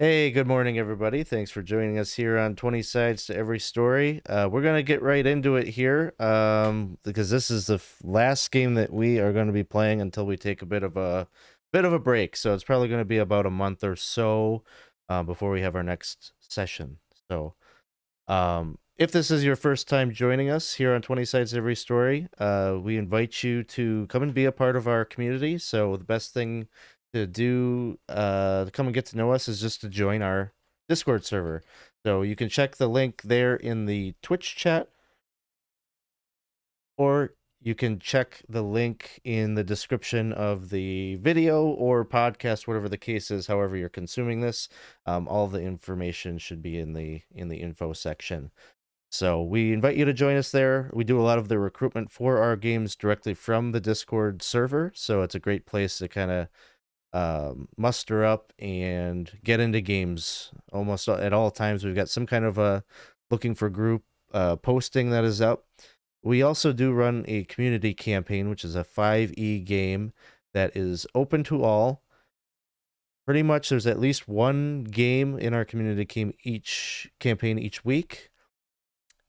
Hey, good morning, everybody. Thanks for joining us here on 20 Sides to Every Story. We're going to get right into it here because this is the last game that we are going to be playing until we take a bit of a break. So it's probably going to be about a month or so before we have our next session. So if this is your first time joining us here on 20 Sides to Every Story, we invite you to come and be a part of our community. So the best thing to do to come and get to know us is just to join our Discord server. So you can check the link there in the Twitch chat, or you can check the link in the description of the video or podcast, whatever the case is, however you're consuming this. All the information should be in the info section. So we invite you to join us there. We do a lot of the recruitment for our games directly from the Discord server, so it's a great place to kind of muster up and get into games almost at all times. We've got some kind of a looking for group posting that is up. We also do run a community campaign, which is a 5e game that is open to all. Pretty much there's at least one game in our community campaign each week,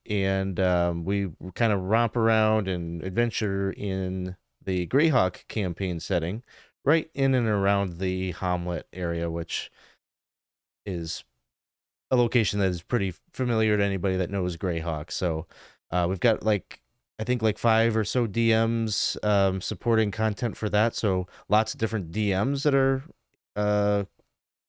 and we kind of romp around and adventure in the Greyhawk campaign setting, right in and around the Hamlet area, which is a location that is pretty familiar to anybody that knows Greyhawk. So we've got I think 5 or so DMs supporting content for that. So lots of different DMs that are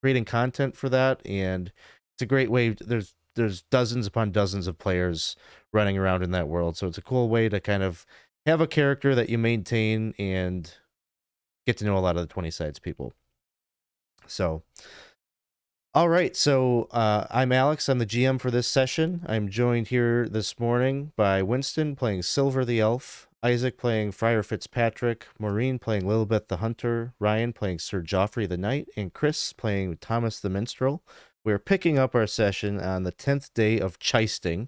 creating content for that, and it's a great way. There's dozens upon dozens of players running around in that world, so it's a cool way to kind of have a character that you maintain and get to know a lot of the 20 Sides people. So all right, so I'm Alex. I'm the GM for this session. I'm joined here this morning by Winston playing Silver the Elf, Issac playing Friar Fitzpatrick, Moreen playing Lillibeth the Hunter, Ryan playing Sir Geoffrey the Knight, and Chris playing Thomas the Minstrel. We're picking up our session on the 10th day of Chisting.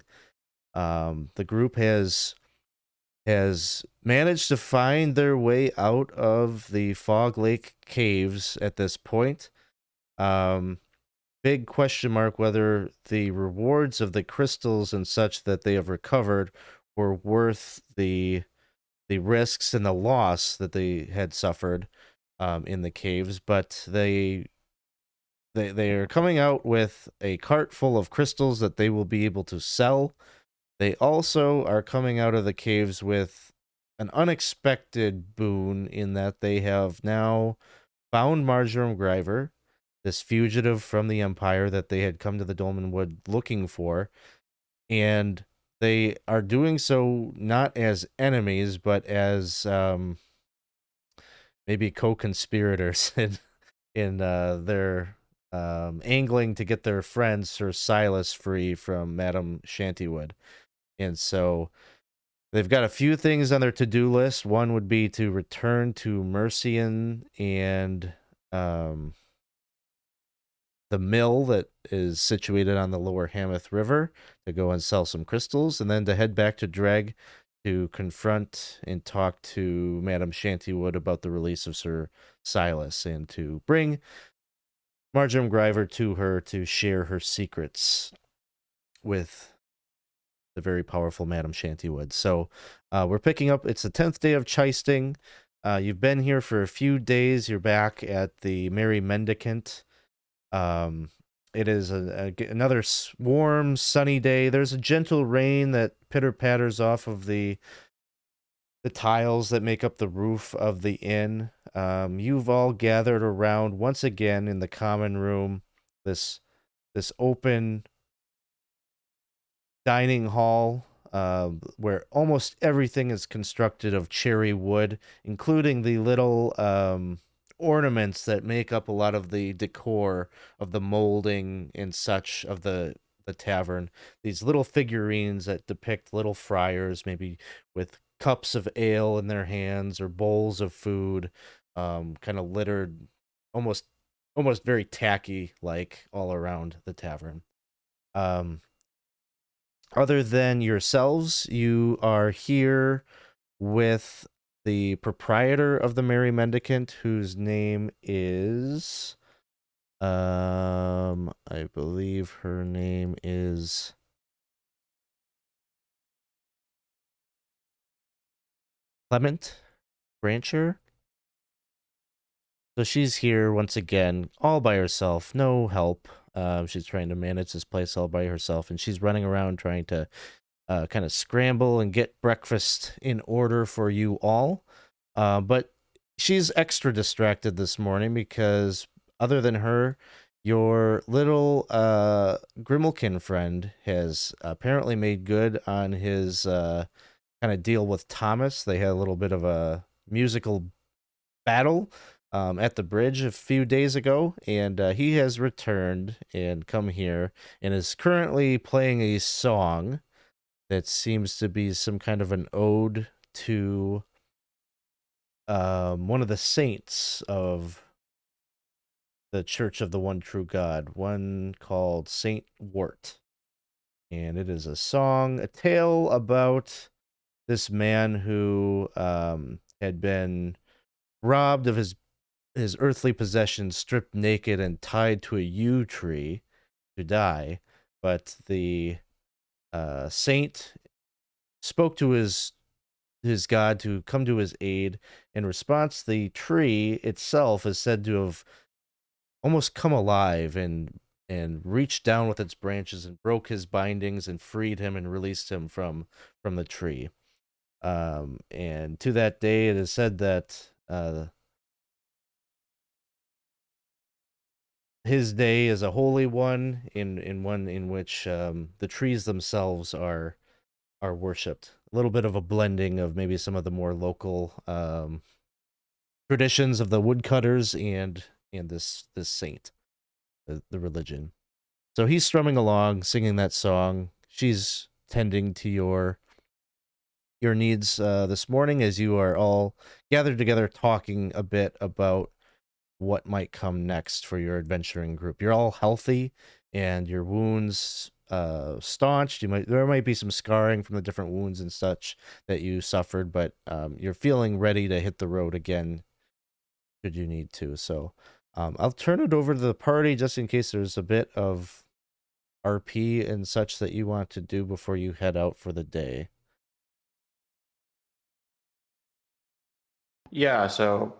The group has managed to find their way out of the Fog Lake caves at this point. Big question mark whether the rewards of the crystals and such that they have recovered were worth the risks and the loss that they had suffered in the caves, but they are coming out with a cart full of crystals that they will be able to sell. They also are coming out of the caves with an unexpected boon in that they have now found Marjoram Gryver, this fugitive from the Empire that they had come to the Dolmenwood looking for, and they are doing so not as enemies, but as maybe co-conspirators in their angling to get their friend Sir Silas free from Madame Shantywood. And so they've got a few things on their to-do list. One would be to return to Mercian and the mill that is situated on the lower Hamath River to go and sell some crystals, and then to head back to Dreg to confront and talk to Madame Shantywood about the release of Sir Silas and to bring Marjoram Gryver to her to share her secrets with the very powerful Madame Shantywood. So we're picking up, it's the 10th day of Chisting. You've been here for a few days. You're back at the Merry Mendicant. It is another warm, sunny day. There's a gentle rain that pitter-patters off of the tiles that make up the roof of the inn. You've all gathered around once again in the common room, this open dining hall where almost everything is constructed of cherry wood, including the little ornaments that make up a lot of the decor of the molding and such of the tavern. These little figurines that depict little friars, maybe with cups of ale in their hands or bowls of food, kind of littered, almost very tacky like all around the tavern. Other than yourselves, you are here with the proprietor of the Merry Mendicant, whose name is I believe her name is Clement Brancher. So she's here once again, all by herself, no help. She's trying to manage this place all by herself, and she's running around trying to kind of scramble and get breakfast in order for you all. But she's extra distracted this morning because, other than her, your little Grimalkin friend has apparently made good on his kind of deal with Thomas. They had a little bit of a musical battle at the bridge a few days ago, and he has returned and come here and is currently playing a song that seems to be some kind of an ode to one of the saints of the Church of the One True God, one called Saint Wart. And it is a song, a tale about this man who had been robbed of his earthly possessions, stripped naked, and tied to a yew tree to die. But the saint spoke to his god to come to his aid. In response, the tree itself is said to have almost come alive and reached down with its branches and broke his bindings and freed him and released him from the tree. And to that day, it is said that his day is a holy one, in one in which the trees themselves are worshipped. A little bit of a blending of maybe some of the more local traditions of the woodcutters and this saint, the religion. So he's strumming along, singing that song. She's tending to your needs this morning as you are all gathered together, talking a bit about what might come next for your adventuring group. You're all healthy, and your wounds staunched. There might be some scarring from the different wounds and such that you suffered, but you're feeling ready to hit the road again should you need to. So I'll turn it over to the party just in case there's a bit of RP and such that you want to do before you head out for the day. Yeah, so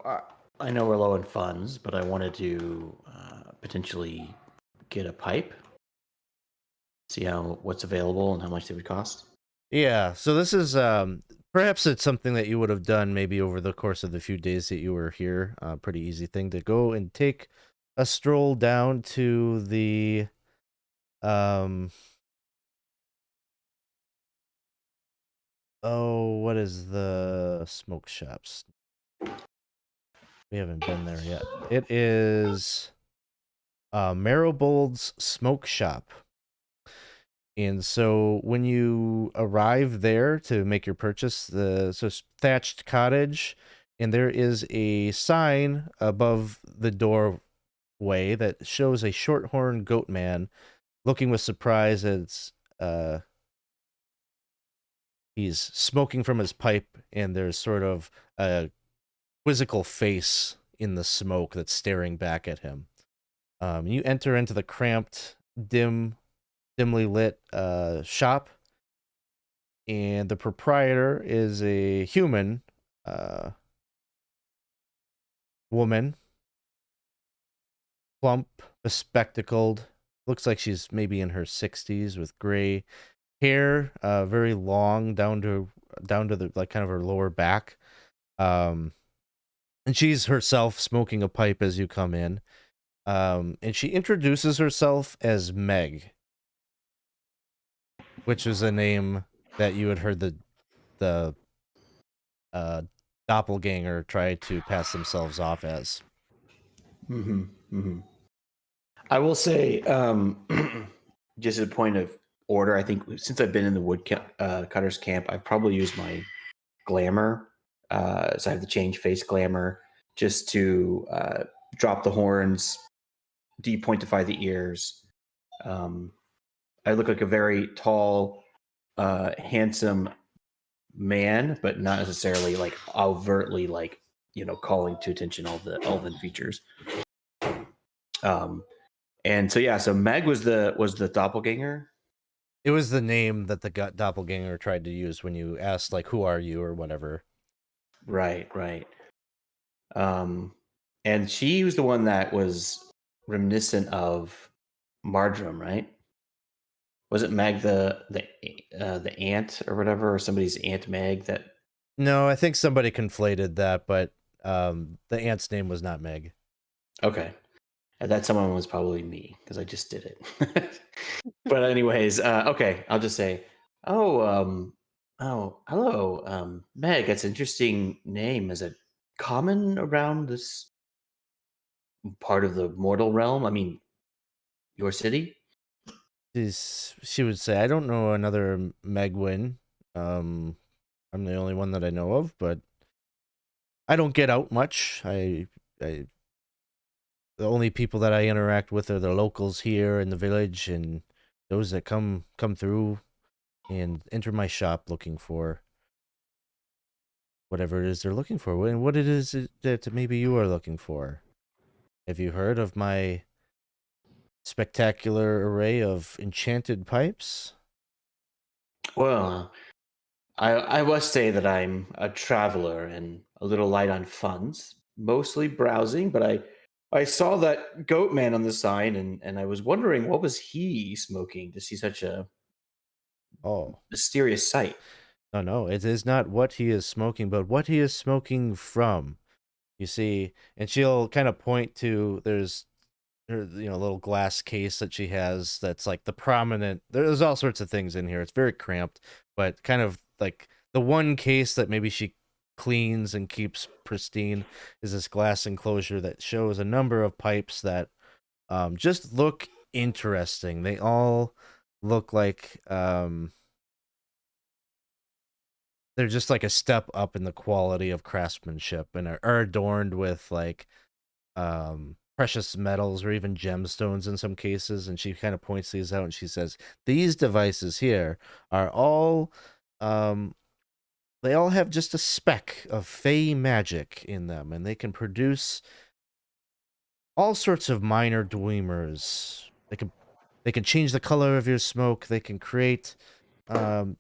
I know we're low in funds, but I wanted to potentially get a pipe, see what's available and how much they would cost. Yeah, so this is perhaps it's something that you would have done maybe over the course of the few days that you were here. Pretty easy thing to go and take a stroll down to the what is the smoke shops? We haven't been there yet. It is Marrowbold's Smoke Shop. And so when you arrive there to make your purchase, so thatched cottage, and there is a sign above the doorway that shows a short-horned goat man looking with surprise as he's smoking from his pipe, and there's sort of a quizzical face in the smoke that's staring back at him. You enter into the cramped, dimly lit shop, and the proprietor is a human woman, plump, bespectacled, looks like she's maybe in her 60s, with gray hair, very long down to the like kind of her lower back, and she's herself smoking a pipe as you come in, and she introduces herself as Meg, which is a name that you had heard the doppelganger try to pass themselves off as. Mm-hmm. Mm-hmm. I will say, just as a point of order, I think since I've been in the woodcutters camp, I've probably used my glamour. So I have the change face glamour just to drop the horns, depointify the ears. I look like a very tall, handsome man, but not necessarily like overtly calling to attention all the elven features. And so yeah, so Meg was the doppelganger. It was the name that the doppelganger tried to use when you asked, like, who are you or whatever. Right, right. And she was the one that was reminiscent of Marjoram, right? Was it Meg the aunt or whatever, or somebody's Aunt Meg that? No, I think somebody conflated that, but the aunt's name was not Meg. Okay, and that someone was probably me because I just did it. But anyways, okay, I'll just say, oh, hello, Meg. That's an interesting name. Is it common around this part of the mortal realm? I mean, your city? She would say, I don't know another Megwin. I'm the only one that I know of, but I don't get out much. I the only people that I interact with are the locals here in the village and those that come through and enter my shop looking for whatever it is they're looking for. And what it is that maybe you are looking for. Have you heard of my spectacular array of enchanted pipes? Well, I must say that I'm a traveler and a little light on funds, mostly browsing. But I saw that goat man on the sign, and I was wondering what was he smoking to see such a Oh, mysterious sight. no, it is not what he is smoking, but what he is smoking from. You see, and she'll kind of point to there's her, little glass case that she has that's like the prominent. There's all sorts of things in here. It's very cramped, but kind of like the one case that maybe she cleans and keeps pristine is this glass enclosure that shows a number of pipes that just look interesting. They all look like they're just like a step up in the quality of craftsmanship and are adorned with like precious metals or even gemstones in some cases. And she kind of points these out and she says, these devices here are all they all have just a speck of fey magic in them, and they can produce all sorts of minor dweemers. They can change the color of your smoke. They can create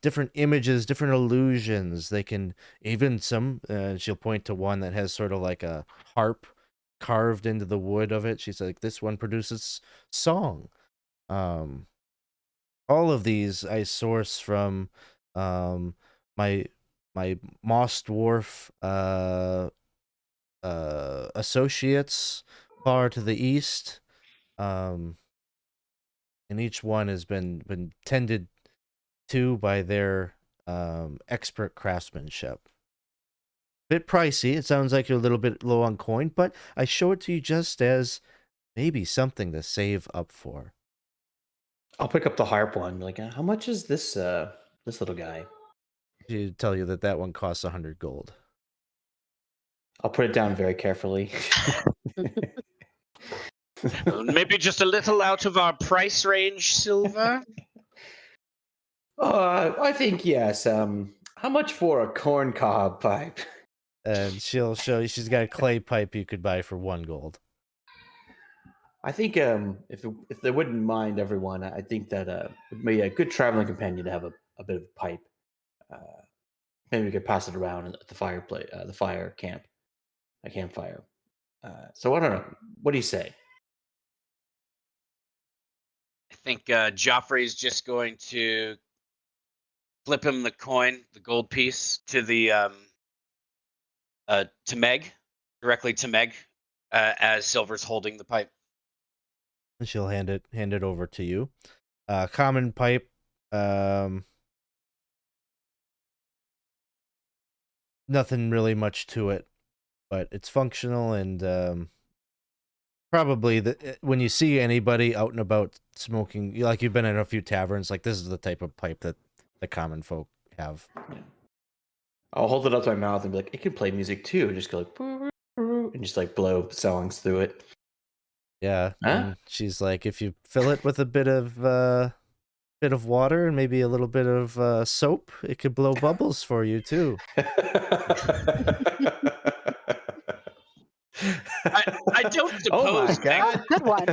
different images, different illusions. They can even some. She'll point to one that has sort of like a harp carved into the wood of it. She's like, this one produces song. Um, all of these I source from um, my moss dwarf associates far to the east. Um, and each one has been tended to by their expert craftsmanship. Bit pricey. It sounds like you're a little bit low on coin, but I show it to you just as maybe something to save up for. I'll pick up the harp one. Like, how much is this little guy? She tell you that that one costs 100 gold. I'll put it down very carefully. Maybe just a little out of our price range, Silver. I think yes. How much for a corn cob pipe? And she'll show you she's got a clay pipe you could buy for 1 gold. I think if they wouldn't mind everyone, I think that it would be a good traveling companion to have a bit of a pipe. Maybe we could pass it around at the fireplace, the fire camp, a campfire. So I don't know. What do you say? I think Geoffrey's just going to flip him the coin, the gold piece, to the to Meg, directly to Meg, as Silver's holding the pipe. And she'll hand it over to you. Common pipe. Nothing really much to it, but it's functional and probably when you see anybody out and about smoking, like you've been in a few taverns, like this is the type of pipe that the common folk have. Yeah. I'll hold it up to my mouth and be like, it can play music too. And just go like, and just like blow songs through it. Yeah, Huh? and she's like, if you fill it with a bit of water and maybe a little bit of soap, it could blow bubbles for you too. I don't Oh my suppose, Meg. god. Good one.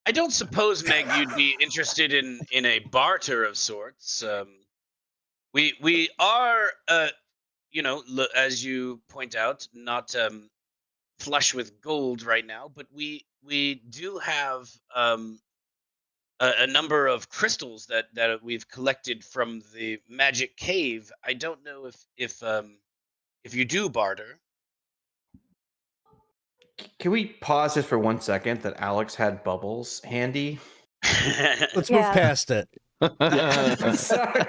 I don't suppose, Meg, you'd be interested in a barter of sorts. We are, as you point out, not flush with gold right now, but we do have a number of crystals that we've collected from the magic cave. I don't know if you do barter. Can we pause just for 1 second that Alex had bubbles handy? Let's move Yeah. past it. Sorry.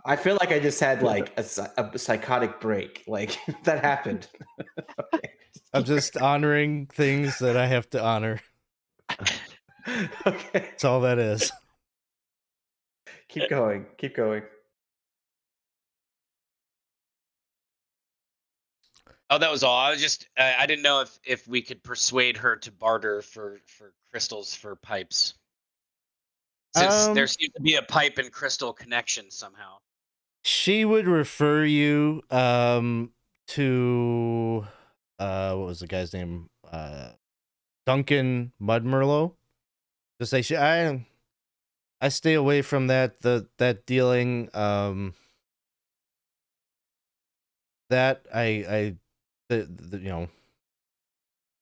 I feel like I just had like a psychotic break. Like that happened. Okay. I'm just honoring things that I have to honor. Okay. That's all that is. Keep going. Keep going. Oh, that was all. I was just I didn't know if we could persuade her to barter for crystals for pipes. Since there seems to be a pipe and crystal connection somehow. She would refer you to what was the guy's name? Duncan Mudmerlow. To say I stay away from that dealing. That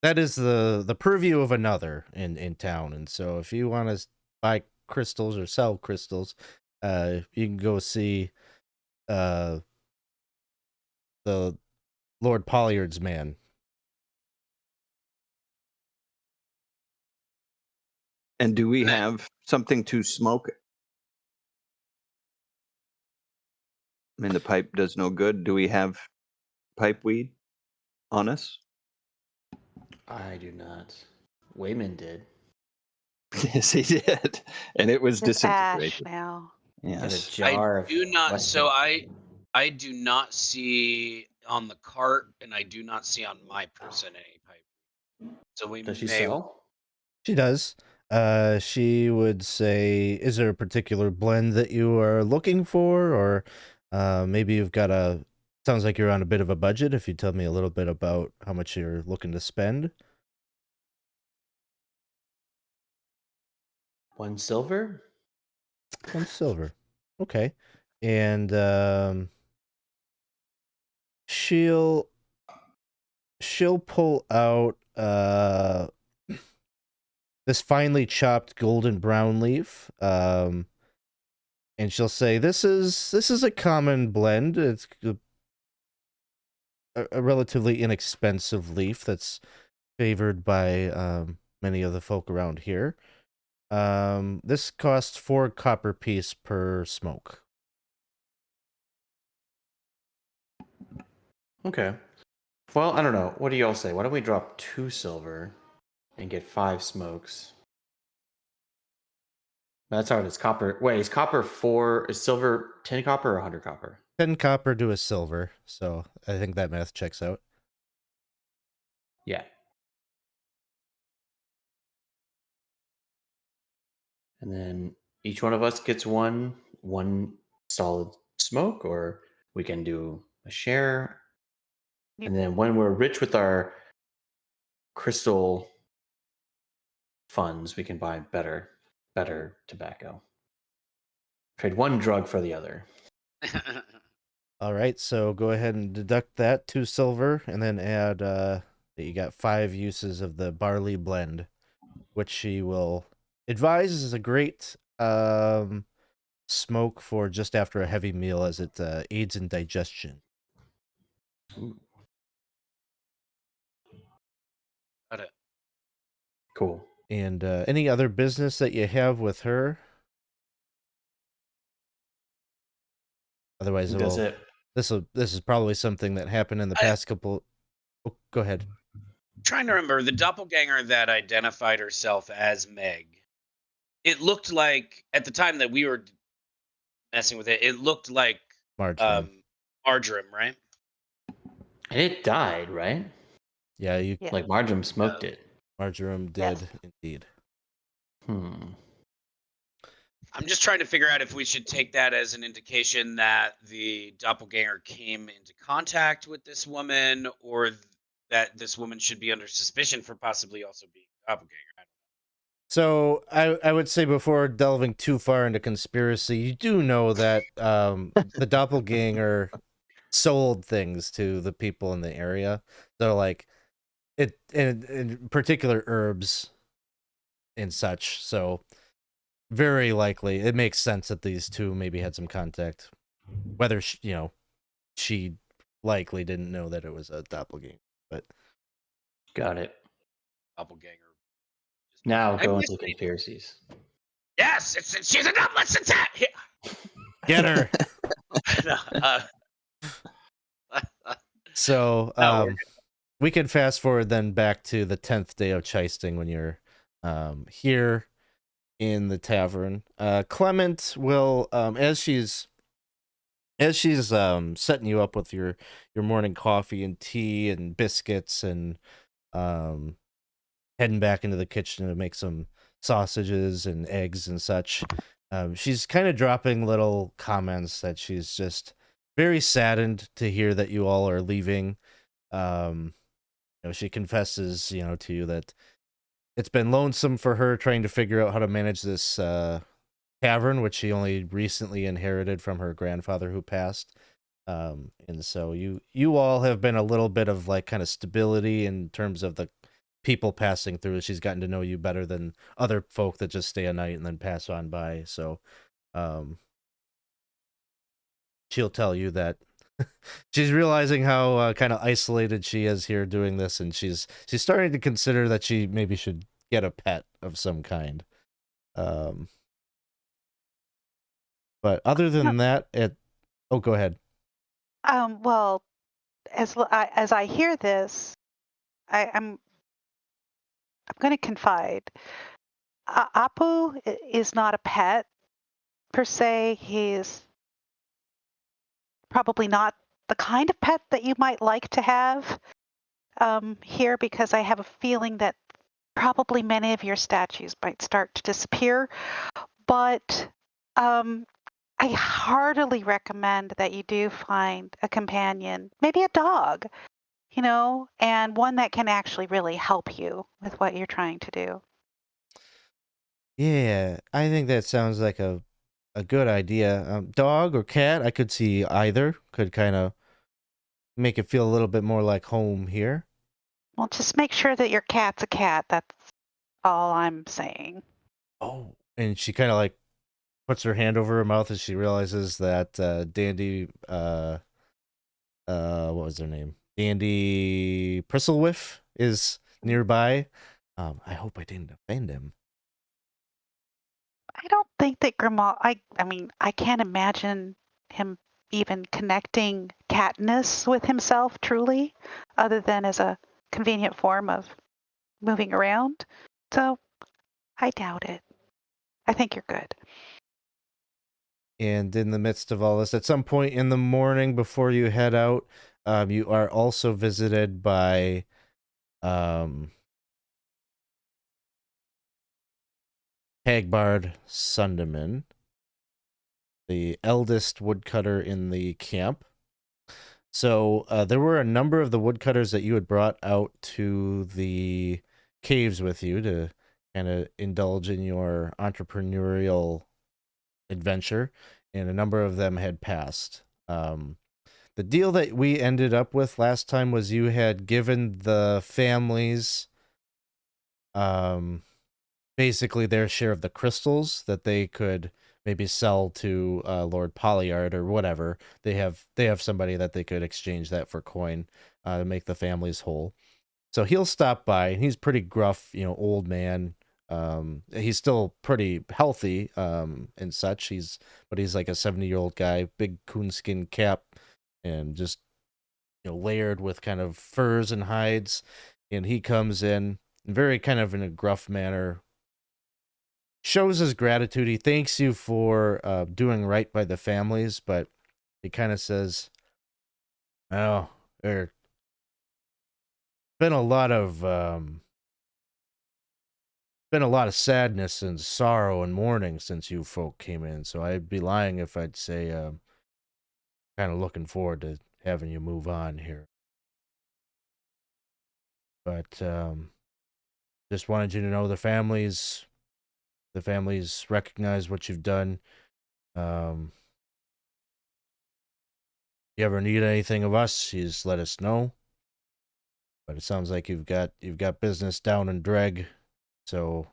that is the purview of another in town, and so if you want to buy crystals or sell crystals, you can go see the Lord Polliard's man. And do we have something to smoke? I mean, the pipe does no good. Do we have pipe weed on us? I do not. Wayman did. Yes, he did, and it was It's ash disintegrated. now. Got a Yes. jar of do not. So Weston. I do not see on the cart, and I do not see on my person any pipe. So we Does she may. sell? She does. She would say, is there a particular blend that you are looking for, or maybe you've got sounds like you're on a bit of a budget. If you tell me a little bit about how much you're looking to spend. 1 silver? 1 silver. Okay. And she'll pull out this finely chopped golden brown leaf, and she'll say, this is a common blend. It's a relatively inexpensive leaf that's favored by many of the folk around here. This costs 4 copper piece per smoke. Okay. Well, I don't know. What do y'all say? Why don't we drop 2 silver and get 5 smokes? That's how it is. Copper. Wait, is silver 10 copper or 100 copper? 10 copper to a silver, so I think that math checks out. Yeah. And then each one of us gets one solid smoke, or we can do a share. And then when we're rich with our crystal funds, we can buy better tobacco. Trade one drug for the other. All right, so go ahead and deduct that 2 silver, and then add that you got 5 uses of the barley blend, which she will advise is a great smoke for just after a heavy meal, as it aids in digestion. Ooh. Got it. Cool. And any other business that you have with her? Otherwise, That's it. This is probably something that happened in the past couple. Oh, go ahead. Trying to remember the doppelganger that identified herself as Meg. It looked like at the time that we were messing with it, it looked like Marjoram. Marjoram, right? And it died, right? Yeah, you. Yeah. Like Marjoram smoked it. Marjoram did indeed. I'm just trying to figure out if we should take that as an indication that the doppelganger came into contact with this woman, or that this woman should be under suspicion for possibly also being a doppelganger. So I would say before delving too far into conspiracy, you do know that the doppelganger sold things to the people in the area. So like in particular herbs and such. So very likely it makes sense that these two maybe had some contact. Whether she likely didn't know that it was a doppelganger, but Got it. Doppelganger. Now I go miss into it. conspiracies. Yes, she's a doublets attack. get her. No, So No, we're we can fast forward then back to the 10th day of Chysting when you're here in the tavern. Clement will as she's setting you up with your morning coffee and tea and biscuits and heading back into the kitchen to make some sausages and eggs and such. She's kind of dropping little comments that she's just very saddened to hear that you all are leaving. She confesses, to you that it's been lonesome for her trying to figure out how to manage this tavern, which she only recently inherited from her grandfather who passed. And so you all have been a little bit of like kind of stability in terms of the people passing through. She's gotten to know you better than other folk that just stay a night and then pass on by. So she'll tell you that she's realizing how kind of isolated she is here doing this, and she's starting to consider that she maybe should get a pet of some kind. But other than that, go ahead. Well, as I hear this, I'm going to confide. Apu is not a pet per se. He's probably not the kind of pet that you might like to have here, because I have a feeling that probably many of your statues might start to disappear. But I heartily recommend that you do find a companion, maybe a dog, and one that can actually really help you with what you're trying to do. Yeah, I think that sounds like a good idea. Dog or cat, I could see either. Could kind of make it feel a little bit more like home here. Well, just make sure that your cat's a cat. That's all I'm saying. Oh, and she kind of like puts her hand over her mouth as she realizes that Dandy, what was their name? Dandy Bristlewiff is nearby. I hope I didn't offend him. I don't think that Grandma. I mean, I can't imagine him even connecting catness with himself truly, other than as a convenient form of moving around. So I doubt it. I think you're good. And in the midst of all this, at some point in the morning before you head out, you are also visited by Hagbard Sunderman, the eldest woodcutter in the camp. So there were a number of the woodcutters that you had brought out to the caves with you to kind of indulge in your entrepreneurial adventure, and a number of them had passed. The deal that we ended up with last time was you had given the families basically their share of the crystals that they could maybe sell to Lord Polyard or whatever. They have somebody that they could exchange that for coin to make the families whole. So he'll stop by, and he's pretty gruff, old man. He's still pretty healthy and such. But he's like a 70-year-old guy, big coonskin cap, and just layered with kind of furs and hides. And he comes in very kind of in a gruff manner, shows his gratitude. He thanks you for doing right by the families, but he kind of says, "Oh, there's been a lot of sadness and sorrow and mourning since you folk came in. So I'd be lying if I'd say kind of looking forward to having you move on here." But just wanted you to know the families recognize what you've done. If you ever need anything of us, you just let us know. But it sounds like you've got business down in Dreg, so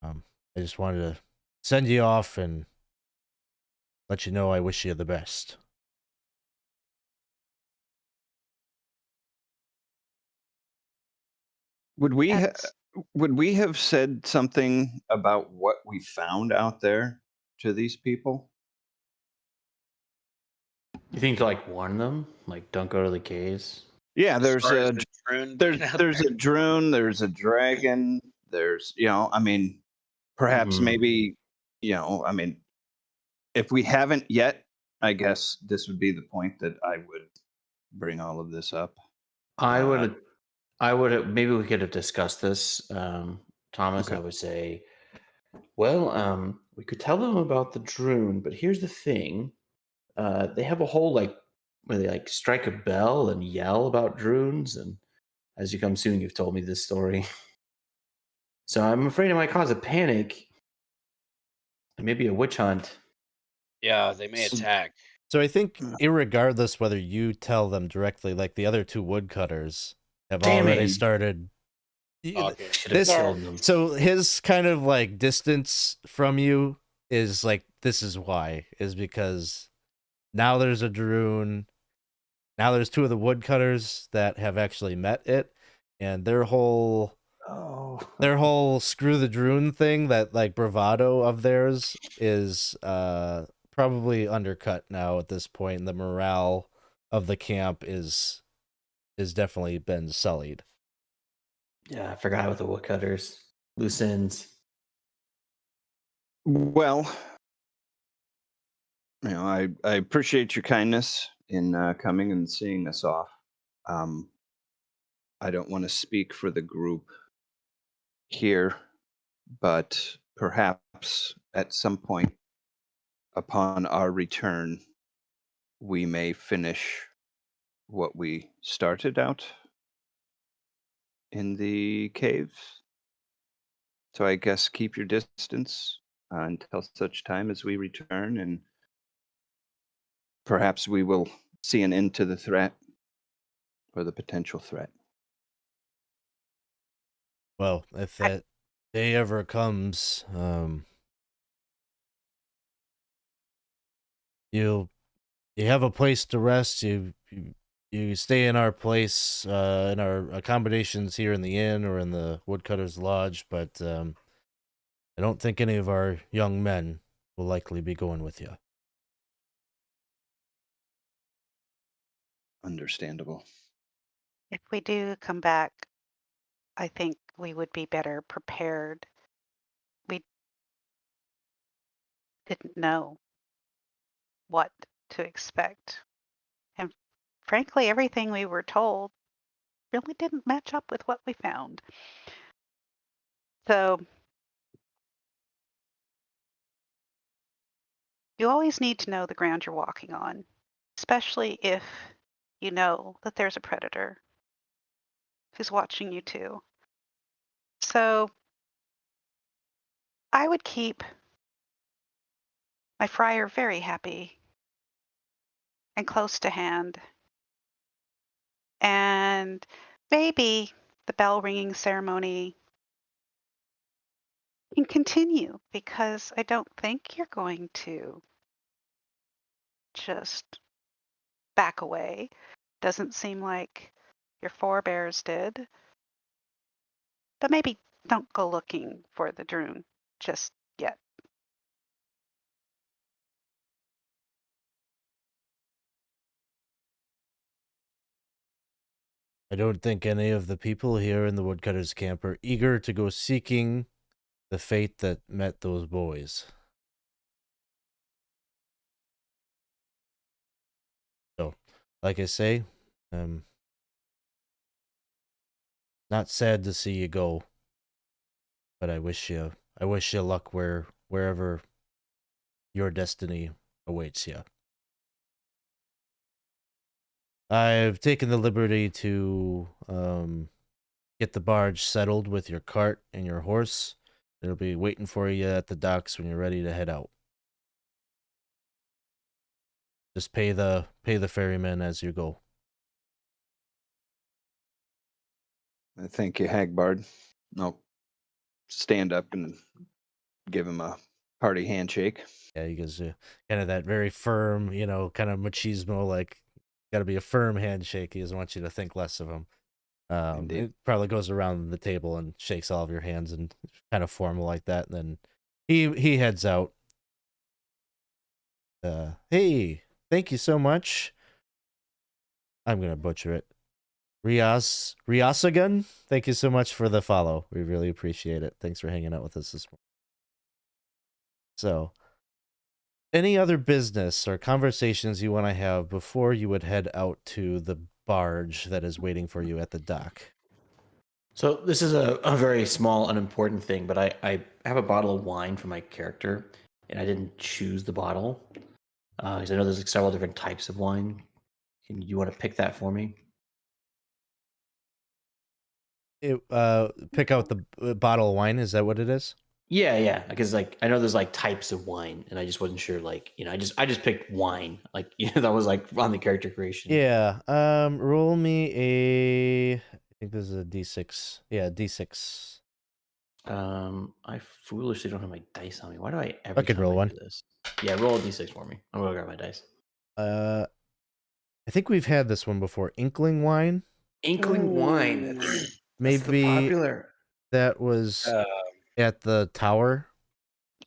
I just wanted to send you off and let you know I wish you the best. Would we That's- would we have said something about what we found out there to these people? You think to like warn them, like don't go to the caves? Yeah, As there's far as a the drone there's being out there's there. a drone, there's a dragon, there's I mean, perhaps Mhm. maybe I mean, if we haven't yet, I guess this would be the point that I would bring all of this up. I would have, maybe we could have discussed this, Thomas. Okay. I would say, well, we could tell them about the Droon, but here's the thing: they have a whole like where they like strike a bell and yell about Droons, and as you come soon, you've told me this story, so I'm afraid it might cause a panic and maybe a witch hunt. Yeah, they may So- attack. So I think, irregardless whether you tell them directly, like the other two woodcutters have Damn already it. started. Okay. Should have This- killed them. So his kind of like distance from you is like, this is why, is because now there's a Droon. Now there's two of the woodcutters that have actually met it, and their whole screw the Droon thing, that like bravado of theirs, is probably undercut now at this point, and the morale of the camp is definitely been sullied. Yeah, I forgot about the woodcutters. Loose ends. Well, I appreciate your kindness in coming and seeing us off. I don't want to speak for the group here, but perhaps at some point upon our return, we may finish what we started out in the caves. So I guess keep your distance until such time as we return, and perhaps we will see an end to the threat or the potential threat. Well, if that day ever comes, you have a place to rest. You stay in our place, in our accommodations here in the inn or in the Woodcutters Lodge, but I don't think any of our young men will likely be going with you. Understandable. If we do come back, I think we would be better prepared. We didn't know what to expect. And frankly, everything we were told really didn't match up with what we found. So you always need to know the ground you're walking on, especially if you know that there's a predator who's watching you too. So I would keep my friar very happy and close to hand. And maybe the bell ringing ceremony can continue, because I don't think you're going to just back away. Doesn't seem like your forebears did. But maybe don't go looking for the Droon just yet. I don't think any of the people here in the Woodcutters camp are eager to go seeking the fate that met those boys. So, like I say, not sad to see you go, but I wish you luck wherever your destiny awaits you. I've taken the liberty to get the barge settled with your cart and your horse. It'll be waiting for you at the docks when you're ready to head out. Just pay the ferryman as you go. Thank you, Hagbard. I'll stand up and give him a hearty handshake. Yeah, he gives you kind of that very firm, kind of machismo, like, got to be a firm handshake. He doesn't want you to think less of him. Indeed. It probably goes around the table and shakes all of your hands and kind of formal like that. And then he heads out. Hey, thank you so much. I'm gonna butcher it. Riasagun, thank you so much for the follow. We really appreciate it. Thanks for hanging out with us this morning. So, any other business or conversations you want to have before you would head out to the barge that is waiting for you at the dock? So this is a very small, unimportant thing, but I have a bottle of wine for my character, and I didn't choose the bottle because I know there's like several different types of wine. Can you want to pick that for me? Pick out the bottle of wine. Is that what it is? Yeah, because like I know there's like types of wine, and I just wasn't sure. Like I just picked wine. Like that was like on the character creation. Yeah. Roll me I think this is a D6. Yeah, D6. I foolishly don't have my dice on me. Why do I I could roll one. do this? Yeah, roll a D6 for me. I'm gonna grab my dice. I think we've had this one before. Inkling wine. Inkling wine. That's Maybe the popular. that was at the tower.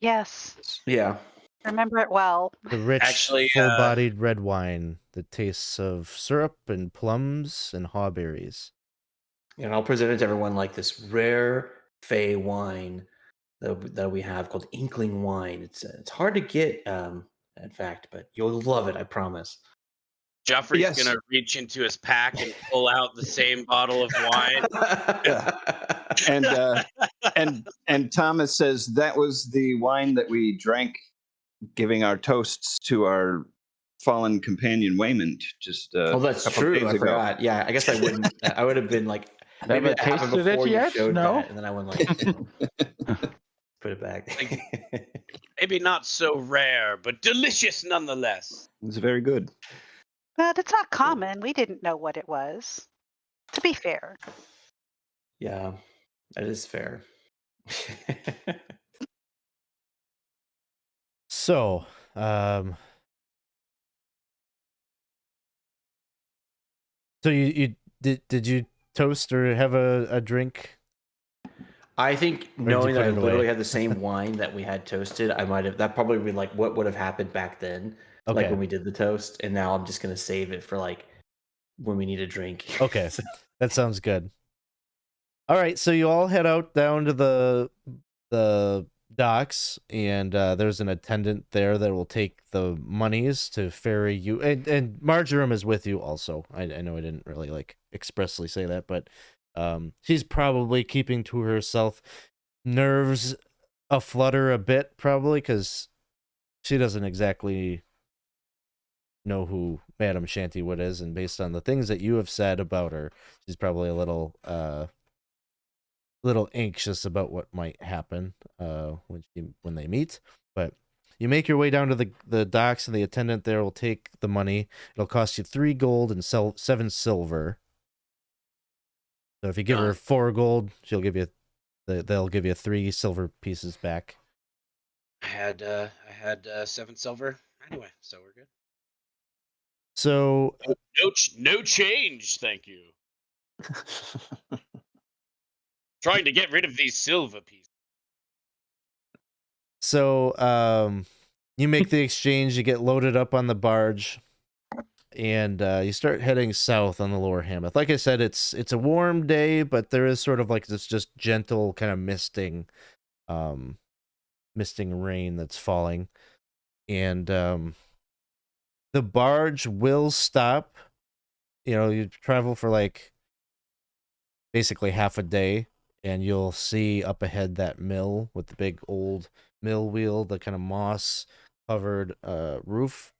Yes. Yeah. Remember it well. The rich, Actually, full-bodied red wine that tastes of syrup and plums and hawberries. And I'll present it to everyone like this rare fey wine that we have called Inkling wine. It's hard to get, in fact, but you'll love it. I promise. Geoffrey's Yes. gonna reach into his pack and pull out the same bottle of wine. And Thomas says that was the wine that we drank, giving our toasts to our fallen companion Waymond. Just Oh, that's couple true. days I ago. forgot. Yeah, I guess I wouldn't. I would have been like, maybe Haven't that happened tasted it before you yet? showed No? that, and then I went like, put it back. Maybe not so rare, but delicious nonetheless. It's very good. But it's not common. We didn't know what it was. To be fair. Yeah, that is fair. So, so you did you toast or have a drink? I think did you knowing put that I it away? literally had the same wine that we had toasted, I might have that probably be like what would have happened back then, like Okay. when we did the toast, and now I'm just gonna save it for like when we need a drink. Okay, that sounds good. All right, so you all head out down to the docks, and there's an attendant there that will take the monies to ferry you. And Marjoram is with you also. I know I didn't really like expressly say that, but she's probably keeping to herself, nerves aflutter a bit, probably because she doesn't exactly know who Madame Shantywood is, and based on the things that you have said about her, she's probably a little anxious about what might happen when they meet. But you make your way down to the docks, and the attendant there will take the money. It'll cost you 3 gold and 7 silver. So if you give her 4 gold, she'll give you they'll give you 3 silver pieces back. I had 7 silver anyway, so we're good. So No change, thank you. Trying to get rid of these silver pieces. So you make the exchange, you get loaded up on the barge, and you start heading south on the Lower Hamath. Like I said, it's a warm day, but there is sort of like this just gentle kind of misting rain that's falling. And the barge will stop. You travel for like basically half a day, and you'll see up ahead that mill with the big old mill wheel, the kind of moss covered roof.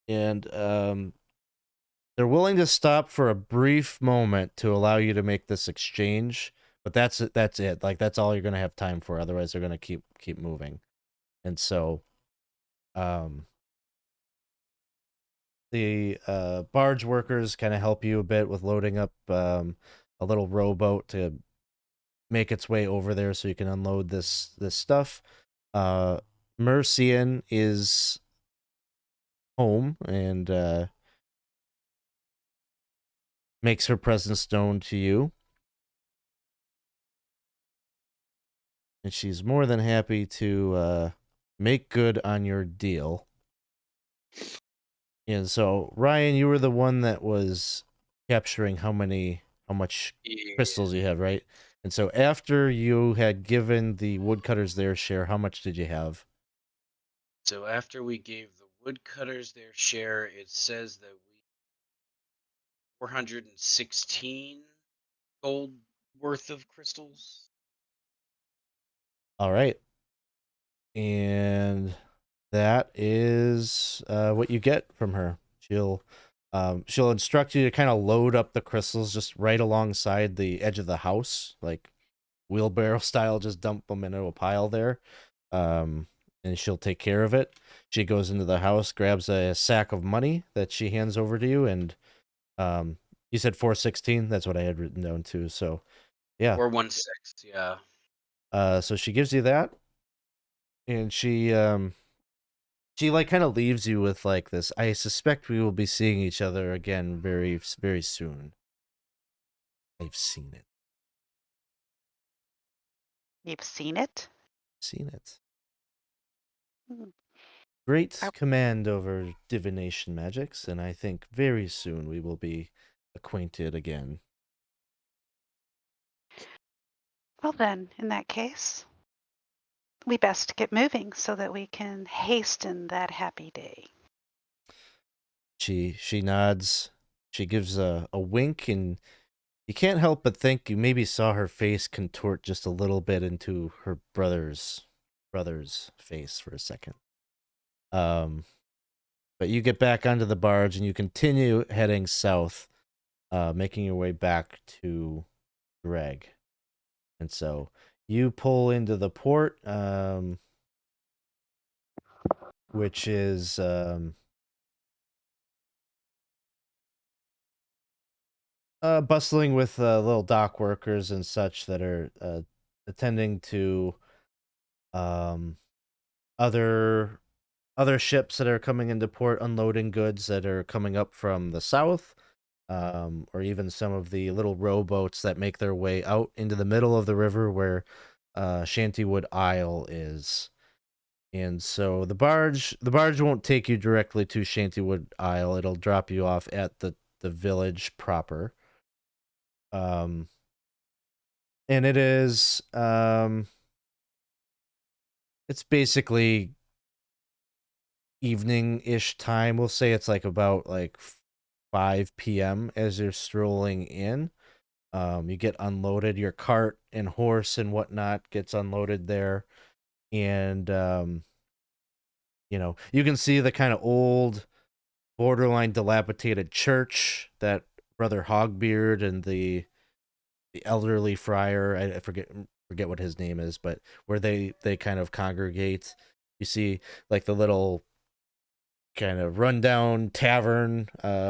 And They're willing to stop for a brief moment to allow you to make this exchange, but that's it. Like that's all you're gonna have time for. Otherwise, they're gonna keep moving. And so, the barge workers kind of help you a bit with loading up a little rowboat to make its way over there so you can unload this stuff. Mercian is home and makes her presence known to you. And she's more than happy to make good on your deal. And so, Ryan, you were the one that was capturing how much crystals you have, right? And so after you had given the woodcutters their share, how much did you have? So after we gave the woodcutters their share, it says that we 416 gold worth of crystals. All right. And that is what you get from her. She'll instruct you to kind of load up the crystals just right alongside the edge of the house, like wheelbarrow style, just dump them into a pile there. And she'll take care of it. She goes into the house, grabs a sack of money that she hands over to you, and you said 416. That's what I had written down too. So, yeah. 416, yeah. So she gives you that, and she like kind of leaves you with like this. I suspect we will be seeing each other again very, very soon. I've seen it. You've seen it? Seen it. Hmm. Great command over divination magics, and I think very soon we will be acquainted again. Well then, in that case, we best get moving so that we can hasten that happy day. She nods. She gives a wink, and you can't help but think you maybe saw her face contort just a little bit into her brother's face for a second. But you get back onto the barge and you continue heading south, making your way back to Greg. And so you pull into the port, which is bustling with little dock workers and such that are attending to other ships that are coming into port, unloading goods that are coming up from the south, or even some of the little rowboats that make their way out into the middle of the river where Shantywood Isle is. And so the barge won't take you directly to Shantywood Isle. It'll drop you off at the village proper. And it is it's basically evening-ish time. We'll say it's like about like 5 p.m. as you're strolling in. You get unloaded. Your cart and horse and whatnot gets unloaded there. And, you can see the kind of old, borderline dilapidated church that Brother Hogbeard and the elderly friar, I forget what his name is, but where they kind of congregate. You see like the little kind of rundown tavern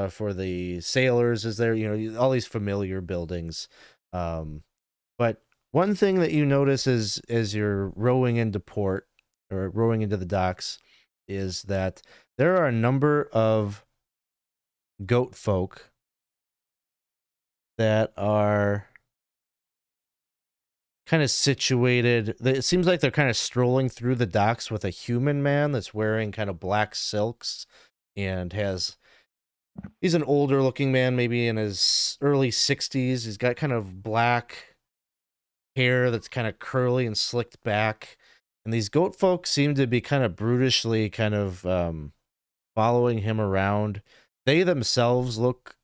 for the sailors is there, all these familiar buildings. But one thing that you notice is as you're rowing into port or rowing into the docks is that there are a number of goat folk that are kind of situated. It seems like they're kind of strolling through the docks with a human man that's wearing kind of black silks and he's an older looking man, maybe in his early 60s. He's got kind of black hair that's kind of curly and slicked back. And these goat folk seem to be kind of brutishly kind of following him around. They themselves look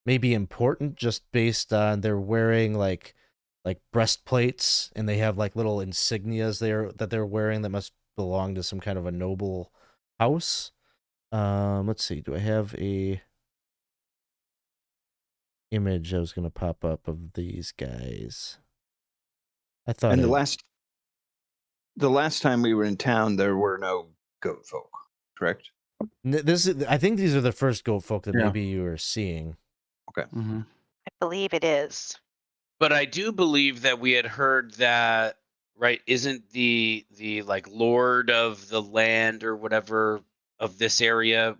maybe important just based on they're wearing like breastplates, and they have like little insignias that they're wearing that must belong to some kind of a noble house. Let's see. Do I have a image I was going to pop up of these guys? I thought. And the last time we were in town, there were no goat folk, correct? I think these are the first goat folk that Yeah. maybe you were seeing. Okay. I believe it is. But I do believe that we had heard that, right? Isn't the like lord of the land or whatever of this area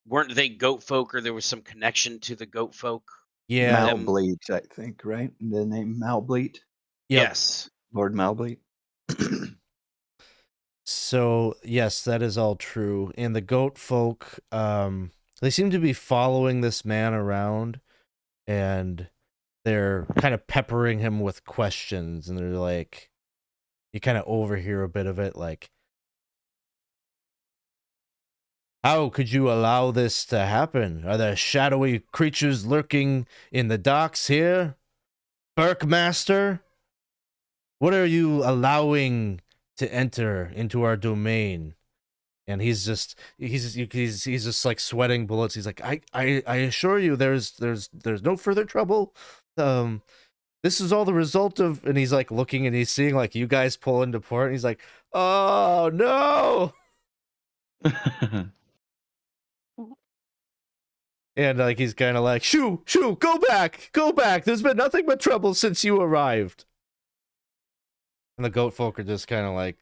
weren't they goat folk, or there was some connection to the goat folk? Yeah. Malbleet, I think, right? The name Malbleet, Yep. Yes. Lord Malbleet. So yes, that is all true. And the goat folk, they seem to be following this man around, and they're kind of peppering him with questions, and they're like, you kind of overhear a bit of it, like, how could you allow this to happen? Are there shadowy creatures lurking in the docks here? Burkmaster? What are you allowing to enter into our domain? And he's just like sweating bullets. He's like, I assure you, there's no further trouble. This is all the result of, and he's like looking and he's seeing like you guys pull into port, and he's like, oh no. And like he's kind of like, shoo, go back. There's been nothing but trouble since you arrived. And the goat folk are just kind of like,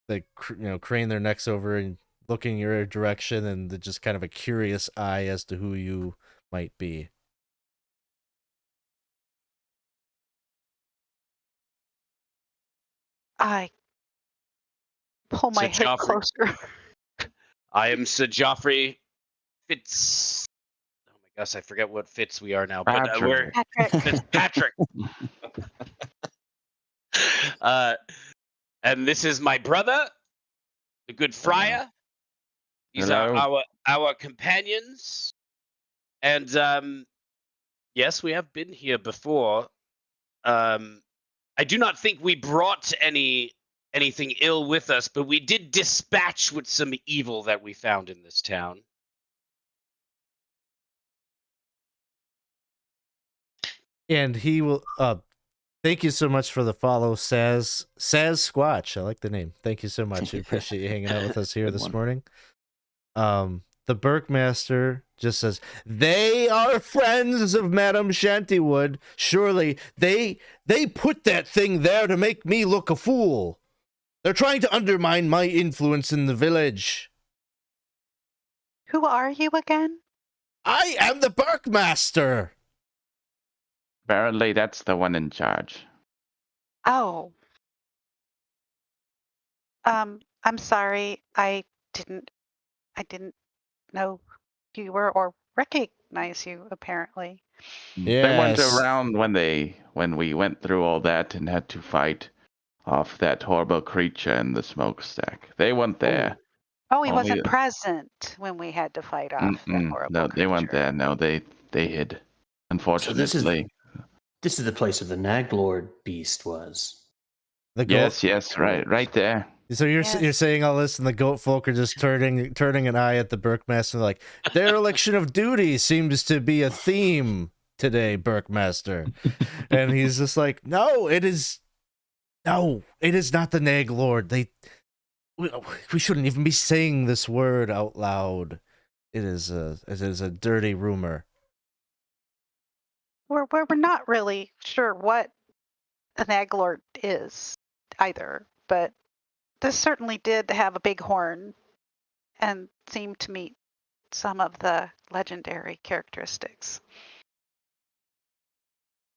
they crane their necks over and looking your direction, and just kind of a curious eye as to who you might be. I pull my Sir head Geoffrey. closer. I am Sir Geoffrey Fitz. Oh my gosh, I forget what Fitz we are now. But we're Patrick. Fitzpatrick. And this is my brother, the good Friar. These are our companions. And yes, we have been here before. I do not think we brought anything ill with us, but we did dispatch with some evil that we found in this town. And he will thank you so much for the follow, Saz Squatch. I like the name. Thank you so much. I appreciate you hanging out with us here this morning. The Burkmaster just says, they are friends of Madame Shantywood. Surely they put that thing there to make me look a fool. They're trying to undermine my influence in the village. Who are you again? I am the Burkmaster. Apparently, that's the one in charge. Oh. I'm sorry. I didn't know who you were or recognize you, apparently. They weren't Yes. around when we went through all that and had to fight off that horrible creature in the smokestack. They weren't there. Oh, he Only- wasn't present when we had to fight off that horrible No, they weren't creature. there. No, they hid. Unfortunately. This is the place where the Naglord beast was. The goat. Yes, right there. So you're Yes. you're saying all this, and the goat folk are just turning an eye at the Burkmaster, like, dereliction of duty seems to be a theme today, Burkmaster. And he's just like, no, it is not the Naglord. We shouldn't even be saying this word out loud. It is a dirty rumor. We're not really sure what an Aglord is either, but this certainly did have a big horn and seemed to meet some of the legendary characteristics.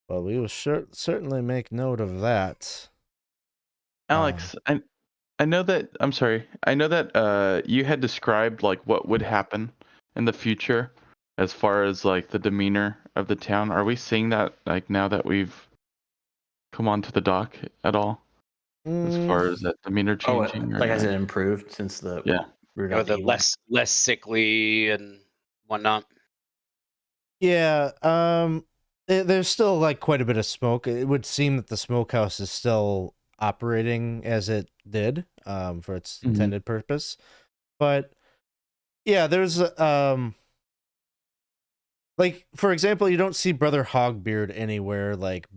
Well, we will certainly make note of that. Alex, I know that. I'm sorry. I know that you had described like what would happen in the future, as far as like the demeanor of the town. Are we seeing that like now that we've come onto the dock at all? As far as that demeanor changing, like has it improved since the root Or out the evil? less sickly and whatnot. Yeah, there's still like quite a bit of smoke. It would seem that the smokehouse is still operating as it did for its Mhm. intended purpose. But yeah, there's like, for example, you don't see Brother Hogbeard anywhere like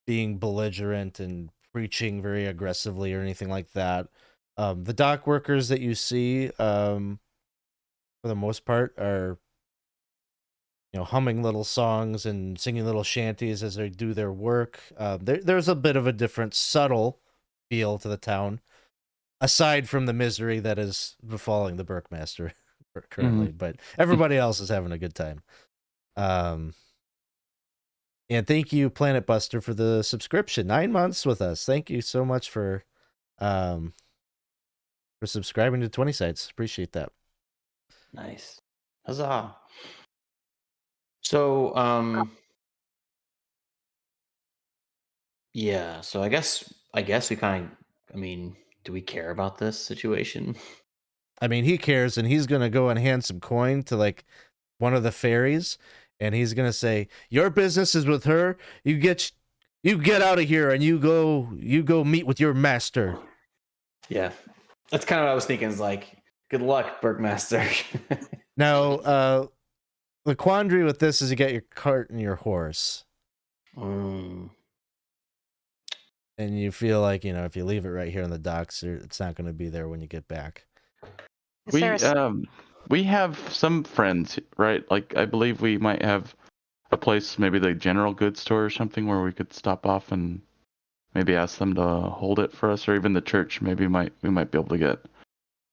being belligerent and preaching very aggressively or anything like that. The dock workers that you see, for the most part, are humming little songs and singing little shanties as they do their work. There's a bit of a different, subtle feel to the town, aside from the misery that is befalling the Burkmaster currently. But everybody else is having a good time. And thank you, Planet Buster, for the subscription. 9 months with us. Thank you so much for subscribing to 20 sites. Appreciate that. Nice. Huzzah. So, yeah, so I guess we kind of, I mean, do we care about this situation? I mean, he cares, and he's gonna go and hand some coin to like one of the fairies, and he's gonna say, "Your business is with her. You get out of here, and you go meet with your master." Yeah. That's kind of what I was thinking, is like, good luck, Burkmaster. Now, the quandary with this is you get your cart and your horse, Mm. and you feel like, if you leave it right here on the docks, it's not going to be there when you get back. Is there We have some friends, right? Like, I believe we might have a place, maybe the general goods store or something, where we could stop off and maybe ask them to hold it for us, or even the church. Maybe we might be able to get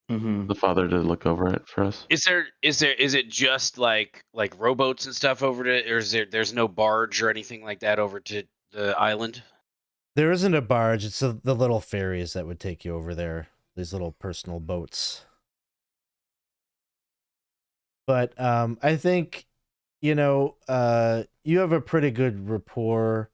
the father to look over it for us. Is it just like rowboats and stuff over to, or there's no barge or anything like that over to the island? There isn't a barge. It's the little ferries that would take you over there. These little personal boats. But I think, you have a pretty good rapport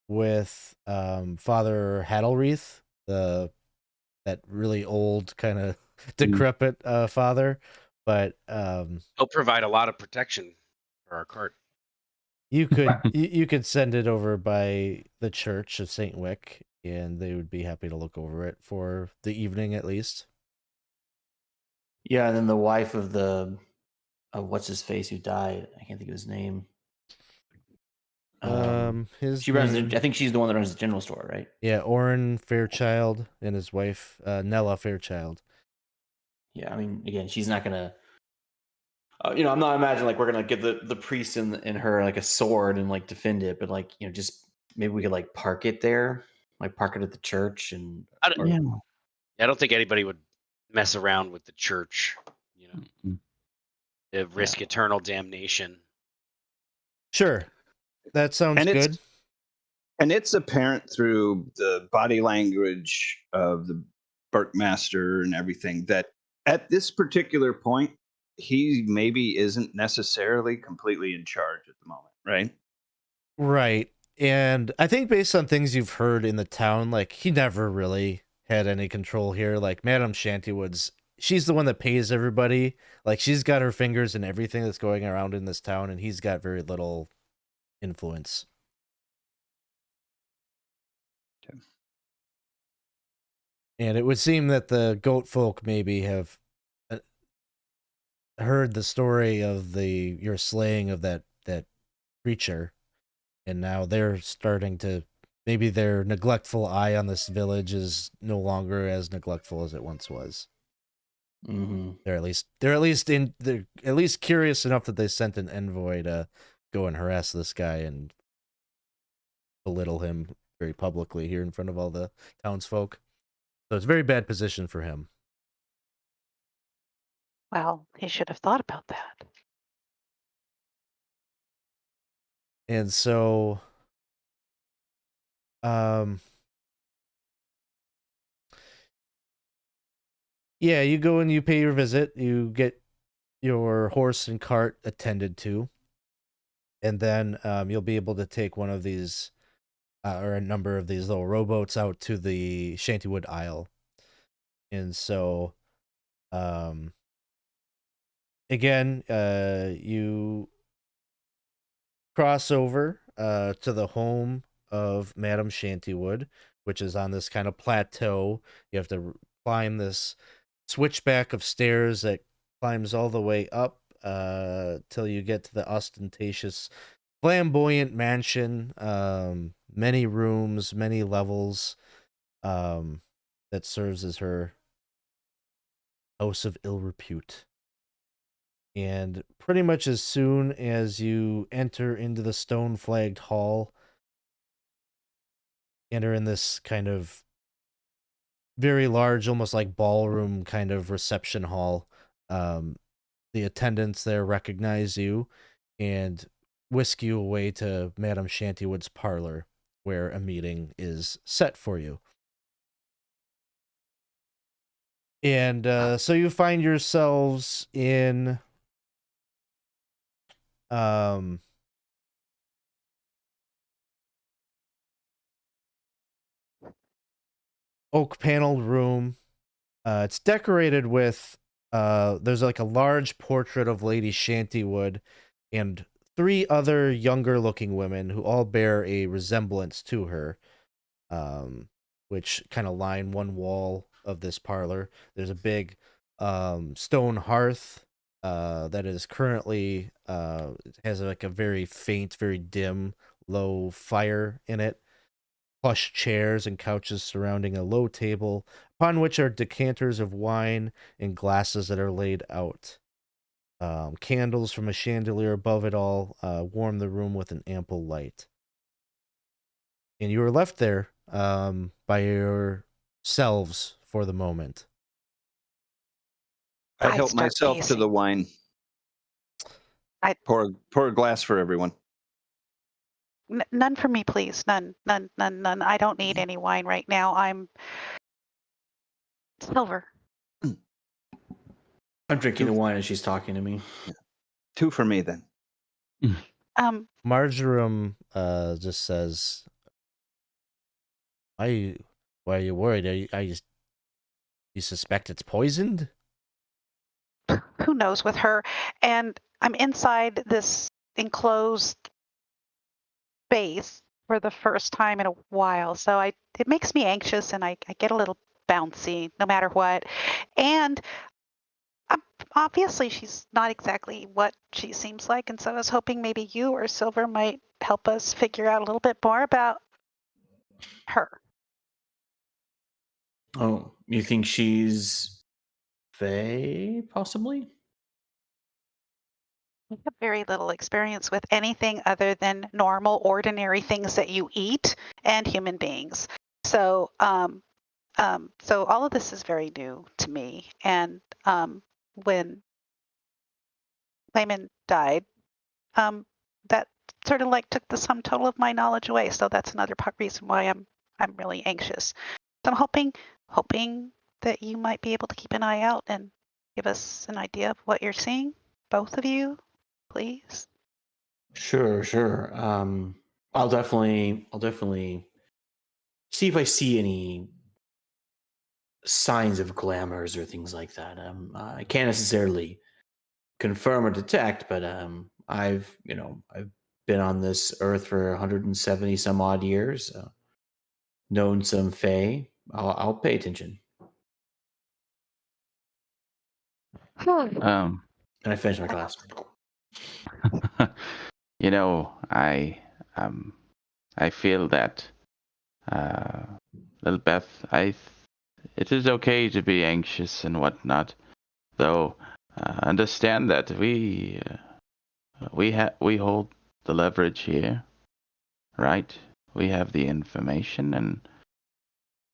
with Father Haddlereath, that really old, kind of decrepit father. But He'll provide a lot of protection for our cart. you could send it over by the Church of St. Wick, and they would be happy to look over it for the evening at least. Yeah, and then the wife of what's his face who died. I can't think of his name. His She runs. name, I think she's the one that runs the general store, right? yeah, Orrin Fairchild and his wife, Nella Fairchild. Yeah, I mean, again, she's not gonna. I'm not imagining like we're gonna give the priest in her like a sword and like defend it, but like just maybe we could like park it there, like park it at the church, and I don't, Yeah. I don't think anybody would mess around with the church. To risk eternal damnation. Sure, that sounds And good. It's apparent through the body language of the Burkmaster and everything that at this particular point, he maybe isn't necessarily completely in charge at the moment, right? Right. And I think based on things you've heard in the town, like, he never really had any control here. Like, Madame Shantywood's, she's the one that pays everybody. Like, she's got her fingers in everything that's going around in this town, and he's got very little influence. Okay. And it would seem that the goat folk maybe have heard the story of your slaying of that creature, and now they're starting to, maybe their neglectful eye on this village is no longer as neglectful as it once was. Mm-hmm. They're at least curious enough that they sent an envoy to go and harass this guy and belittle him very publicly here in front of all the townsfolk. So it's a very bad position for him. Well, he should have thought about that. And so, yeah, you go and you pay your visit. You get your horse and cart attended to, and then you'll be able to take one of these, or a number of these little rowboats out to the Shantywood Isle. And so, again, you cross over to the home of Madame Shantywood, which is on this kind of plateau. You have to climb this switchback of stairs that climbs all the way up till you get to the ostentatious, flamboyant mansion. Many rooms, many levels. That serves as her house of ill repute. And pretty much as soon as you enter into the stone-flagged hall, enter in this kind of very large, almost like ballroom kind of reception hall. The attendants there recognize you and whisk you away to Madame Shantywood's parlor, where a meeting is set for you. And so you find yourselves in oak paneled room. It's decorated with there's like a large portrait of Lady Shantywood and 3 other younger looking women who all bear a resemblance to her, which kind of line one wall of this parlor. There's a big stone hearth that is currently has like a very faint, very dim, low fire in it. Plush chairs and couches surrounding a low table, upon which are decanters of wine and glasses that are laid out. Candles from a chandelier above it all warm the room with an ample light. And you are left there by yourselves for the moment. I I'd help start myself to the pacing. wine. I- Pour a glass for everyone. None for me, please. None. I don't need any wine right now. I'm Silver. I'm drinking the wine and she's talking to me. 2 for me then. Marjoram just says, why are you worried? You suspect it's poisoned? Who knows with her? And I'm inside this enclosed space for the first time in a while, so it makes me anxious, and I get a little bouncy no matter what. And obviously she's not exactly what she seems like, and so I was hoping maybe you or Silver might help us figure out a little bit more about her. Oh, you think she's Fae, possibly? I have very little experience with anything other than normal, ordinary things that you eat and human beings. So, so all of this is very new to me. And when Layman died, that sort of like took the sum total of my knowledge away. So that's another reason why I'm really anxious. So I'm hoping that you might be able to keep an eye out and give us an idea of what you're seeing, both of you, please. Sure. I'll definitely see if I see any signs of glamours or things like that. I can't necessarily confirm or detect, but I've been on this earth for 170 some odd years, known some Fae. I'll pay attention. Um, And I finish my glass. I feel that, Lillibeth, it is okay to be anxious and whatnot, though. Understand that we hold the leverage here, right? We have the information, and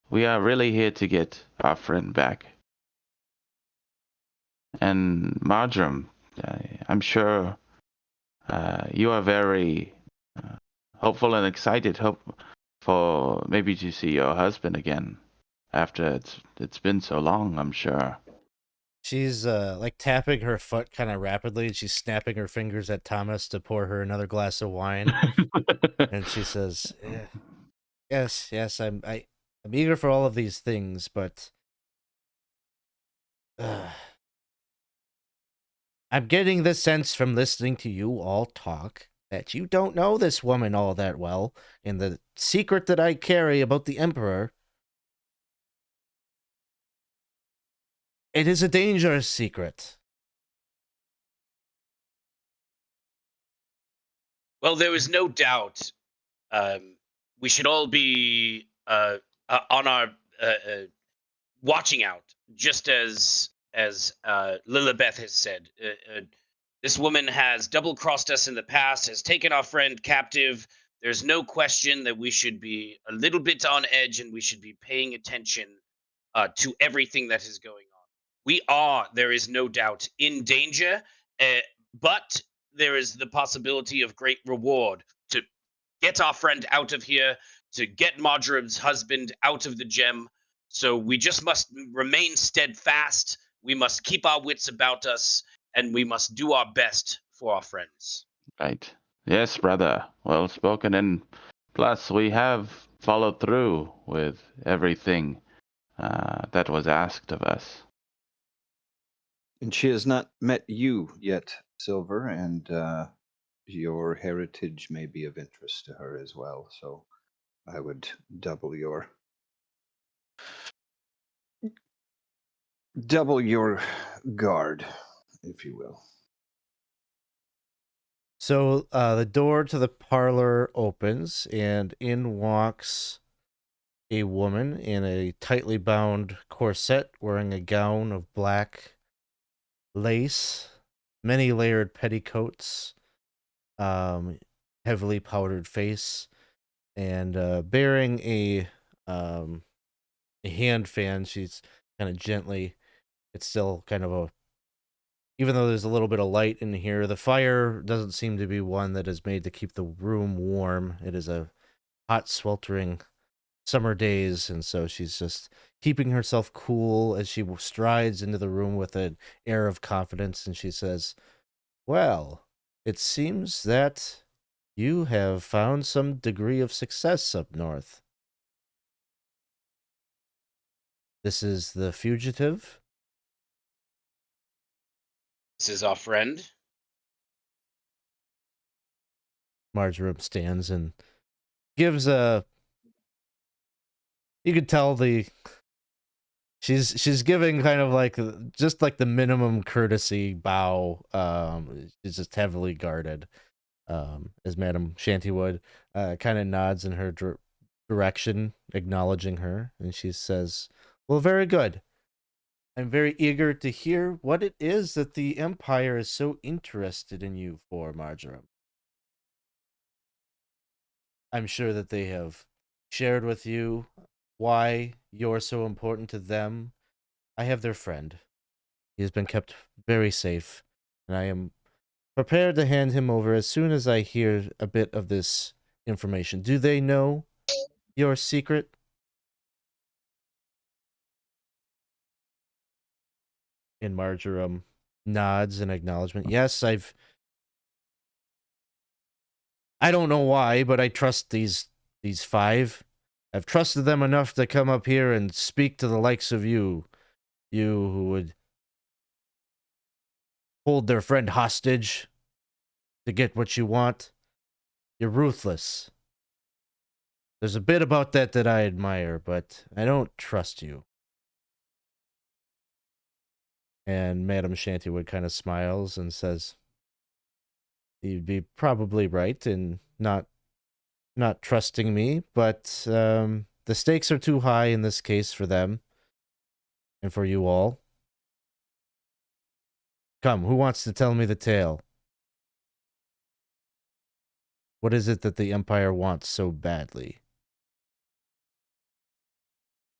we are really here to get our friend back. And Marjoram, I'm sure you are very hopeful and excited for maybe to see your husband again after it's been so long, I'm sure. She's like tapping her foot kind of rapidly, and she's snapping her fingers at Thomas to pour her another glass of wine. And she says, "Yes, I'm eager for all of these things, but I'm getting the sense from listening to you all talk that you don't know this woman all that well, and the secret that I carry about the Emperor, it is a dangerous secret. Well, there is no doubt we should all be on our watching out, just as Lillibeth has said. This woman has double-crossed us in the past, has taken our friend captive. There's no question that we should be a little bit on edge, and we should be paying attention to everything that is going on. We are, there is no doubt, in danger, but there is the possibility of great reward to get our friend out of here, to get Marjoram's husband out of the gem. So we just must remain steadfast. We must keep our wits about us, and we must do our best for our friends. Right. Yes, brother. Well spoken. And plus, we have followed through with everything that was asked of us. And she has not met you yet, Silver, and your heritage may be of interest to her as well. So I would double your guard, if you will. So the door to the parlor opens, and in walks a woman in a tightly bound corset, wearing a gown of black lace, many layered petticoats, heavily powdered face, and bearing a hand fan. She's kind of gently. It's still kind of a, even though there's a little bit of light in here, the fire doesn't seem to be one that is made to keep the room warm. It is a hot, sweltering summer days, and so she's just keeping herself cool as she strides into the room with an air of confidence, and she says, "Well, it seems that you have found some degree of success up north. This is the fugitive." This is our friend. Marjoram stands and gives a, you could tell she's giving kind of like just like the minimum courtesy bow. She's just heavily guarded. As Madame Shantywood kind of nods in her direction, acknowledging her, and she says, "Well, very good. I'm very eager to hear what it is that the Empire is so interested in you for, Marjoram. I'm sure that they have shared with you why you're so important to them. I have their friend. He has been kept very safe, and I am prepared to hand him over as soon as I hear a bit of this information. Do they know your secret?" And Marjoram nods in acknowledgement. "Yes, I don't know why, but I trust these five. I've trusted them enough to come up here and speak to the likes of you. You who would hold their friend hostage to get what you want. You're ruthless. There's a bit about that I admire, but I don't trust you." And Madame Shantywood kind of smiles and says, "You'd be probably right in not trusting me, but the stakes are too high in this case for them and for you all. Come, who wants to tell me the tale? What is it that the Empire wants so badly?"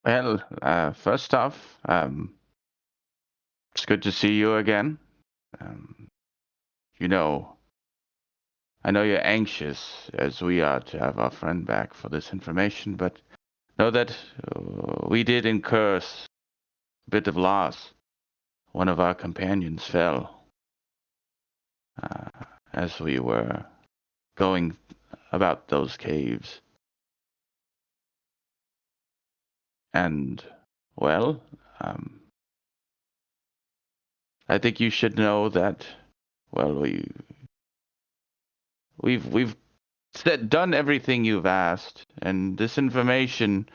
Well, first off, it's good to see you again. You know, I know you're anxious, as we are, to have our friend back for this information, but know that we did incur a bit of loss. One of our companions fell as we were going about those caves. And, well, I think you should know that, well, we've done everything you've asked, and this information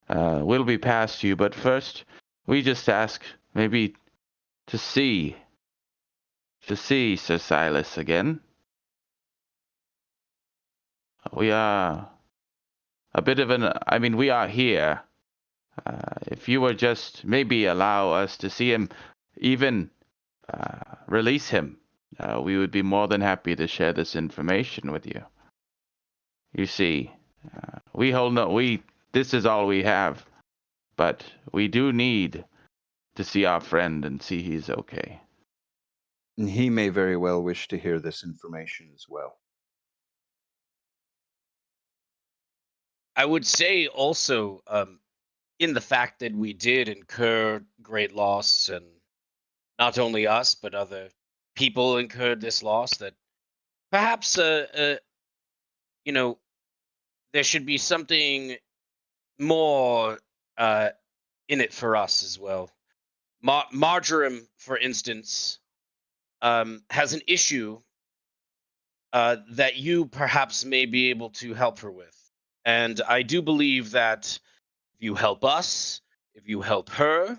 will be passed to you. But first, we just ask maybe to see Sir Silas again. We are a bit of an. I mean, we are here. If you would just maybe allow us to see him, even release him, we would be more than happy to share this information with you. You see, we hold no. This is all we have, but we do need to see our friend and see he's okay. And he may very well wish to hear this information as well. I would say also, in the fact that we did incur great loss, and not only us, but other people incurred this loss, that perhaps, you know, there should be something more in it for us as well. Marjoram, for instance, has an issue that you perhaps may be able to help her with. And I do believe that if you help us, if you help her,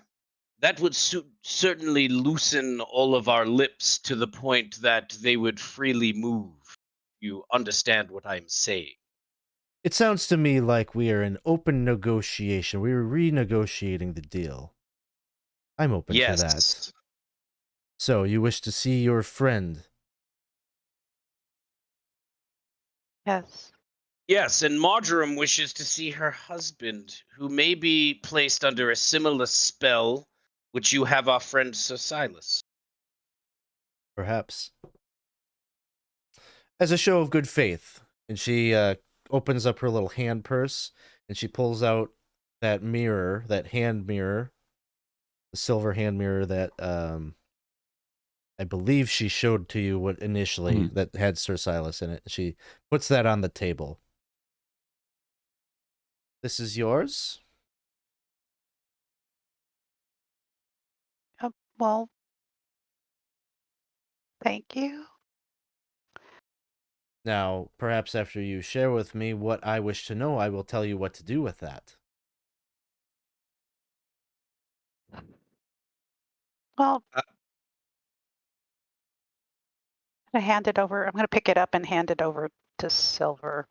that would certainly loosen all of our lips to the point that they would freely move. You understand what I'm saying? It sounds to me like we are in open negotiation. We were renegotiating the deal. I'm open to that. Yes. So, you wish to see your friend? Yes. Yes, and Marjoram wishes to see her husband, who may be placed under a similar spell which you have our friend Sir Silas. Perhaps. As a show of good faith. And she opens up her little hand purse, and she pulls out that mirror, that hand mirror, the silver hand mirror that I believe she showed to you what initially that had Sir Silas in it. She puts that on the table. This is yours? Well, thank you. Now, perhaps after you share with me what I wish to know, I will tell you what to do with that. Well, I'm going to hand it over. I'm going to pick it up and hand it over to Silver.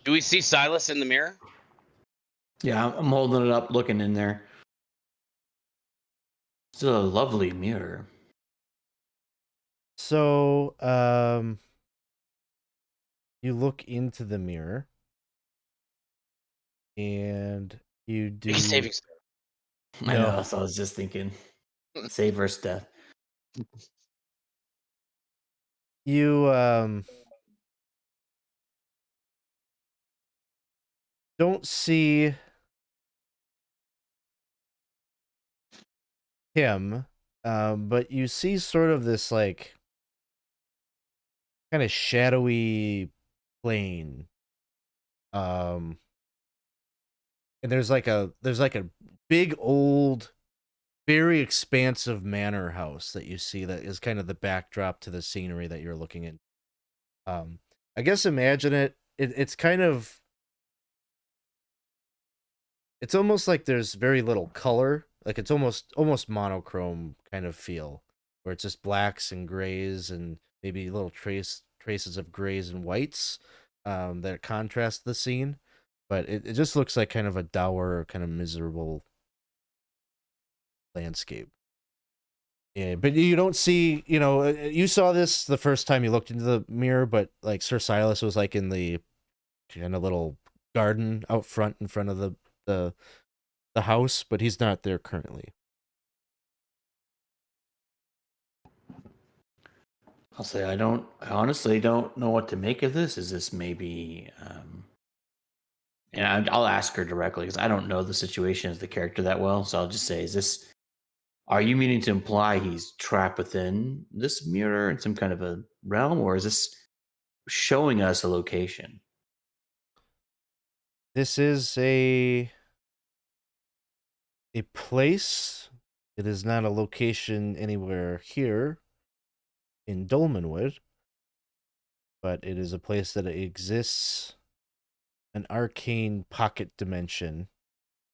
Do we see Silas in the mirror? Yeah, I'm holding it up, looking in there. It's a lovely mirror. So, you look into the mirror, and you do. He's saving. I know, that's what I was just thinking. Save versus death. You don't see him, but you see sort of this like kind of shadowy plane. And there's like a big old, very expansive manor house that you see that is kind of the backdrop to the scenery that you're looking at. I guess imagine it's kind of, it's almost like there's very little color. Like it's almost monochrome kind of feel, where it's just blacks and grays and maybe little traces of grays and whites that contrast the scene. But it just looks like kind of a dour, kind of miserable landscape. Yeah, but you don't see, you saw this the first time you looked into the mirror, but like Sir Silas was like in the kind of little garden out front in front of the house, but he's not there currently. I'll say I honestly don't know what to make of this. Is this maybe and I'll ask her directly because I don't know the situation as the character that well. So I'll just say, are you meaning to imply he's trapped within this mirror in some kind of a realm, or is this showing us a location? This is a place. It is not a location anywhere here in Dolmenwood. but it is a place that exists an arcane pocket dimension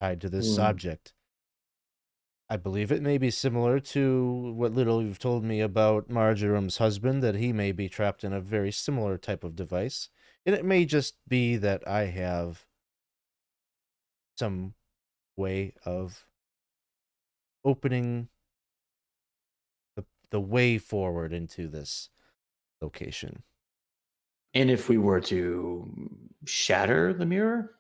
tied to this object. I believe it may be similar to what little you've told me about Marjoram's husband, that he may be trapped in a very similar type of device. And it may just be that I have some way of opening the way forward into this location. And if we were to shatter the mirror?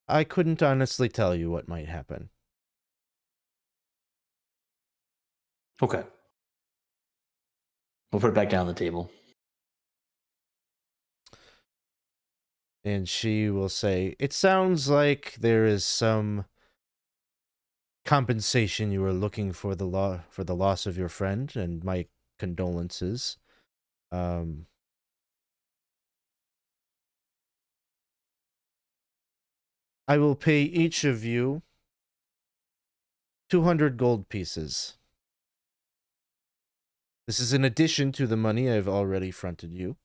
I couldn't honestly tell you what might happen. Okay. We'll put it back down on the table. And she will say, "It sounds like there is some compensation you were looking for the loss of your friend, and my condolences. I will pay each of you 200 gold pieces. This is in addition to the money I've already fronted you.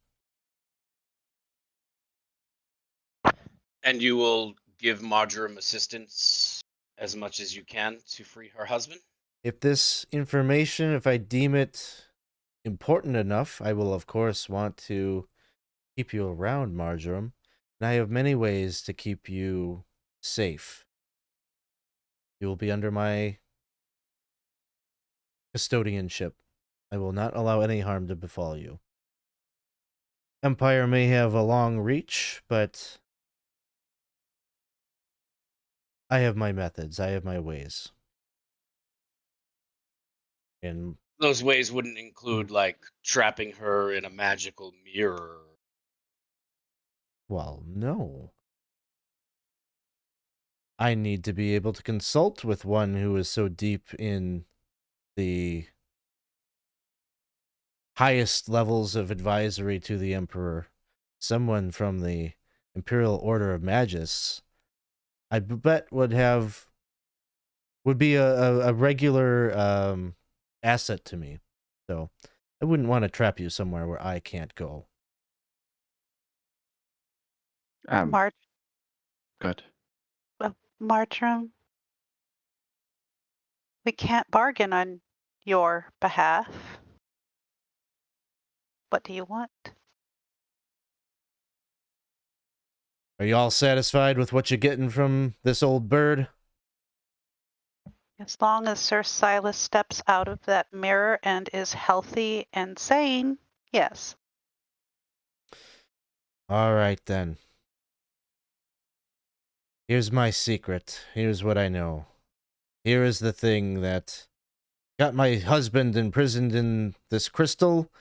And you will give Marjoram assistance as much as you can to free her husband? If this information, if I deem it important enough, I will of course want to keep you around, Marjoram. And I have many ways to keep you safe. You will be under my custodianship. I will not allow any harm to befall you. Empire may have a long reach, but I have my methods. I have my ways. And those ways wouldn't include, like, trapping her in a magical mirror. Well, no. I need to be able to consult with one who is so deep in the highest levels of advisory to the Emperor. Someone from the Imperial Order of Magists, I bet would be a regular asset to me. So I wouldn't want to trap you somewhere where I can't go. Good. Marjoram, we can't bargain on your behalf. What do you want? Are you all satisfied with what you're getting from this old bird? As long as Sir Silas steps out of that mirror and is healthy and sane, yes. All right, then. Here's my secret. Here's what I know. Here is the thing that got my husband imprisoned in this crystal,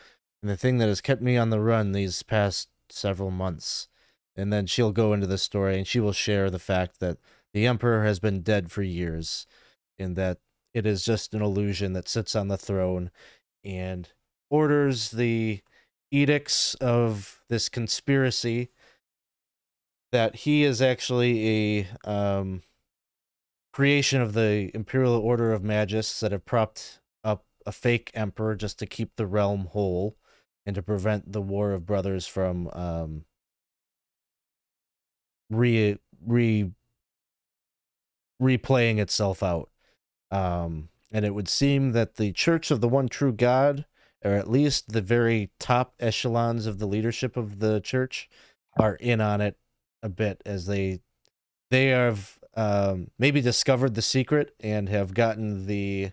and the thing that has kept me on the run these past several months. And then she'll go into the story, and she will share the fact that the Emperor has been dead for years, and that it is just an illusion that sits on the throne and orders the edicts of this conspiracy, that he is actually a creation of the Imperial Order of Magists that have propped up a fake emperor just to keep the realm whole and to prevent the War of Brothers from replaying itself out. And it would seem that the Church of the One True God, or at least the very top echelons of the leadership of the church, are in on it a bit, as they have maybe discovered the secret and have gotten the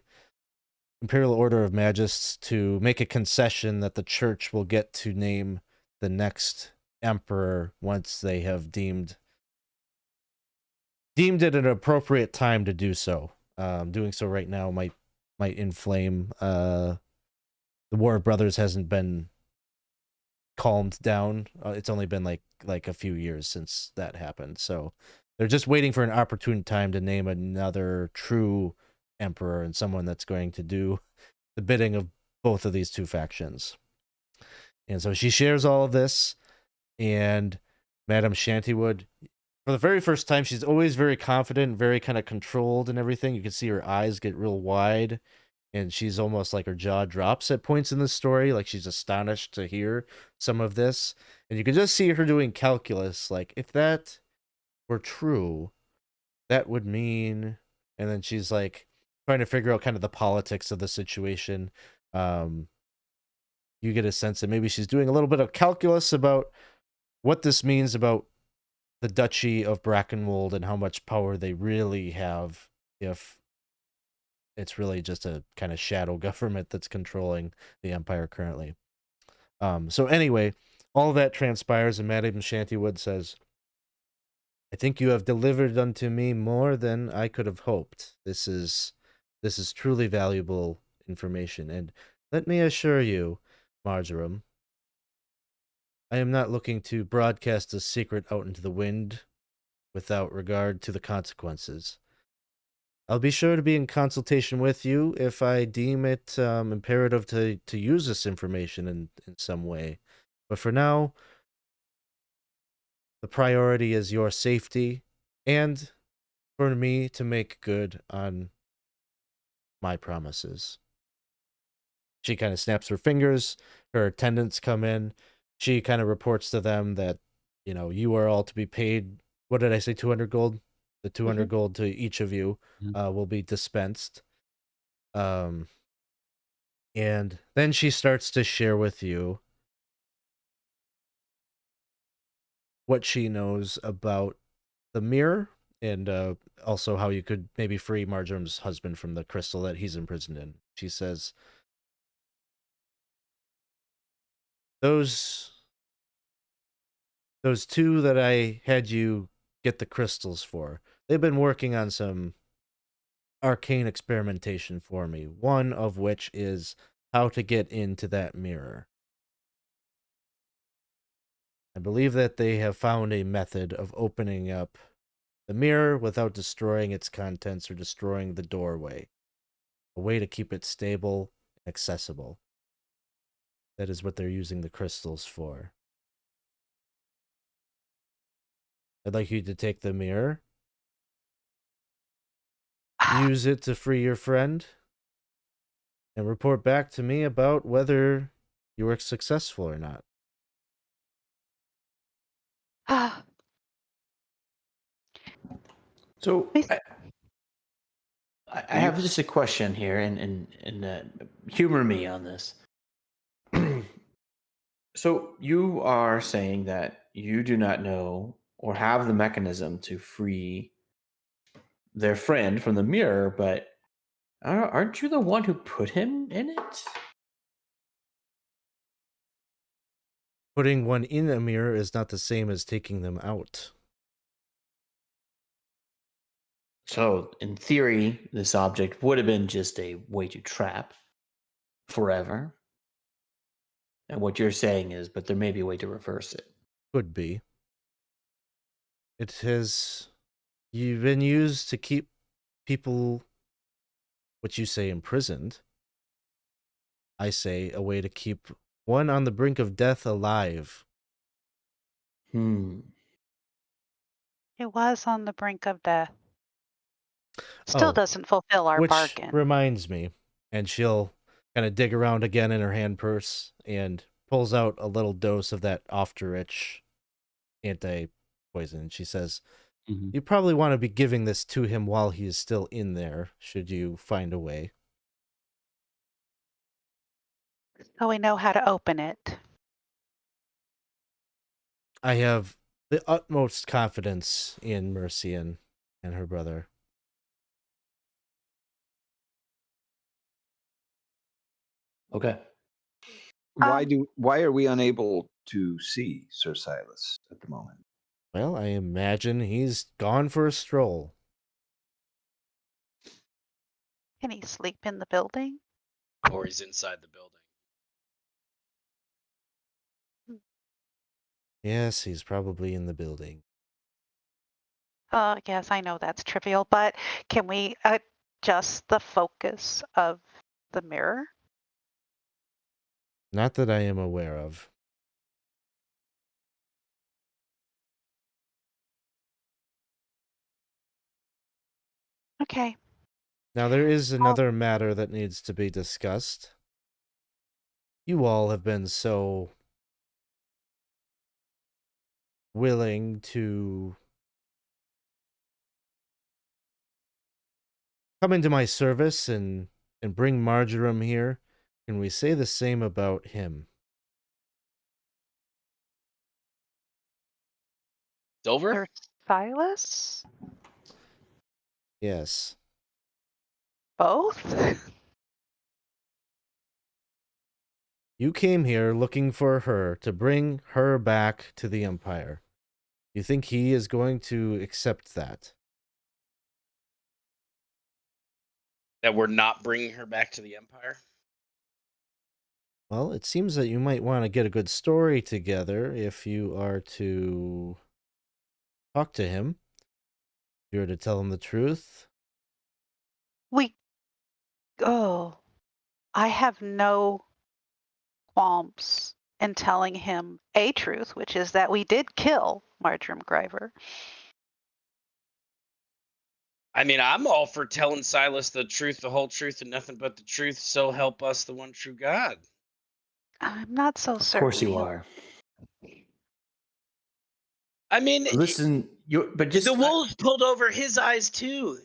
Imperial Order of Magists to make a concession that the church will get to name the next emperor once they have deemed it an appropriate time to do so. Doing so right now might inflame. The War of Brothers hasn't been calmed down. It's only been like a few years since that happened, so they're just waiting for an opportune time to name another true emperor, and someone that's going to do the bidding of both of these two factions. And so she shares all of this, and Madame Shantywood, for the very first time, she's always very confident, very kind of controlled and everything. You can see her eyes get real wide, and she's almost like her jaw drops at points in the story, like she's astonished to hear some of this. And you can just see her doing calculus, like, if that were true, that would mean. And then she's like trying to figure out kind of the politics of the situation. You get a sense that maybe she's doing a little bit of calculus about what this means about the Duchy of Brackenwold and how much power they really have if it's really just a kind of shadow government that's controlling the Empire currently. So anyway, all that transpires, and Madame Shantywood says, I think you have delivered unto me more than I could have hoped. This is truly valuable information, and let me assure you, Marjoram, I am not looking to broadcast a secret out into the wind without regard to the consequences. I'll be sure to be in consultation with you if I deem it imperative to use this information in some way. But for now, the priority is your safety and for me to make good on my promises. She kind of snaps her fingers. Her attendants come in. She kind of reports to them that, you are all to be paid. What did I say? 200 gold? The 200 gold to each of you will be dispensed. And then she starts to share with you what she knows about the mirror and also how you could maybe free Marjoram's husband from the crystal that he's imprisoned in. She says, those two that I had you get the crystals for, they've been working on some arcane experimentation for me, one of which is how to get into that mirror. I believe that they have found a method of opening up the mirror without destroying its contents or destroying the doorway. A way to keep it stable and accessible. That is what they're using the crystals for. I'd like you to take the mirror, use it to free your friend, and report back to me about whether you were successful or not. So I have just a question here, and humor me on this. So you are saying that you do not know or have the mechanism to free their friend from the mirror, but aren't you the one who put him in it? Putting one in a mirror is not the same as taking them out. So, in theory, this object would have been just a way to trap forever. And what you're saying is, but there may be a way to reverse it. Could be. It has been used to keep people, what you say, imprisoned. I say a way to keep one on the brink of death alive. Hmm. It was on the brink of death. Still doesn't fulfill our which bargain. reminds me, and she'll kind of dig around again in her hand purse and pulls out a little dose of that Ofterich anti-poison. She says, you probably want to be giving this to him while he is still in there, should you find a way. So we know how to open it. I have the utmost confidence in Mercian and her brother. Okay. Why are we unable to see Sir Silas at the moment? Well, I imagine he's gone for a stroll. Can he sleep in the building? Or he's inside the building. Yes, he's probably in the building. Yes, I know that's trivial, but can we adjust the focus of the mirror? Not that I am aware of. Okay. Now, there is another matter that needs to be discussed. You all have been so willing to come into my service and bring Marjoram here. Can we say the same about him? Silver? Sir Silas? Yes. Both? You came here looking for her to bring her back to the Empire. You think he is going to accept that? That we're not bringing her back to the Empire? Well, it seems that you might want to get a good story together if you are to talk to him. If you are to tell him the truth. I have no qualms in telling him a truth, which is that we did kill Marjoram Gryver. I mean, I'm all for telling Silas the truth, the whole truth, and nothing but the truth, so help us the one true God. I'm not so Of certain. course you are. I mean, Listen, the wolves pulled over his eyes too.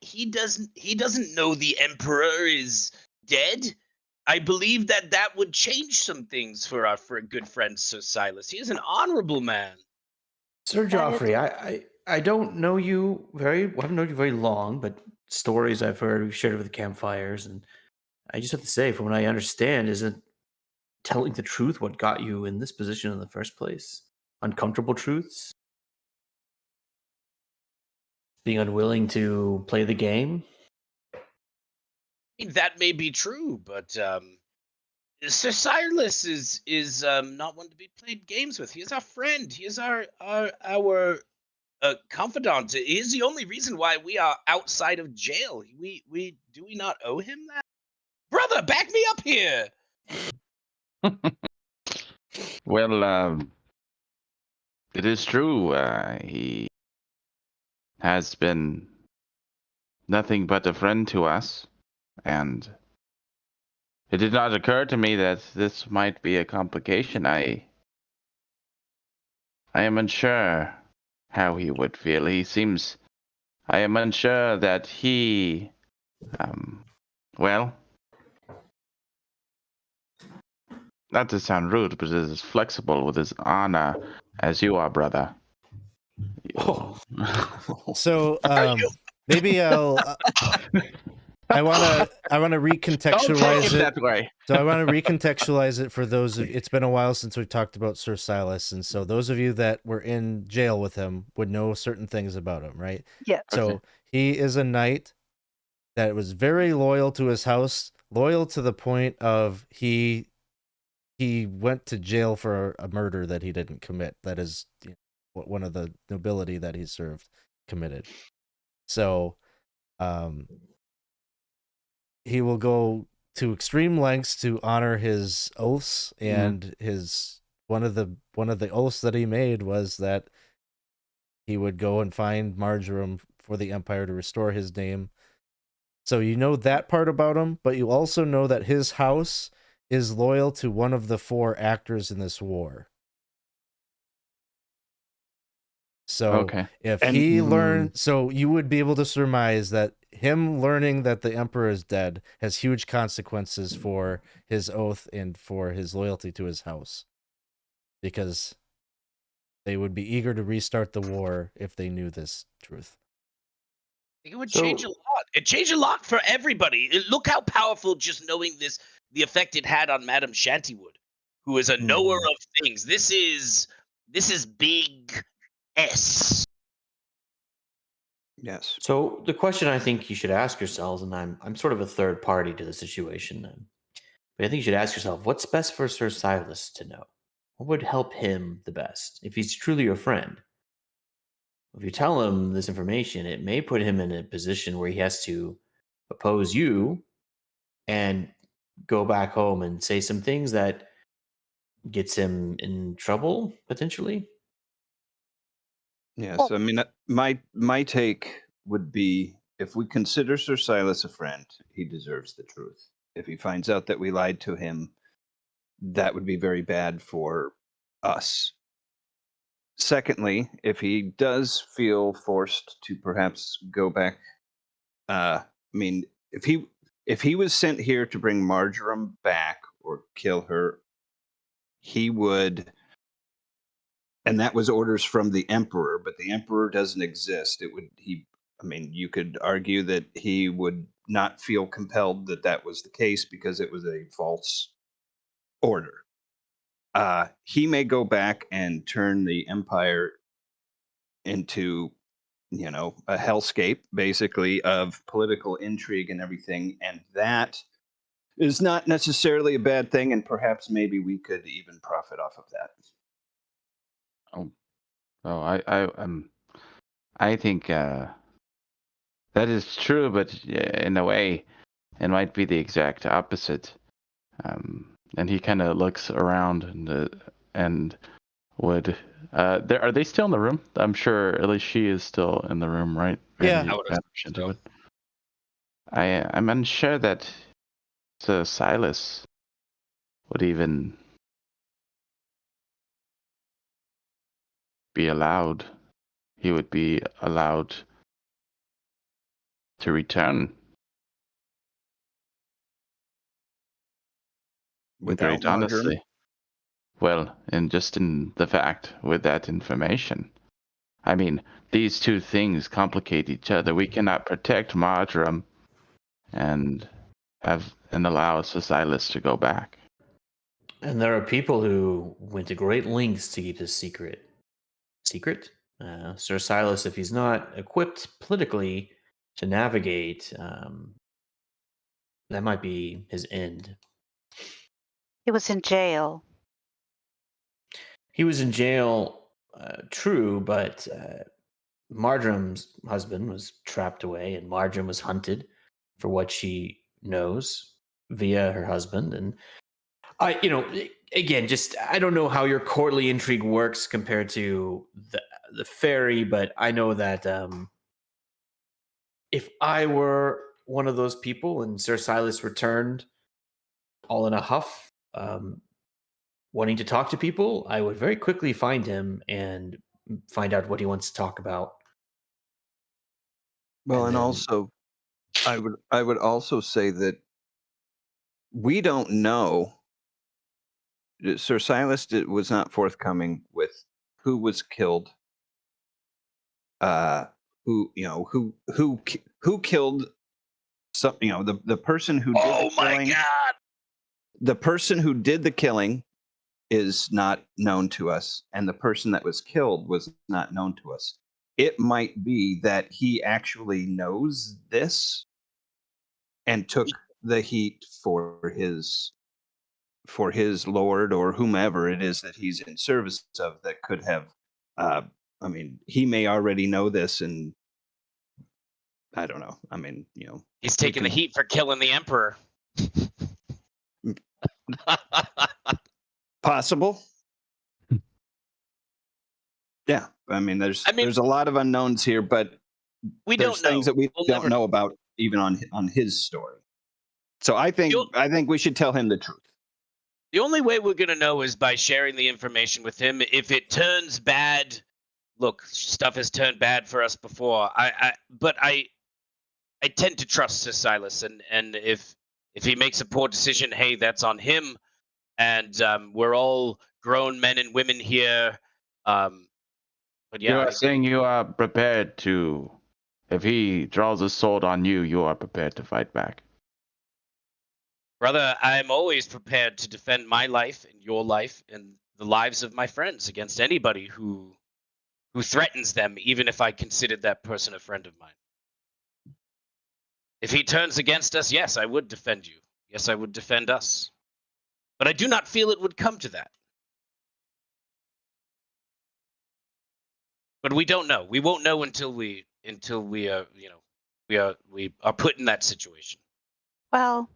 He doesn't know the Emperor is dead. I believe that would change some things for our good friend Sir Silas. He is an honorable man. Sir Geoffrey, I don't know you haven't known you very long, but stories I've heard, we've shared over the campfires, and I just have to say, from what I understand, isn't telling the truth what got you in this position in the first place? Uncomfortable truths? Being unwilling to play the game? I mean, that may be true, but Sir Silas is not one to be played games with. He is our friend. He is our confidant. He is the only reason why we are outside of jail. We do we not owe him that? Brother, back me up here. Well, it is true. He has been nothing but a friend to us, and it did not occur to me that this might be a complication. I am unsure how he would feel. I am unsure that he, well, not to sound rude, but is as flexible with his honor as you are, brother. Oh. So, maybe I want to recontextualize it that way. So I want to recontextualize it for those of it's been a while since we talked about Sir Silas, and so those of you that were in jail with him would know certain things about him, right? Yeah. So he is a knight that was very loyal to his house, loyal to the point of he went to jail for a murder that he didn't commit. That is what one of the nobility that he served committed. So, he will go to extreme lengths to honor his oaths, and his one of the oaths that he made was that he would go and find Marjoram for the Empire to restore his name. So you know that part about him, but you also know that his house is loyal to one of the 4 actors in this war. So if he learned, so you would be able to surmise that him learning that the Emperor is dead has huge consequences for his oath and for his loyalty to his house, because they would be eager to restart the war if they knew this truth. It would change a lot. It changed a lot for everybody. Look how powerful just knowing this, the effect it had on Madame Shantywood, who is a knower of things. This is big S. Yes. So the question I think you should ask yourselves, and I'm sort of a third party to the situation, but I think you should ask yourself, what's best for Sir Silas to know? What would help him the best if he's truly your friend? If you tell him this information, it may put him in a position where he has to oppose you and go back home and say some things that gets him in trouble potentially. Yes, I mean, my take would be if we consider Sir Silas a friend, he deserves the truth. If he finds out that we lied to him, that would be very bad for us. Secondly, if he does feel forced to perhaps go back, if he was sent here to bring Marjoram back or kill her, he would, and that was orders from the Emperor, but the Emperor doesn't exist. You could argue that he would not feel compelled that that was the case because it was a false order. He may go back and turn the Empire into, a hellscape, basically, of political intrigue and everything, and that is not necessarily a bad thing, and perhaps maybe we could even profit off of that. I think that is true, but in a way, it might be the exact opposite. And he kind of looks around and would. Are they still in the room? I'm sure at least she is still in the room, right? Yeah. Maybe I would Madame assume Shantywood. I'm unsure that Sir Silas would even be allowed. He would be allowed to return. Without Great honestly. Well, and just in the fact with that information. I mean, these two things complicate each other. We cannot protect Marjoram and allow Sir Silas to go back. And there are people who went to great lengths to keep this secret. Secret? Sir Silas, if he's not equipped politically to navigate, that might be his end. He was in jail. He was in jail, true, but Marjoram's husband was trapped away, and Marjoram was hunted for what she knows via her husband. And again, I don't know how your courtly intrigue works compared to the fairy, but I know that if I were one of those people and Sir Silas returned all in a huff, wanting to talk to people, I would very quickly find him and find out what he wants to talk about. Well, And and then- also, I would also say that we don't know. Sir Silas was not forthcoming with who was killed. Who killed some? The person who did Oh the my killing. god! The person who did the killing is not known to us, and the person that was killed was not known to us. It might be that he actually knows this and took the heat for his lord or whomever it is that he's in service of, that could have he may already know this, and I don't know. He's taking the heat for killing the Emperor. Possible. Yeah, there's a lot of unknowns here, but we there's don't know. things that we We'll don't never know about even on his story. So I think we should tell him the truth. The only way we're going to know is by sharing the information with him. If it turns bad, look, stuff has turned bad for us before. But I tend to trust Sir Silas, and if he makes a poor decision, hey, that's on him. And we're all grown men and women here. But yeah, You are saying you are prepared to, if he draws a sword on you, you are prepared to fight back. brother, I'm always prepared to defend my life and your life and the lives of my friends against anybody who threatens them, even if I considered that person a friend of mine. If he turns against us, yes, I would defend you. Yes, I would defend us. But I do not feel it would come to that. But we don't know. We won't know until we are put in that situation. Well,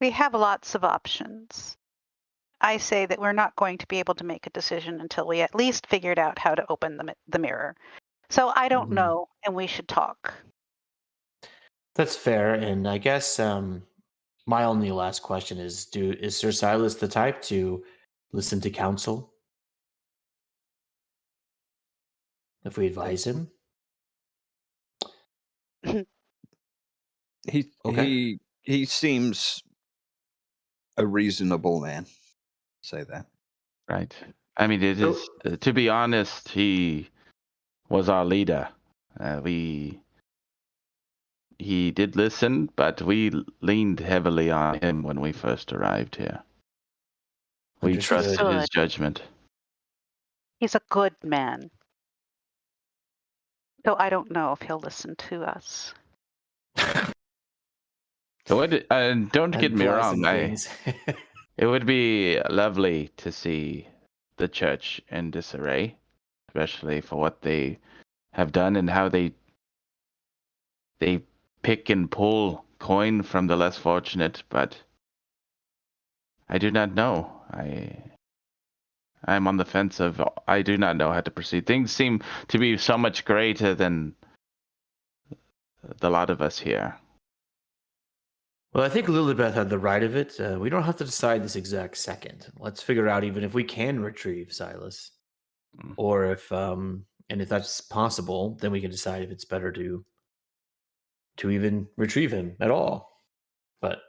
we have lots of options. I say that we're not going to be able to make a decision until we at least figured out how to open the mirror. So I don't Mhm. know, and we should talk. That's fair, and I guess my only last question is: is Sir Silas the type to listen to counsel if we advise him? He Okay. he seems a reasonable man. Say that. Right. I mean, it So, is, to be honest, he was our leader. He did listen, but we leaned heavily on him when we first arrived here. We He's understood. trusted his good. judgment. He's a good man. So I don't know if he'll listen to us. Don't That get me implies wrong. some things. It would be lovely to see the church in disarray, especially for what they have done and how they pick and pull coin from the less fortunate. But I do not know. I'm on the fence of I do not know how to proceed. Things seem to be so much greater than the lot of us here. Well, I think Lillibeth had the right of it. We don't have to decide this exact second. Let's figure out even if we can retrieve Silas, Mm. or if and if that's possible, then we can decide if it's better to even retrieve him at all. But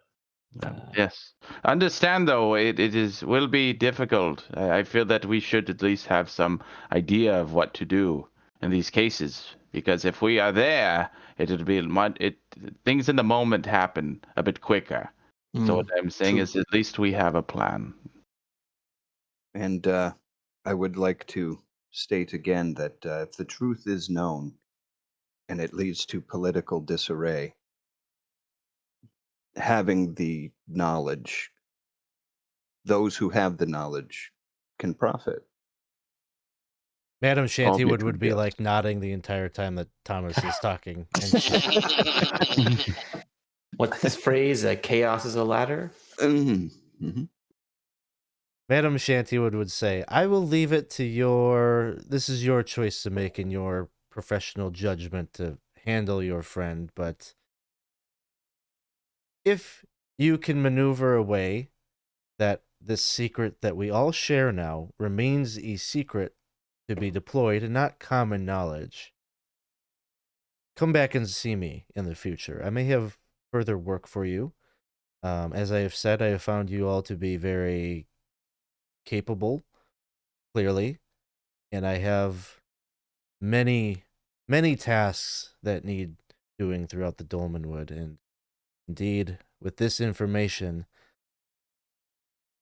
Yes. Understand though, will be difficult. I feel that we should at least have some idea of what to do in these cases, because if we are there, it would be things in the moment happen a bit quicker. So what I'm saying true. is at least we have a plan. And I would like to state again that if the truth is known and it leads to political disarray, having the knowledge, those who have the knowledge can profit. Madame All Shantywood would be yes. like nodding the entire time that Thomas is talking. And What's this phrase? Chaos is a ladder. Mm-hmm. Madame Shantywood would say, I will leave it to this is your choice to make in your professional judgment to handle your friend, but if you can maneuver a way that this secret that we all share now remains a secret to be deployed and not common knowledge, come back and see me in the future. I may have further work for you. As I have said, I have found you all to be very capable, clearly, and I have many, many tasks that need doing throughout the Dolmenwood. And indeed, with this information,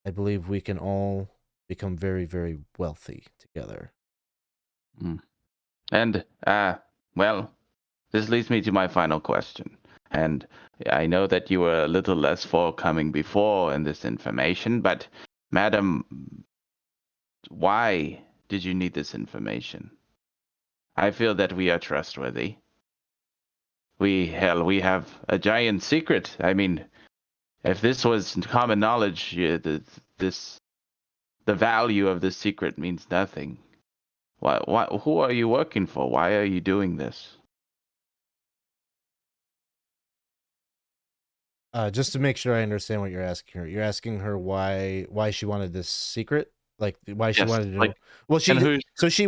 I believe we can all become very, very wealthy together. And well, this leads me to my final question. And I know that you were a little less forthcoming before in this information, but Madam, why did you need this information? I feel that we are trustworthy. We have a giant secret. I mean, if this was common knowledge, the value of this secret means nothing. Why? Who are you working for? Why are you doing this? Just to make sure I understand what you're asking her, you're asking her why she wanted this secret, like why she Yes, wanted to like, know. Well, and who's she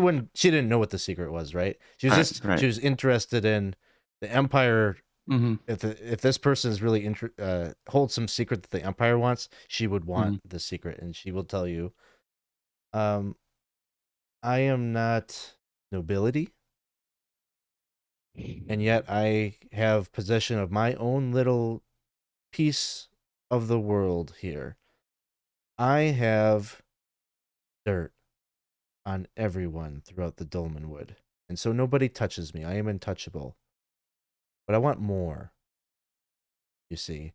didn't know what the secret was, right? She was right, just right. she was interested in the Empire. Mm-hmm. If this person is really holds some secret that the Empire wants, she would want Mm-hmm. the secret, and she will tell you. I am not nobility, and yet I have possession of my own little piece of the world here. I have dirt on everyone throughout the Dolmenwood, and so nobody touches me. I am untouchable. But I want more, you see.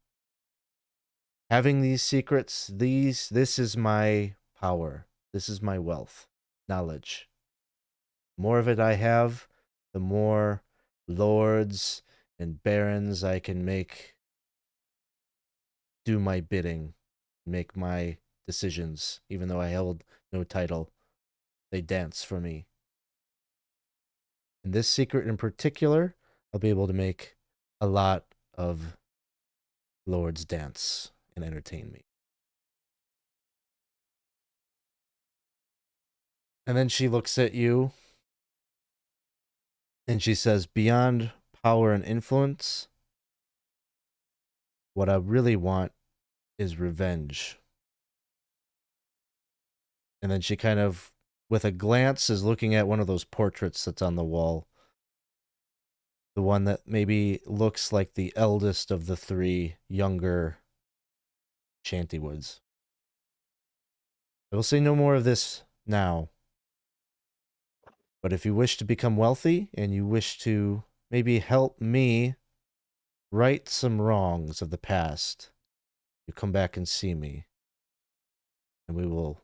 Having these secrets, this is my power. This is my wealth, knowledge. The more of it I have, the more lords and barons I can make do my bidding, make my decisions, even though I held no title. They dance for me. And this secret in particular, I'll be able to make a lot of lords dance and entertain me. And then she looks at you and she says, beyond power and influence, what I really want is revenge. And then she kind of, with a glance, is looking at one of those portraits that's on the wall. The one that maybe looks like the eldest of the three younger Shantywoods. I will say no more of this now. But if you wish to become wealthy and you wish to maybe help me right some wrongs of the past, you come back and see me. And we will,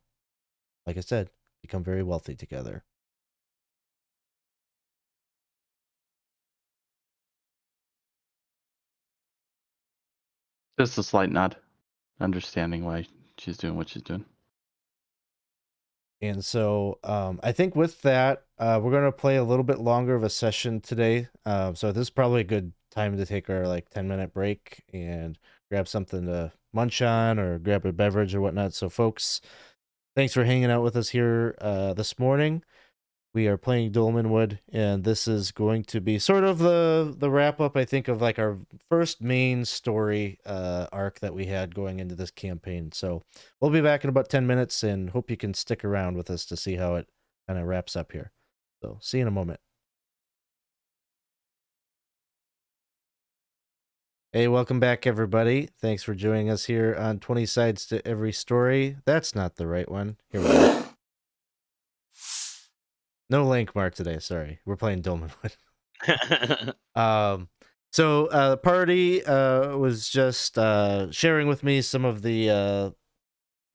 like I said, become very wealthy together. Just a slight nod, understanding why she's doing what she's doing. And so I think with that, we're going to play a little bit longer of a session today. So this is probably a good time to take our 10-minute break and grab something to munch on or grab a beverage or whatnot. So folks, thanks for hanging out with us here this morning. We are playing Dolmenwood, and this is going to be sort of the wrap up, I think, of our first main story arc that we had going into this campaign. So we'll be back in about 10 minutes, and hope you can stick around with us to see how it kind of wraps up here. So see you in a moment. Hey, welcome back, everybody. Thanks for joining us here on 20 Sides to Every Story. That's not the right one. Here we go. No Lankmar today, sorry. We're playing Dolmenwood. So the party was just sharing with me some of the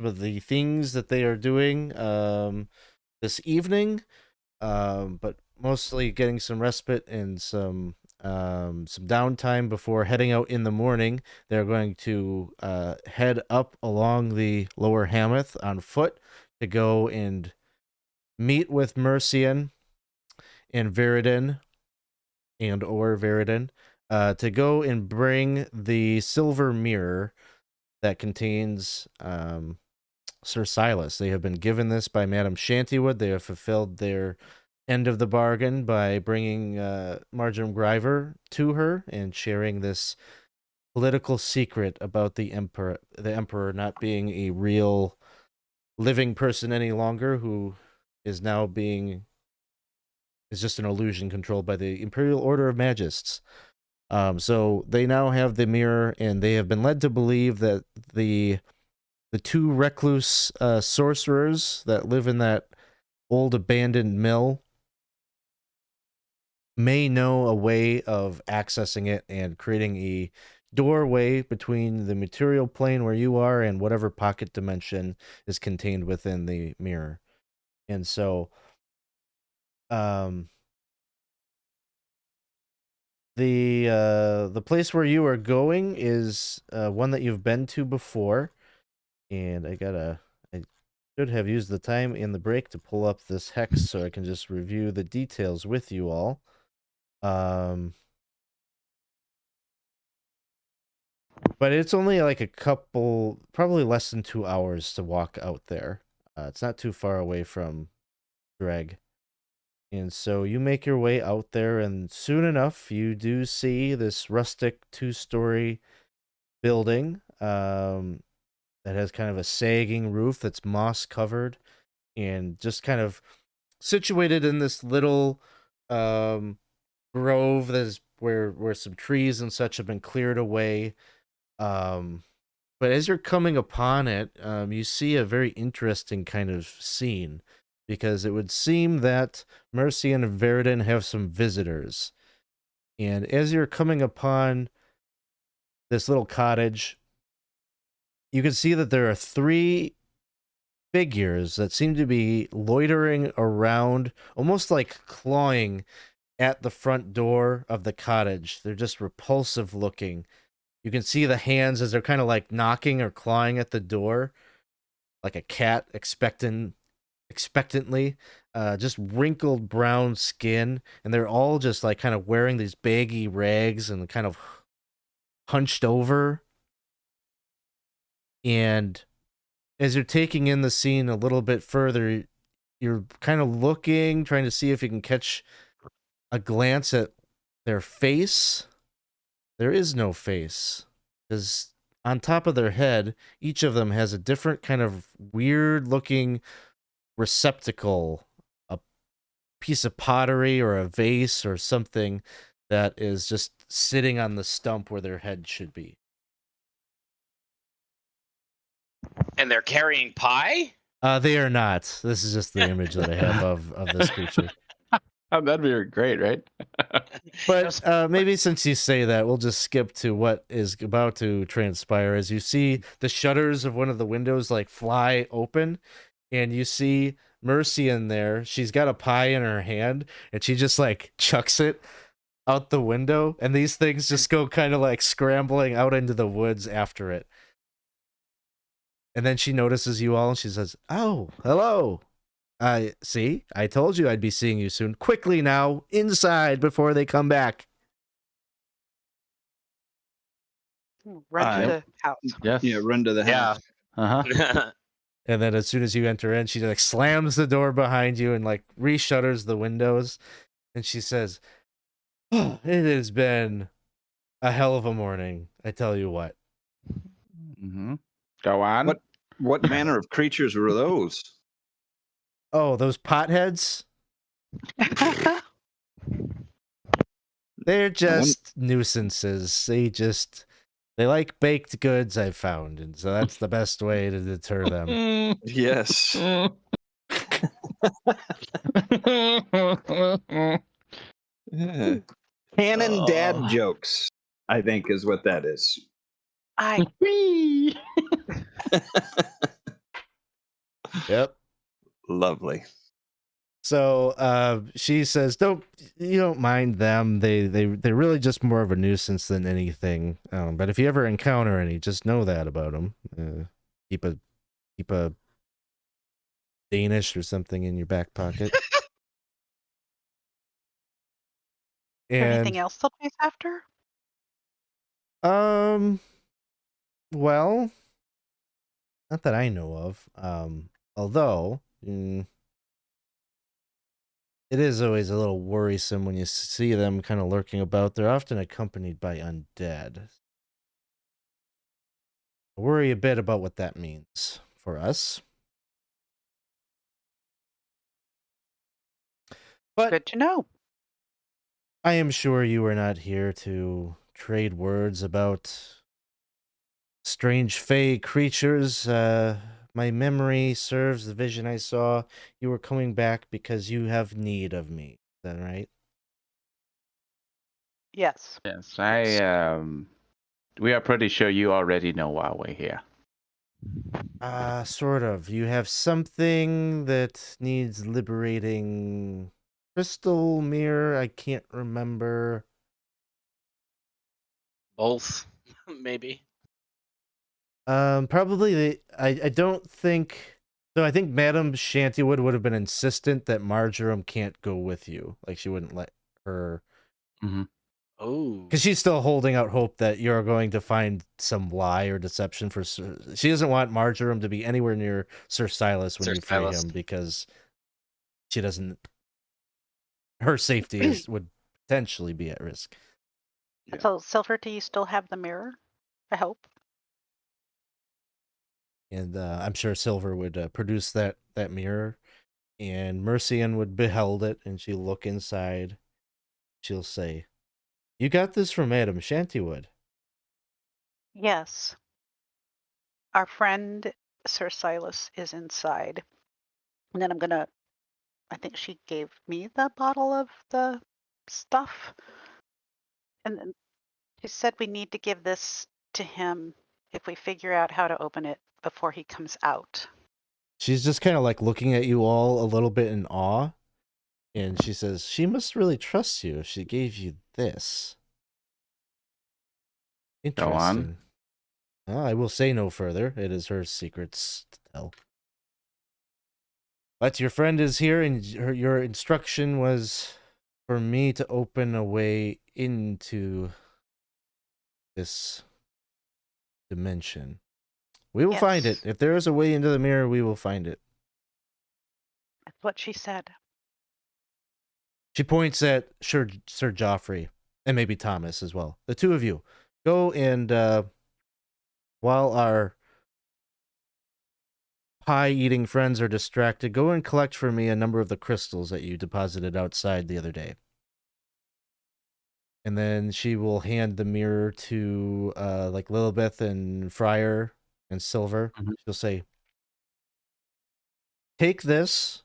things that they are doing this evening, but mostly getting some respite and some downtime before heading out in the morning. They're going to head up along the Lower Hamath on foot to go and meet with Mercian and Viridin or Viridin to go and bring the silver mirror that contains Sir Silas. They have been given this by Madame Shantywood. They have fulfilled their end of the bargain by bringing Marjoram Gryver to her and sharing this political secret about the emperor not being a real living person any longer, who is now is just an illusion controlled by the Imperial Order of Magists. So they now have the mirror, and they have been led to believe that the two recluse sorcerers that live in that old abandoned mill may know a way of accessing it and creating a doorway between the material plane where you are and whatever pocket dimension is contained within the mirror. And so the place where you are going is one that you've been to before, and I should have used the time in the break to pull up this hex so I can just review the details with you all. But it's only a couple, probably less than 2 hours to walk out there. It's not too far away from Dreg. And so you make your way out there, and soon enough, you do see this rustic 2-story building that has kind of a sagging roof that's moss covered and just kind of situated in this little grove that is where some trees and such have been cleared away. But as you're coming upon it, you see a very interesting kind of scene, because it would seem that Mercian and Viridin have some visitors. And as you're coming upon this little cottage, you can see that there are 3 figures that seem to be loitering around, almost like clawing at the front door of the cottage. They're just repulsive looking. You can see the hands as they're kind of knocking or clawing at the door, like a cat expecting expectantly, just wrinkled brown skin, and they're all just like kind of wearing these baggy rags and kind of hunched over. And as you're taking in the scene a little bit further, you're kind of looking, trying to see if you can catch a glance at their face. There is no face, because on top of their head, each of them has a different kind of weird looking receptacle, a piece of pottery or a vase or something that is just sitting on the stump where their head should be. And they're carrying pie? They are not. This is just the image that I have of this creature. Oh, that'd be great, right? But maybe since you say that, we'll just skip to what is about to transpire as you see the shutters of one of the windows like fly open, and you see Mercy in there. She's got a pie in her hand, and she just like chucks it out the window, and these things just go kind of like scrambling out into the woods after it. And then she notices you all, and she says, "Oh, hello. See, I told you I'd be seeing you soon. Quickly now, inside before they come back." Run to the house. Yes. Yeah, run to the house. Uh-huh. And then as soon as you enter in, she like slams the door behind you and like reshutters the windows. And she says, "Oh, it has been a hell of a morning. I tell you what." Mm-hmm. Go on. What manner of creatures were those? Oh, those potheads? They're just nuisances. They like baked goods, I've found. And so that's the best way to deter them. Yes. Yeah. Canon dad jokes, I think, is what that is. Yep. Lovely. So she says, you don't mind them. They're really just more of a nuisance than anything. But if you ever encounter any, just know that about them. Keep a Danish or something in your back pocket. Anything else they'll chase after? Well, not that I know of. Although it is always a little worrisome when you see them kind of lurking about. They're often accompanied by undead. I worry a bit about what that means for us. But good to know. I am sure you are not here to trade words about strange fey creatures. My memory serves the vision I saw. You were coming back because you have need of me. Is that right? Yes. Yes, we are pretty sure you already know why we're here. Sort of. You have something that needs liberating. Crystal mirror, I can't remember. Both, maybe. Probably I don't think so. I think Madame Shantywood would have been insistent that Marjoram can't go with you. Like she wouldn't let her. Oh. Because she's still holding out hope that you're going to find some lie or deception for she doesn't want Marjoram to be anywhere near Sir Silas when Sir you free Silas. him, because she doesn't, her safety would potentially be at risk. Yeah. So, Silver, do you still have the mirror? I hope. And I'm sure Silver would produce that mirror, and Mercian would behold it, and she'll look inside. She'll say, "You got this from Madame Shantywood." Yes. Our friend Sir Silas is inside. And then I think she gave me the bottle of the stuff. And then she said we need to give this to him if we figure out how to open it before he comes out. She's just kind of like looking at you all a little bit in awe. And she says, "She must really trust you if she gave you this." Go on. Interesting. I will say no further. It is her secrets to tell. But your friend is here, and your instruction was for me to open a way into this dimension. We will find it. Yes. If there is a way into the mirror, we will find it. That's what she said. She points at Sir Geoffrey, and maybe Thomas as well. The two of you. Go and, while our pie-eating friends are distracted, go and collect for me a number of the crystals that you deposited outside the other day. And then she will hand the mirror to, like, Lillibeth and Friar and Silver. Mhm. She'll say, take this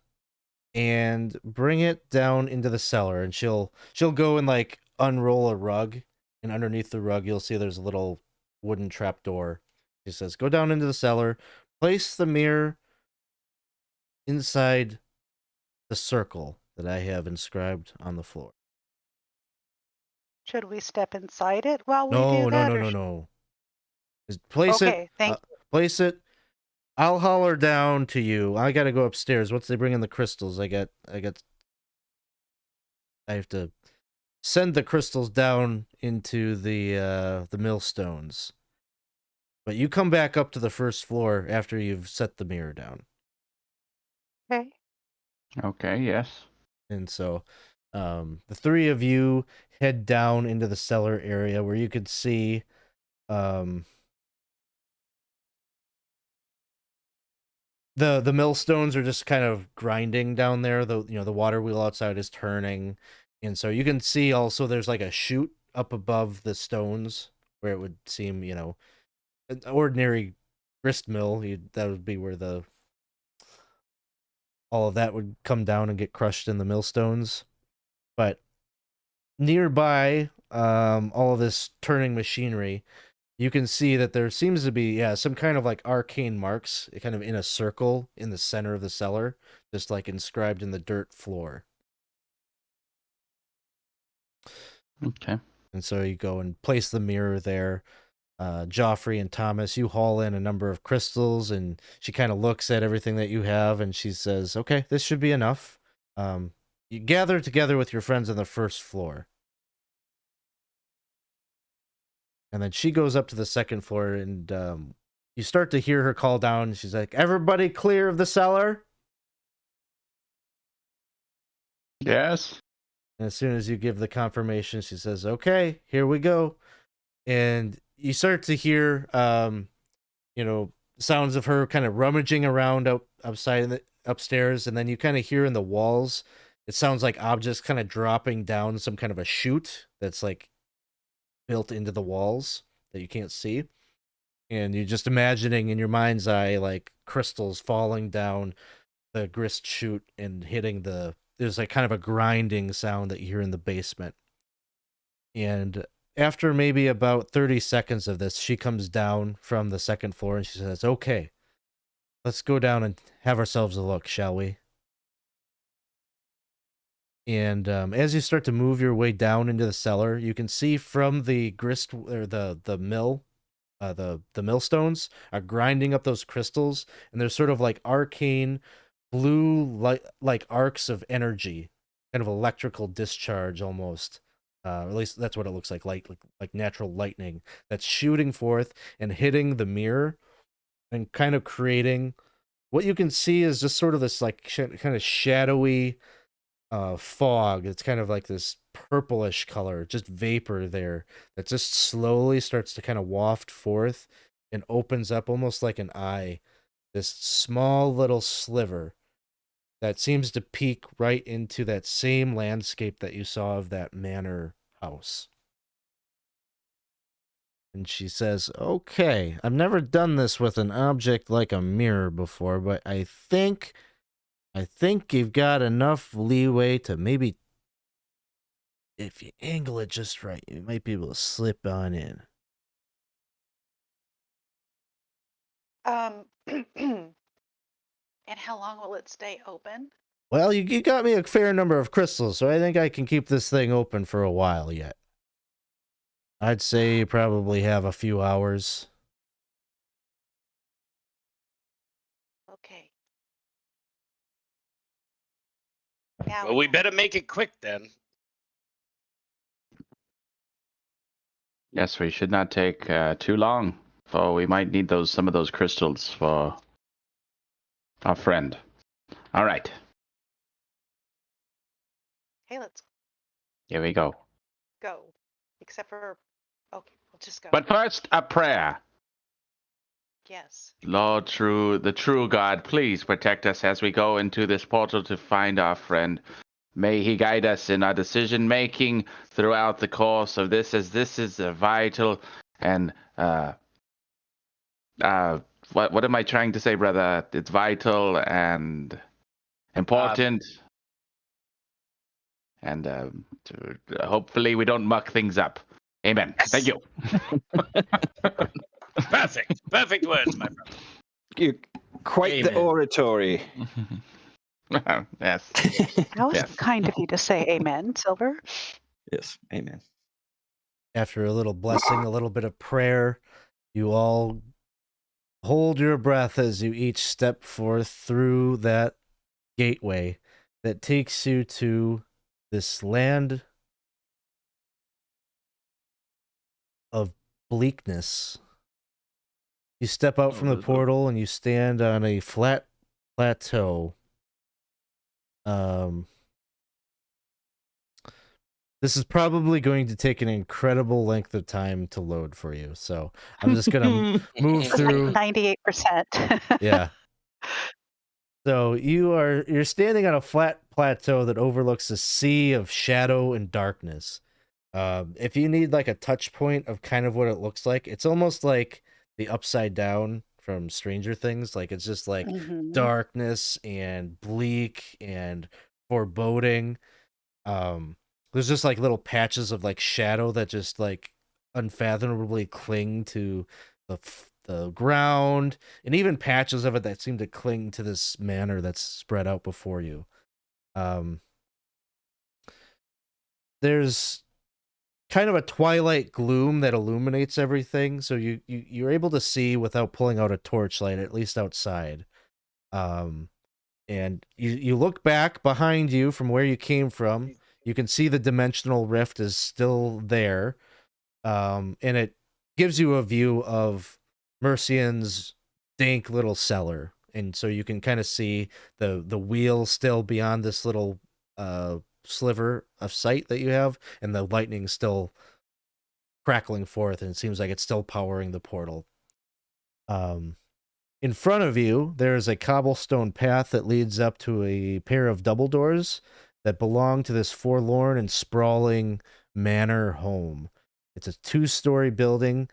and bring it down into the cellar. And she'll go and, like, unroll a rug. And underneath the rug, you'll see there's a little wooden trapdoor. She says, go down into the cellar, place the mirror inside the circle that I have inscribed on the floor. Should we step inside it while we No, do no, that? no, or no, sh- no. Just place Okay, it. thank Place it. I'll holler down to you. I gotta go upstairs. Once they bring in the crystals, I have to send the crystals down into the millstones. But you come back up to the first floor after you've set the mirror down. Okay. Okay, yes. And so, the three of you head down into the cellar area where you could see, the millstones are just kind of grinding down there. The water wheel outside is turning, and so you can see also there's like a chute up above the stones where it would seem, an ordinary grist mill. That would be where all of that would come down and get crushed in the millstones. But nearby, all of this turning machinery, you can see that there seems to be, some kind of like arcane marks, kind of in a circle in the center of the cellar, just like inscribed in the dirt floor. Okay. And so you go and place the mirror there. Geoffrey and Thomas, you haul in a number of crystals, and she kind of looks at everything that you have, and she says, okay, this should be enough. You gather together with your friends on the first floor. And then she goes up to the second floor, and you start to hear her call down. She's like, everybody clear of the cellar? Yes. And as soon as you give the confirmation, she says, okay, here we go. And you start to hear, sounds of her kind of rummaging around upstairs. And then you kind of hear in the walls, it sounds like objects kind of dropping down some kind of a chute that's like built into the walls that you can't see. And you're just imagining in your mind's eye, like crystals falling down the grist chute and hitting there's like kind of a grinding sound that you hear in the basement. And after maybe about 30 seconds of this, she comes down from the second floor and she says, okay, let's go down and have ourselves a look, shall we? And as you start to move your way down into the cellar, you can see from the grist or the mill, the millstones are grinding up those crystals, and there's sort of like arcane blue light, like arcs of energy, kind of electrical discharge almost. Or at least that's what it looks like natural lightning that's shooting forth and hitting the mirror and kind of creating what you can see is just sort of this like kind of shadowy fog. It's kind of like this purplish color, just vapor there that just slowly starts to kind of waft forth and opens up almost like an eye. This small little sliver that seems to peek right into that same landscape that you saw of that manor house. And she says, okay, I've never done this with an object like a mirror before, but I think you've got enough leeway to maybe, if you angle it just right, you might be able to slip on in. And how long will it stay open? Well, you got me a fair number of crystals, so I think I can keep this thing open for a while yet. I'd say you probably have a few hours. Okay. Now Well, we better make it quick then. Yes, we should not take too long, for we might need some of those crystals for our friend. All right, Hey, let's here we go. go. Except for, okay, we'll just go. But first, a prayer. Yes. Lord, the true God, please protect us as we go into this portal to find our friend. May he guide us in our decision making throughout the course of this, as this is a vital and what am I trying to say, brother? It's vital and important, and hopefully we don't muck things up. Amen. Yes. Thank you. Perfect words, my brother. You quite the Amen. oratory. Yes. That was Yes. kind of you to say amen, Silver. Yes, amen. After a little blessing, a little bit of prayer, you all hold your breath as you each step forth through that gateway that takes you to this land of bleakness. You step out from the portal and you stand on a flat plateau. This is probably going to take an incredible length of time to load for you, so I'm just gonna move It's through. like 98%. Yeah. So you're standing on a flat plateau that overlooks a sea of shadow and darkness. If you need like a touch point of kind of what it looks like, it's almost like the Upside Down from Stranger Things. Like it's just like darkness and bleak and foreboding. There's just like little patches of like shadow that just like unfathomably cling to the ground, and even patches of it that seem to cling to this manor that's spread out before you. There's kind of a twilight gloom that illuminates everything, so you're able to see without pulling out a torchlight, at least outside. And you look back behind you from where you came from. You can see the dimensional rift is still there, and it gives you a view of Mercian's dank little cellar, and so you can kind of see the wheel still beyond this little sliver of sight that you have, and the lightning still crackling forth, and it seems like it's still powering the portal. In front of you, there is a cobblestone path that leads up to a pair of double doors that belong to this forlorn and sprawling manor home. It's a 2-story building,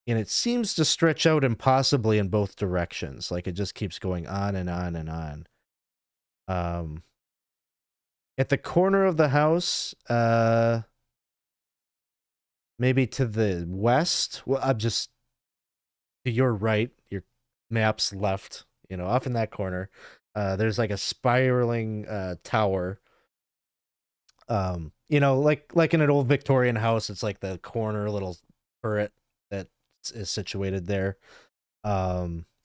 and it seems to stretch out impossibly in both directions. Like it just keeps going on and on and on. At the corner of the house, maybe to the west, well, I'm just to your right, your map's left, off in that corner, there's like a spiraling tower. Like in an old Victorian house, it's like the corner little turret that is situated there.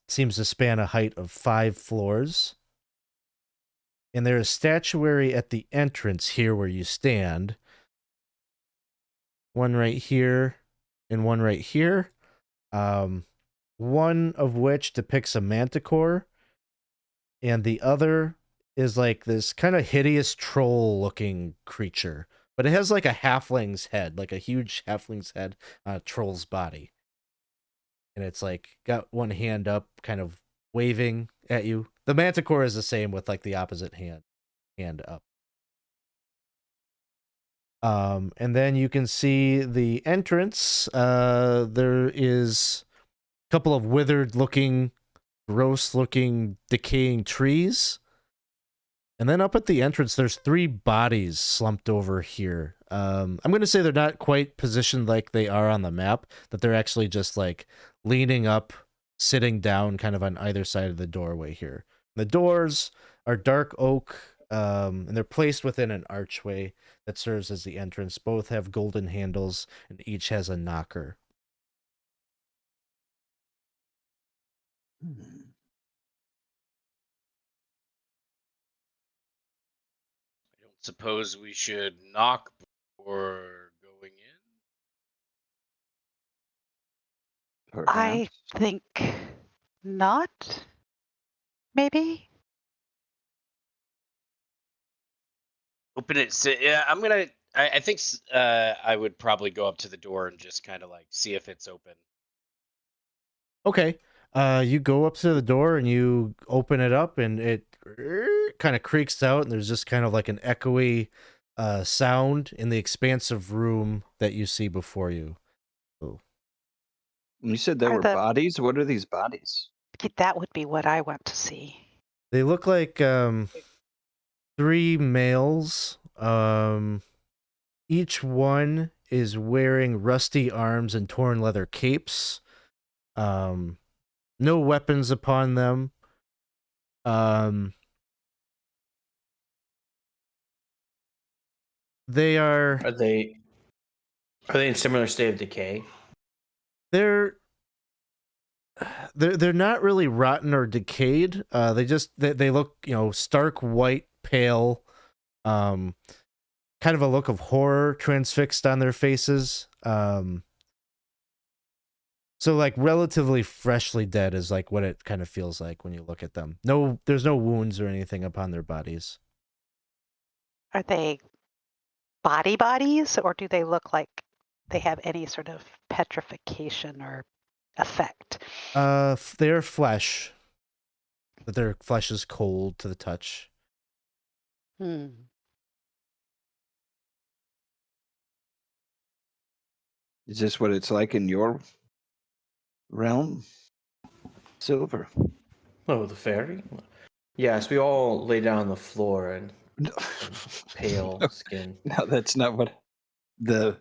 Seems to span a height of 5 floors. And there is statuary at the entrance here where you stand. One right here and one right here. One of which depicts a manticore, and the other is like this kind of hideous troll-looking creature. But it has like a halfling's head, like a huge halfling's head on a troll's body. And it's like got one hand up, kind of waving at you. The manticore is the same with like the opposite hand up. And then you can see the entrance. There is a couple of withered-looking, gross-looking, decaying trees. And then up at the entrance, there's 3 bodies slumped over here. I'm going to say they're not quite positioned like they are on the map, that they're actually just like leaning up, sitting down kind of on either side of the doorway here. The doors are dark oak, and they're placed within an archway that serves as the entrance. Both have golden handles, and each has a knocker. don't suppose we should knock before going in? I Perhaps. think not. Maybe. Open it. Yeah, I'm gonna. I think I would probably go up to the door and just kind of like see if it's open. Okay. You go up to the door and you open it up, and it kind of creaks out, and there's just kind of like an echoey sound in the expansive room that you see before you. Oh. You said there Are were the bodies? What are these bodies? that would be what I want to see. They look like 3 males. Each one is wearing rusty arms and torn leather capes. No weapons upon them. They are Are they in similar state of decay? they're not really rotten or decayed. They look, stark white, pale, kind of a look of horror transfixed on their faces. So like relatively freshly dead is like what it kind of feels like when you look at them. No, there's no wounds or anything upon their bodies. Are they bodies, or do they look like they have any sort of petrification or effect? They're flesh, but their flesh is cold to the touch. Hmm. Is this what it's like in your realm? Silver. Oh, the fairy? Yes, we all lay down on the floor and pale skin. No, that's not what the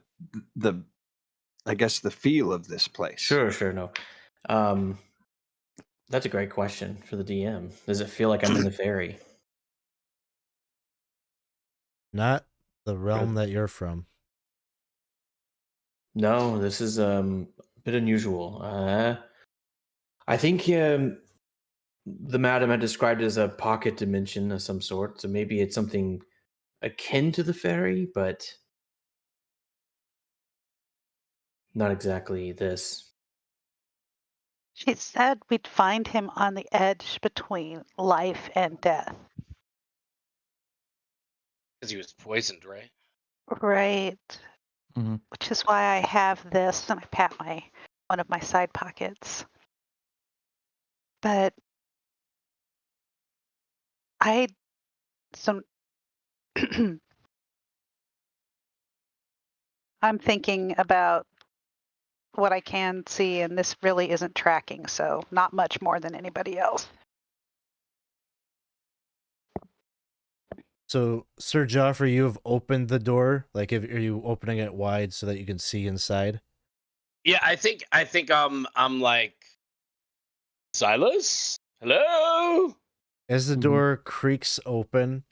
I guess the feel of this place. Sure, no. That's a great question for the DM. Does it feel like I'm in the fairy? Not the realm that you're from. No, this is a bit unusual. I think the madam had described it as a pocket dimension of some sort, so maybe it's something akin to the fairy, but not exactly this. She said we'd find him on the edge between life and death. Because he was poisoned, right? Right. Mhm. Which is why I have this, and I pat one of my side pockets. But I'm thinking about what I can see, and this really isn't tracking, so not much more than anybody else. So, Sir Geoffrey, you have opened the door. Like, are you opening it wide so that you can see inside? Yeah, I think I'm like, Silas? Hello? As the door creaks open,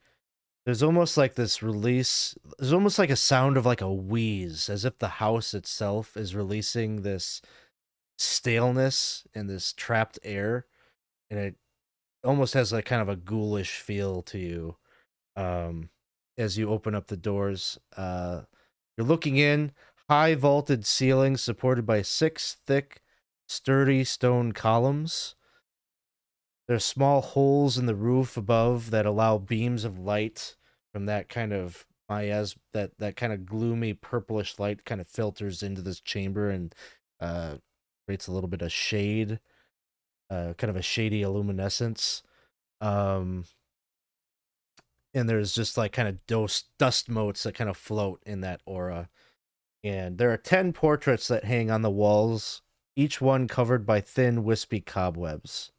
there's almost like this release. There's almost like a sound of like a wheeze, as if the house itself is releasing this staleness and this trapped air, and it almost has like kind of a ghoulish feel to you. As you open up the doors, you're looking in. High vaulted ceilings supported by 6 thick, sturdy stone columns. There's small holes in the roof above that allow beams of light from that kind of that kind of gloomy purplish light kind of filters into this chamber and creates a little bit of shade, kind of a shady luminescence. And there's just like kind of dust motes that kind of float in that aura. And there are 10 portraits that hang on the walls, each one covered by thin, wispy cobwebs.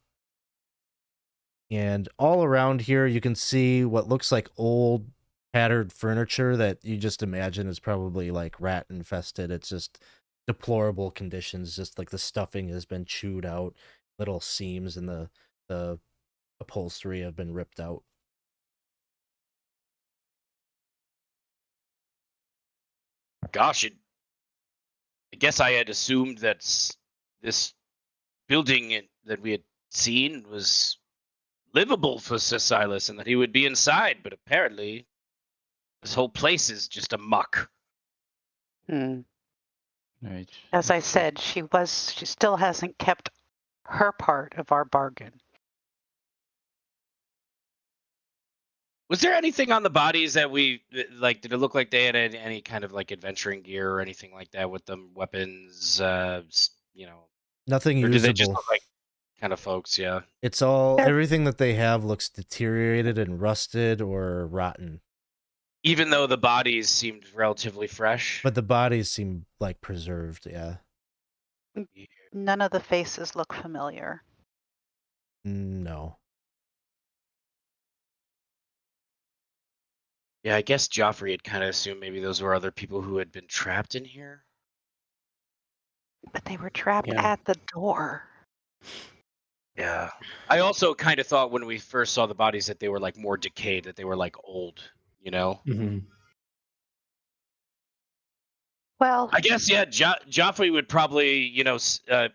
And all around here, you can see what looks like old, tattered furniture that you just imagine is probably like rat infested. It's just deplorable conditions. Just like the stuffing has been chewed out, little seams in the upholstery have been ripped out. Gosh, I guess I had assumed that this building that we had seen was livable for Sir Silas and that he would be inside, but apparently This whole place is just a muck. Hmm. Right. As I said, she still hasn't kept her part of our bargain. Was there anything on the bodies that we like? Did it look like they had any kind of like adventuring gear or anything like that with them? Weapons, Nothing or did they just usable. look like kind of folks? Yeah. It's all They're- everything that they have looks deteriorated and rusted or rotten. Even though the bodies seemed relatively fresh. But the bodies seem like preserved, yeah. None of the faces look familiar. No. Yeah, I guess Geoffrey had kind of assumed maybe those were other people who had been trapped in here. But they were trapped Yeah. at the door. Yeah. I also kind of thought when we first saw the bodies that they were like more decayed, that they were like old, you know? Mm-hmm. Well, I guess, yeah, Geoffrey would probably,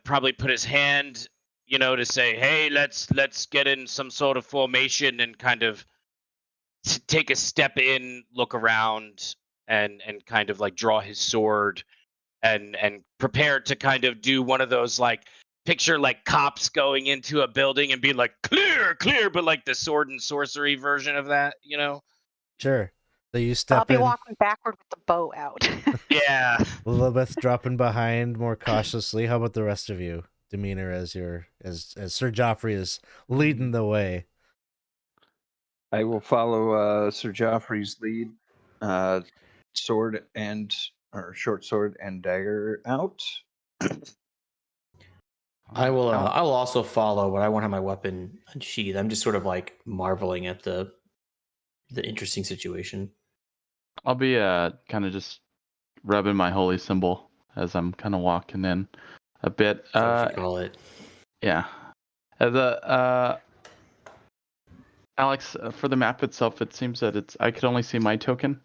probably put his hand, to say, hey, let's get in some sort of formation and kind of take a step in, look around, and kind of like draw his sword and prepare to kind of do one of those like picture like cops going into a building and being like clear, but like the sword and sorcery version of that, Sure. So you I'll step be in, walking backward with the bow out. Yeah. Lillibeth dropping behind more cautiously. How about the rest of you? Demeanor as Sir Geoffrey is leading the way. I will follow Sir Geoffrey's lead. Sword or short sword and dagger out. I will. I will also follow, but I won't have my weapon unsheathed. I'm just sort of like marveling at the interesting situation. I'll be kind of just rubbing my holy symbol as I'm kind of walking in a bit. Is that what you call it? Yeah. Alex, for the map itself, it seems that I could only see my token.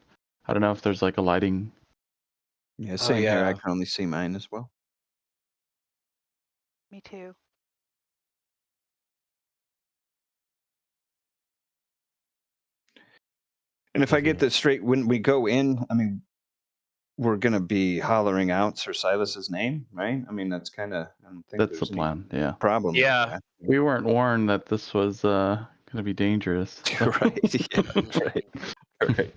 I don't know if there's like a lighting. Yeah, same here. yeah. I can only see mine as well. Me too. And if I get this straight, when we go in, I mean, we're gonna be hollering out Sir Silas's name, right? I mean, that's kind of. I don't think That's the there's any plan. Yeah. problem. Yeah. With that. We weren't warned that this was going to be dangerous. Right. Yeah. Right. Right.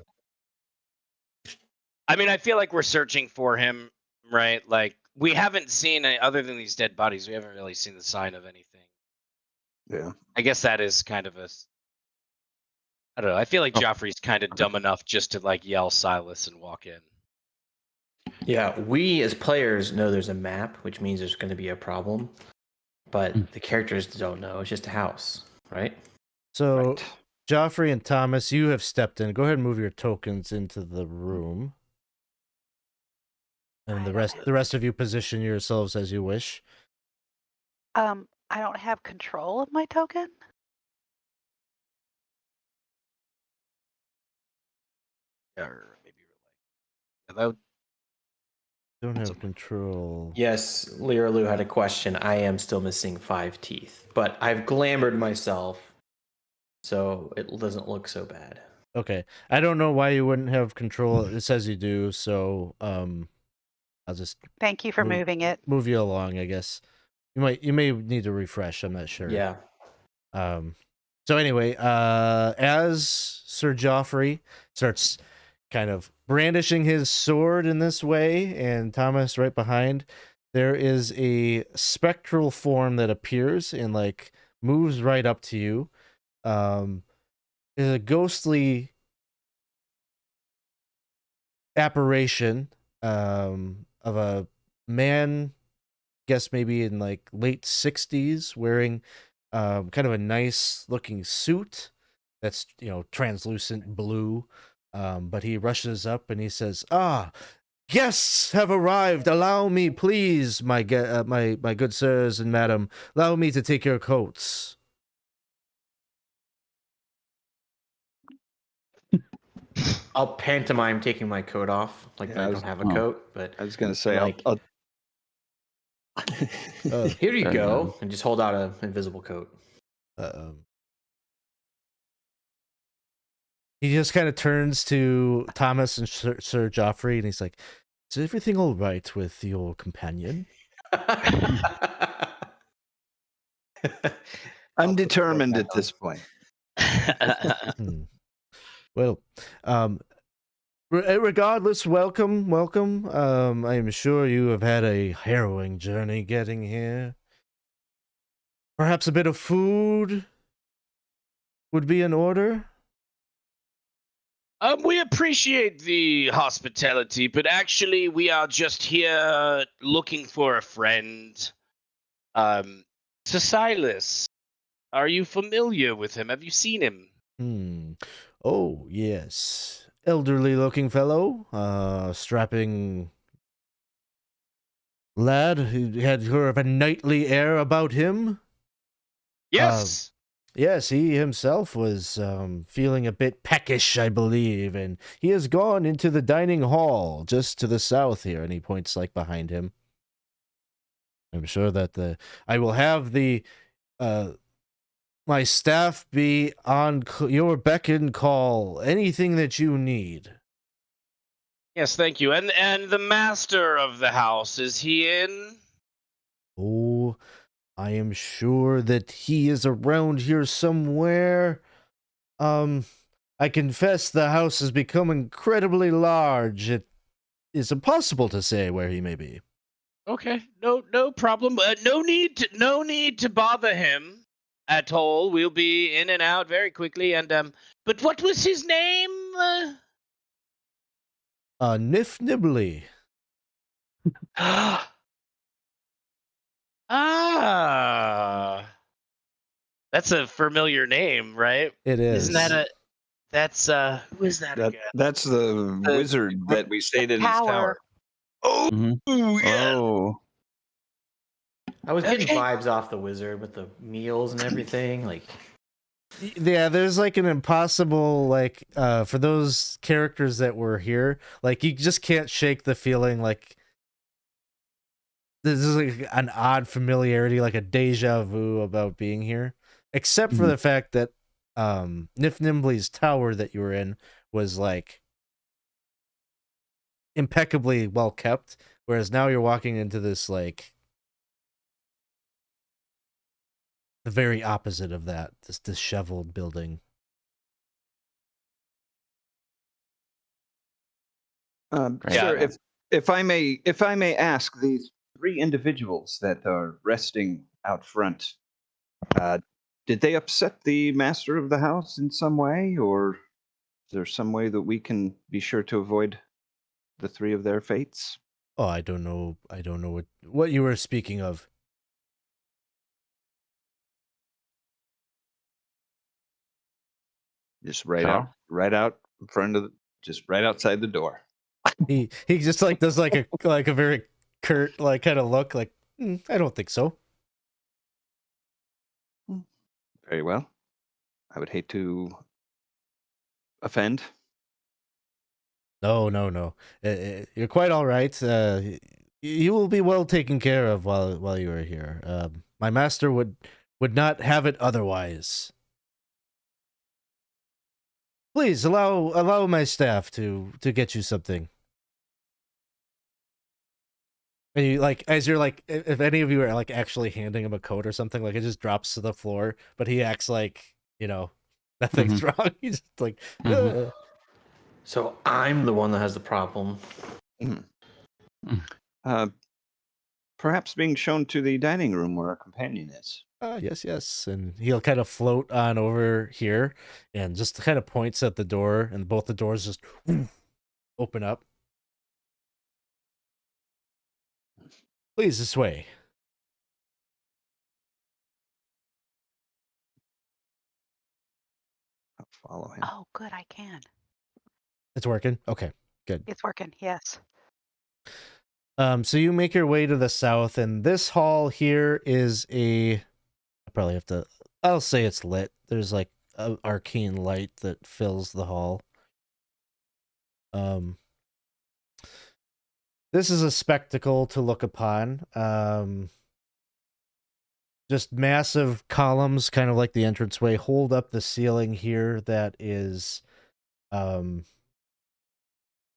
I mean, I feel like we're searching for him, right? Like we haven't seen other than these dead bodies, we haven't really seen the sign of anything. Yeah. I guess that is kind of I don't know. I feel like Joffrey's kind of dumb enough just to like yell Silas and walk in. Yeah, we as players know there's a map, which means there's going to be a problem, but the characters don't know. It's just a house, right? So, Right. Geoffrey and Thomas, you have stepped in. Go ahead and move your tokens into the room. And the rest of you position yourselves as you wish. I don't have control of my token. Or maybe that would, Don't have control. Yes, Lyra Lou had a question. I am still missing 5 teeth, but I've glamored myself, so it doesn't look so bad. Okay. I don't know why you wouldn't have control. It says you do, so I'll just Thank you for moving it. move you along, I guess. You may need to refresh, I'm not sure. Yeah. So anyway, as Sir Geoffrey starts kind of brandishing his sword in this way, and Thomas right behind, there is a spectral form that appears and like moves right up to you. Is a ghostly apparition of a man, guess maybe in like late 60s, wearing kind of a nice looking suit that's translucent blue, but he rushes up and he says, guests have arrived. Allow me, please, my good sirs and madam, allow me to take your coats. I'll pantomime taking my coat off, like Yeah, I don't have a coat, but I was gonna say, like, I'll here you Fair go, enough. and just hold out an invisible coat. He just kind of turns to Thomas and Sir Geoffrey, and he's like, "Is everything all right with your companion?" I'm determined at this point. Well, regardless, welcome. I am sure you have had a harrowing journey getting here. Perhaps a bit of food would be in order. We appreciate the hospitality, but actually we are just here looking for a friend. Sir Silas, are you familiar with him? Have you seen him? Oh, yes. Elderly-looking fellow, strapping lad who had sort of a knightly air about him. Yes. Yes, he himself was feeling a bit peckish, I believe, and he has gone into the dining hall just to the south here, and he points like behind him. I'm sure that I will have my staff be on your beck and call. Anything that you need. Yes, thank you. And the master of the house, is he in? Oh, I am sure that he is around here somewhere. I confess the house has become incredibly large. It is impossible to say where he may be. Okay, no problem. No need to bother him at all. We'll be in and out very quickly. And but what was his name? Nif Nibley. That's a familiar name, right? It is. Isn't that that's who is that again? That's the wizard that we stayed in his tower. Oh, Mhm. yeah. Oh, I was getting Okay. vibes off the wizard with the meals and everything. Like, Yeah, there's like an impossible, like, for those characters that were here, like, you just can't shake the feeling, like, this is like an odd familiarity, like a deja vu about being here. Except for the fact that Nif Nimbley's tower that you were in was, like, impeccably well kept, whereas now you're walking into this, like, the very opposite of that, this disheveled building. Sir, Yeah. if I may ask, these three individuals that are resting out front, did they upset the master of the house in some way, or is there some way that we can be sure to avoid the three of their fates? Oh, I don't know what you were speaking of. Just so right out in front of, just right outside the door. He just like does like a very curt like kind of look like I don't think so. Very well. I would hate to offend. No. You're quite all right. You will be well taken care of while you are here. My master would not have it otherwise. Please allow my staff to get you something. And you like as you're like if any of you are like actually handing him a coat or something, like it just drops to the floor, but he acts like, nothing's wrong. He's just like Mhm. so I'm the one that has the problem. Perhaps being shown to the dining room where our companion is. yes. And he'll kind of float on over here and just kind of points at the door, and both the doors just open up. Please, this way. I'll follow him. Oh, good, I can. It's working? Okay, good. It's working, yes. So you make your way to the south, and this hall here is I'll say it's lit. There's like an arcane light that fills the hall. This is a spectacle to look upon. Just massive columns, kind of like the entranceway, hold up the ceiling here that is um,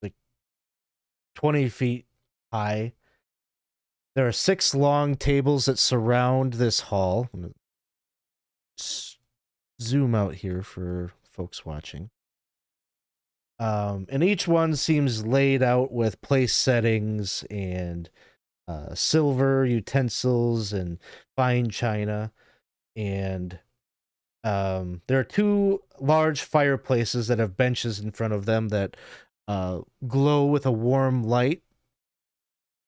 like 20 feet high. There are 6 long tables that surround this hall. I'm gonna zoom out here for folks watching. And each one seems laid out with place settings and silver utensils and fine china. And there are 2 large fireplaces that have benches in front of them that glow with a warm light.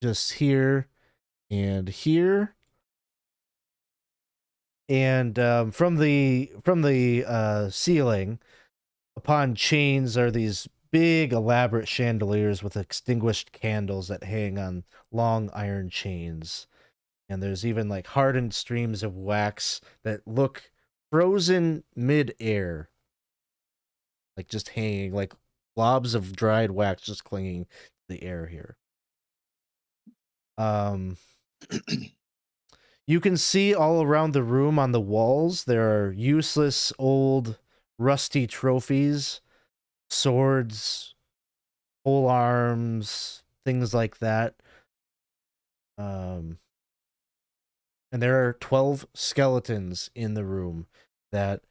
Just here and here. And from the ceiling, upon chains, are these big, elaborate chandeliers with extinguished candles that hang on long iron chains. And there's even like hardened streams of wax that look frozen mid-air, like just hanging, like blobs of dried wax just clinging to the air here. You can see all around the room on the walls there are useless old rusty trophies, swords, pole arms, things like that. And there are 12 skeletons in the room that,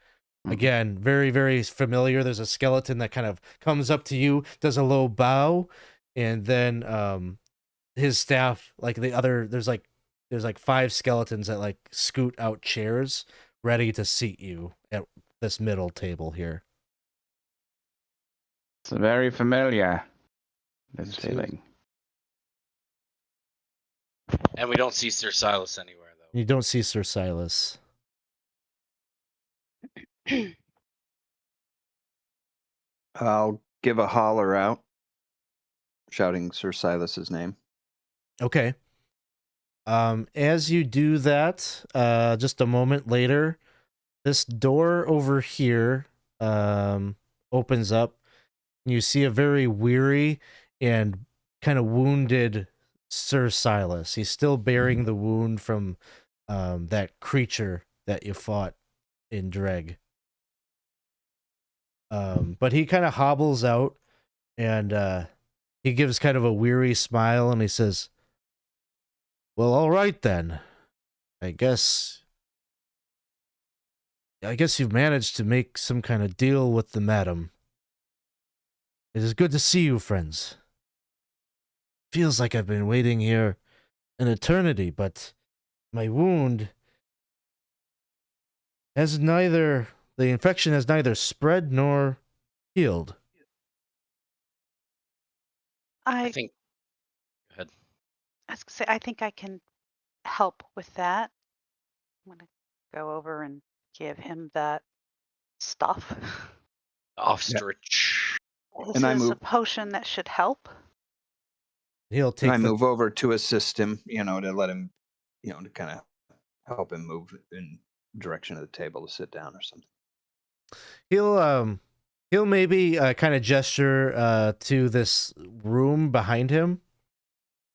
again, very, very familiar. There's a skeleton that kind of comes up to you, does a low bow, and then his staff, like the other, there's like 5 skeletons that like scoot out chairs ready to seat you at this middle table here. It's very familiar, this feeling. And we don't see Sir Silas anywhere, though. You don't see Sir Silas. I'll give a holler out, shouting Sir Silas's name. Okay. As you do that, just a moment later, this door over here opens up, and you see a very weary and kind of wounded Sir Silas. He's still bearing the wound from that creature that you fought in Dreg. But he kind of hobbles out, and he gives kind of a weary smile, and he says, "Well, all right then. I guess you've managed to make some kind of deal with the madam. It is good to see you, friends. Feels like I've been waiting here an eternity, but my wound has the infection has neither spread nor healed." I think. Go ahead. I was gonna say, I think I can help with that. I'm gonna go over and give him that stuff. Ostrich. This And I is a move- potion that should help. He'll take And I move over to assist him, to let him, to kind of help him move in direction of the table to sit down or something. He'll maybe kind of gesture to this room behind him,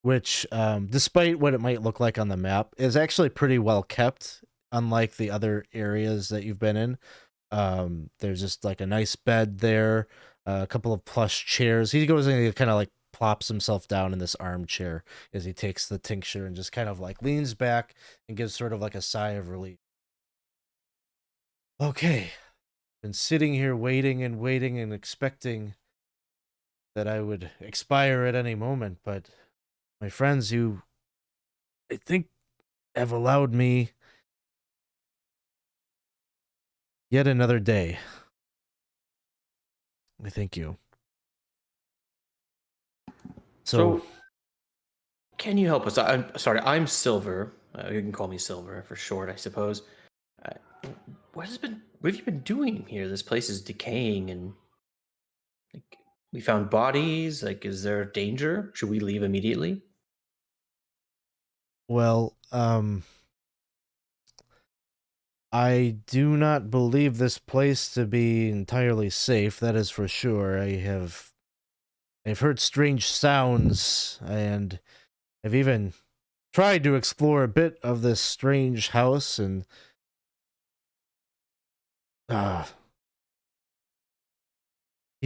which, despite what it might look like on the map, is actually pretty well kept, unlike the other areas that you've been in. There's just like a nice bed there, a couple of plush chairs. He goes and he kind of like plops himself down in this armchair as he takes the tincture and just kind of like leans back and gives sort of like a sigh of relief. Okay. Been sitting here waiting and expecting that I would expire at any moment, but my friends, you, I think, have allowed me yet another day. I thank you. So, can you help us? I'm sorry, I'm Silver. You can call me Silver for short, I suppose. What have you been doing here? This place is decaying, and we found bodies. Is there danger? Should we leave immediately? Well, I do not believe this place to be entirely safe, that is for sure. I've heard strange sounds, and I've even tried to explore a bit of this strange house, and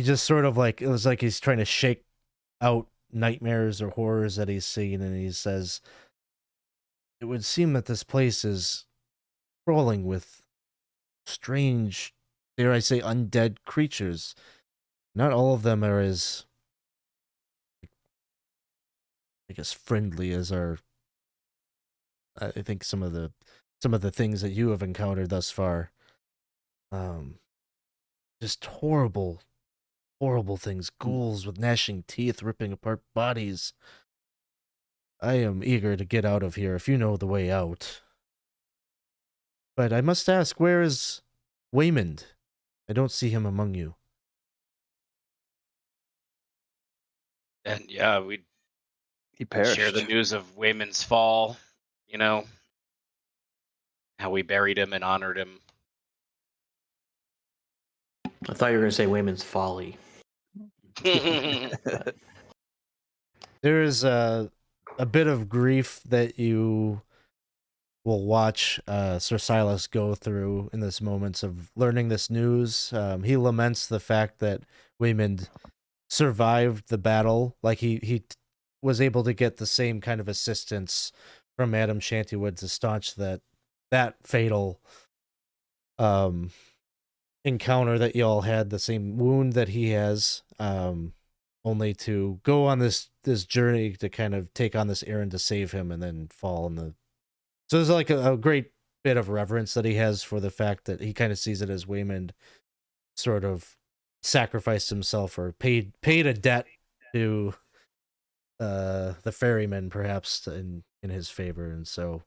he just sort of like, it was like he's trying to shake out nightmares or horrors that he's seen, and he says, "It would seem that this place is crawling with strange, dare I say, undead creatures. Not all of them are as, I guess, friendly as our. I think some of the things that you have encountered thus far. Just horrible, horrible things. Ghouls with gnashing teeth, ripping apart bodies. I am eager to get out of here if you know the way out. But I must ask, where is Waymond? I don't see him among you." And yeah, we He share the perished. news of Waymond's fall. You know how we buried him and honored him. I thought you were going to say Women's Folly. There is a bit of grief that you will watch Sir Silas go through in this moments of learning this news. He laments the fact that Waymond survived the battle. Like he was able to get the same kind of assistance from Madame Shantywood to staunch that fatal encounter that y'all had, the same wound that he has, only to go on this journey to kind of take on this errand to save him and then fall in the. So there's like a great bit of reverence that he has for the fact that he kind of sees it as Waymond sort of sacrificed himself or paid a debt to the ferryman, perhaps in his favor, and so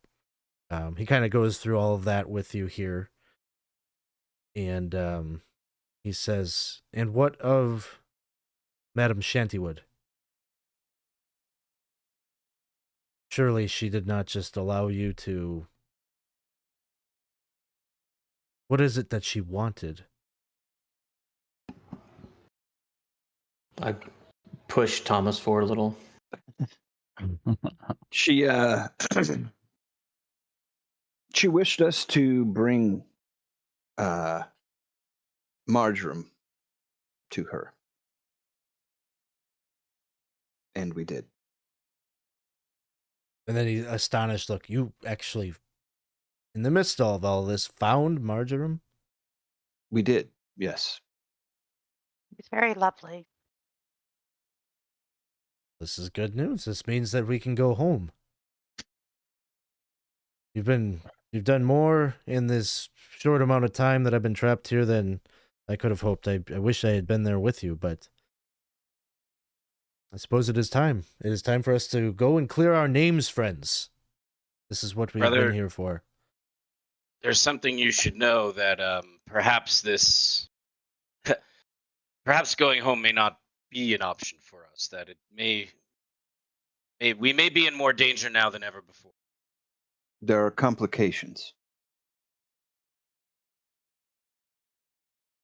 he kind of goes through all of that with you here, and he says, "And what of Madame Shantywood? Surely she did not just allow you to. What is it that she wanted?" I pushed Thomas forward a little. She she wished us to bring Marjoram to her, and we did. And then he astonished look. "You actually, in the midst of all this, found Marjoram?" We did, yes. It's very lovely. "This is good news. This means that we can go home. You've done more in this short amount of time that I've been trapped here than I could have hoped. I wish I had been there with you, but I suppose it is time. It is time for us to go and clear our names, friends. This is what we've been Brother, here for." there's something you should know that perhaps perhaps going home may not be an option for us. That it we may be in more danger now than ever before. There are complications.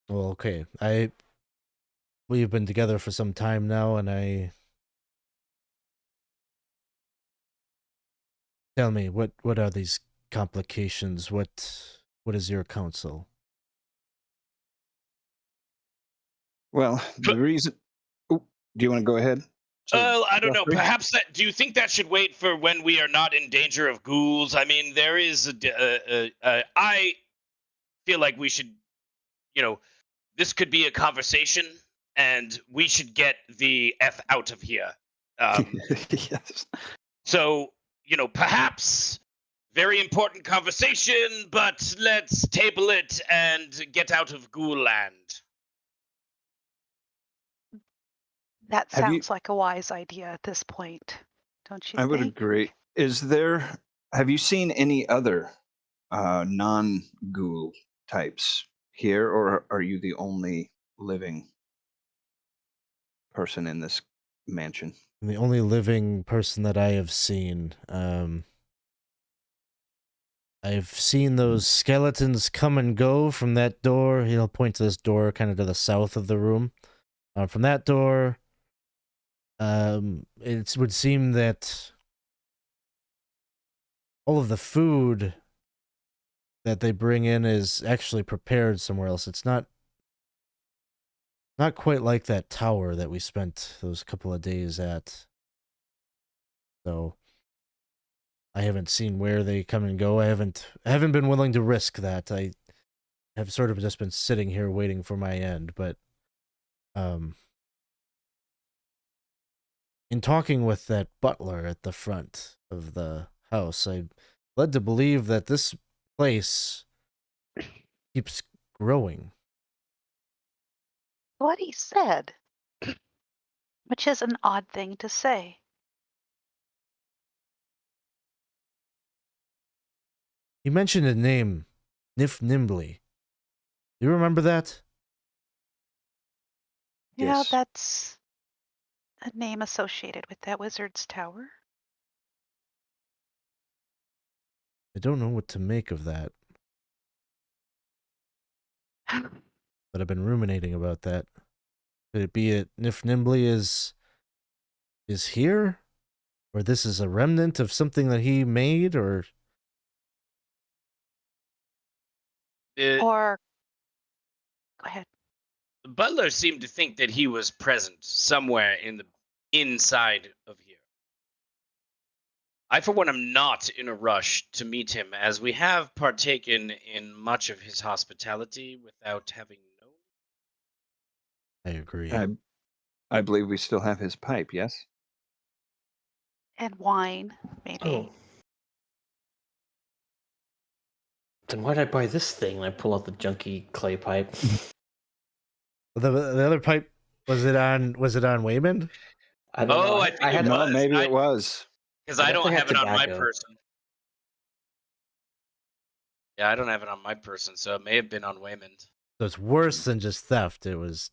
Well, okay. We've been together for some time now, and tell me, what are these complications? What is your counsel? Well, the reason. Oh, do you want to go ahead? I don't know. Geoffrey? Perhaps that. Do you think that should wait for when we are not in danger of ghouls? I mean, there is. I feel like we should. This could be a conversation, and we should get the f out of here. Yes. So perhaps very important conversation, but let's table it and get out of Ghoul Land. That Have you- sounds like a wise idea at this point, don't you I would think? agree. Have you seen any other non-ghoul types here, or are you the only living person in this mansion? I'm the only living person that I have seen. I've seen those skeletons come and go from that door. He'll point to this door kind of to the south of the room. From that door, it would seem that all of the food that they bring in is actually prepared somewhere else. It's not not quite like that tower that we spent those couple of days at. So I haven't seen where they come and go. I haven't been willing to risk that. I have sort of just been sitting here waiting for my end, but in talking with that butler at the front of the house, I'm led to believe that this place keeps growing. What he said, which is an odd thing to say. He mentioned a name, Nif Nimbly. Do you remember that? Yeah, Yes. that's a name associated with that wizard's tower. I don't know what to make of that, but I've been ruminating about that. Could it be it Nif Nimbly is here? Or this is a remnant of something that he made, or... Or, go ahead. The butler seemed to think that he was present somewhere in the inside of here. I, for one, am not in a rush to meet him, as we have partaken in much of his hospitality without having known. I agree. I believe we still have his pipe, yes? And wine, maybe. Oh. Then why'd I buy this thing? And I pull out the junky clay pipe. The other pipe, was it on Waymond? I don't know. I think it had No, was. maybe it was. Because I I don't definitely have had it on my tobacco. person. Yeah, I don't have it on my person, so it may have been on Waymond. So it's worse than just theft. It was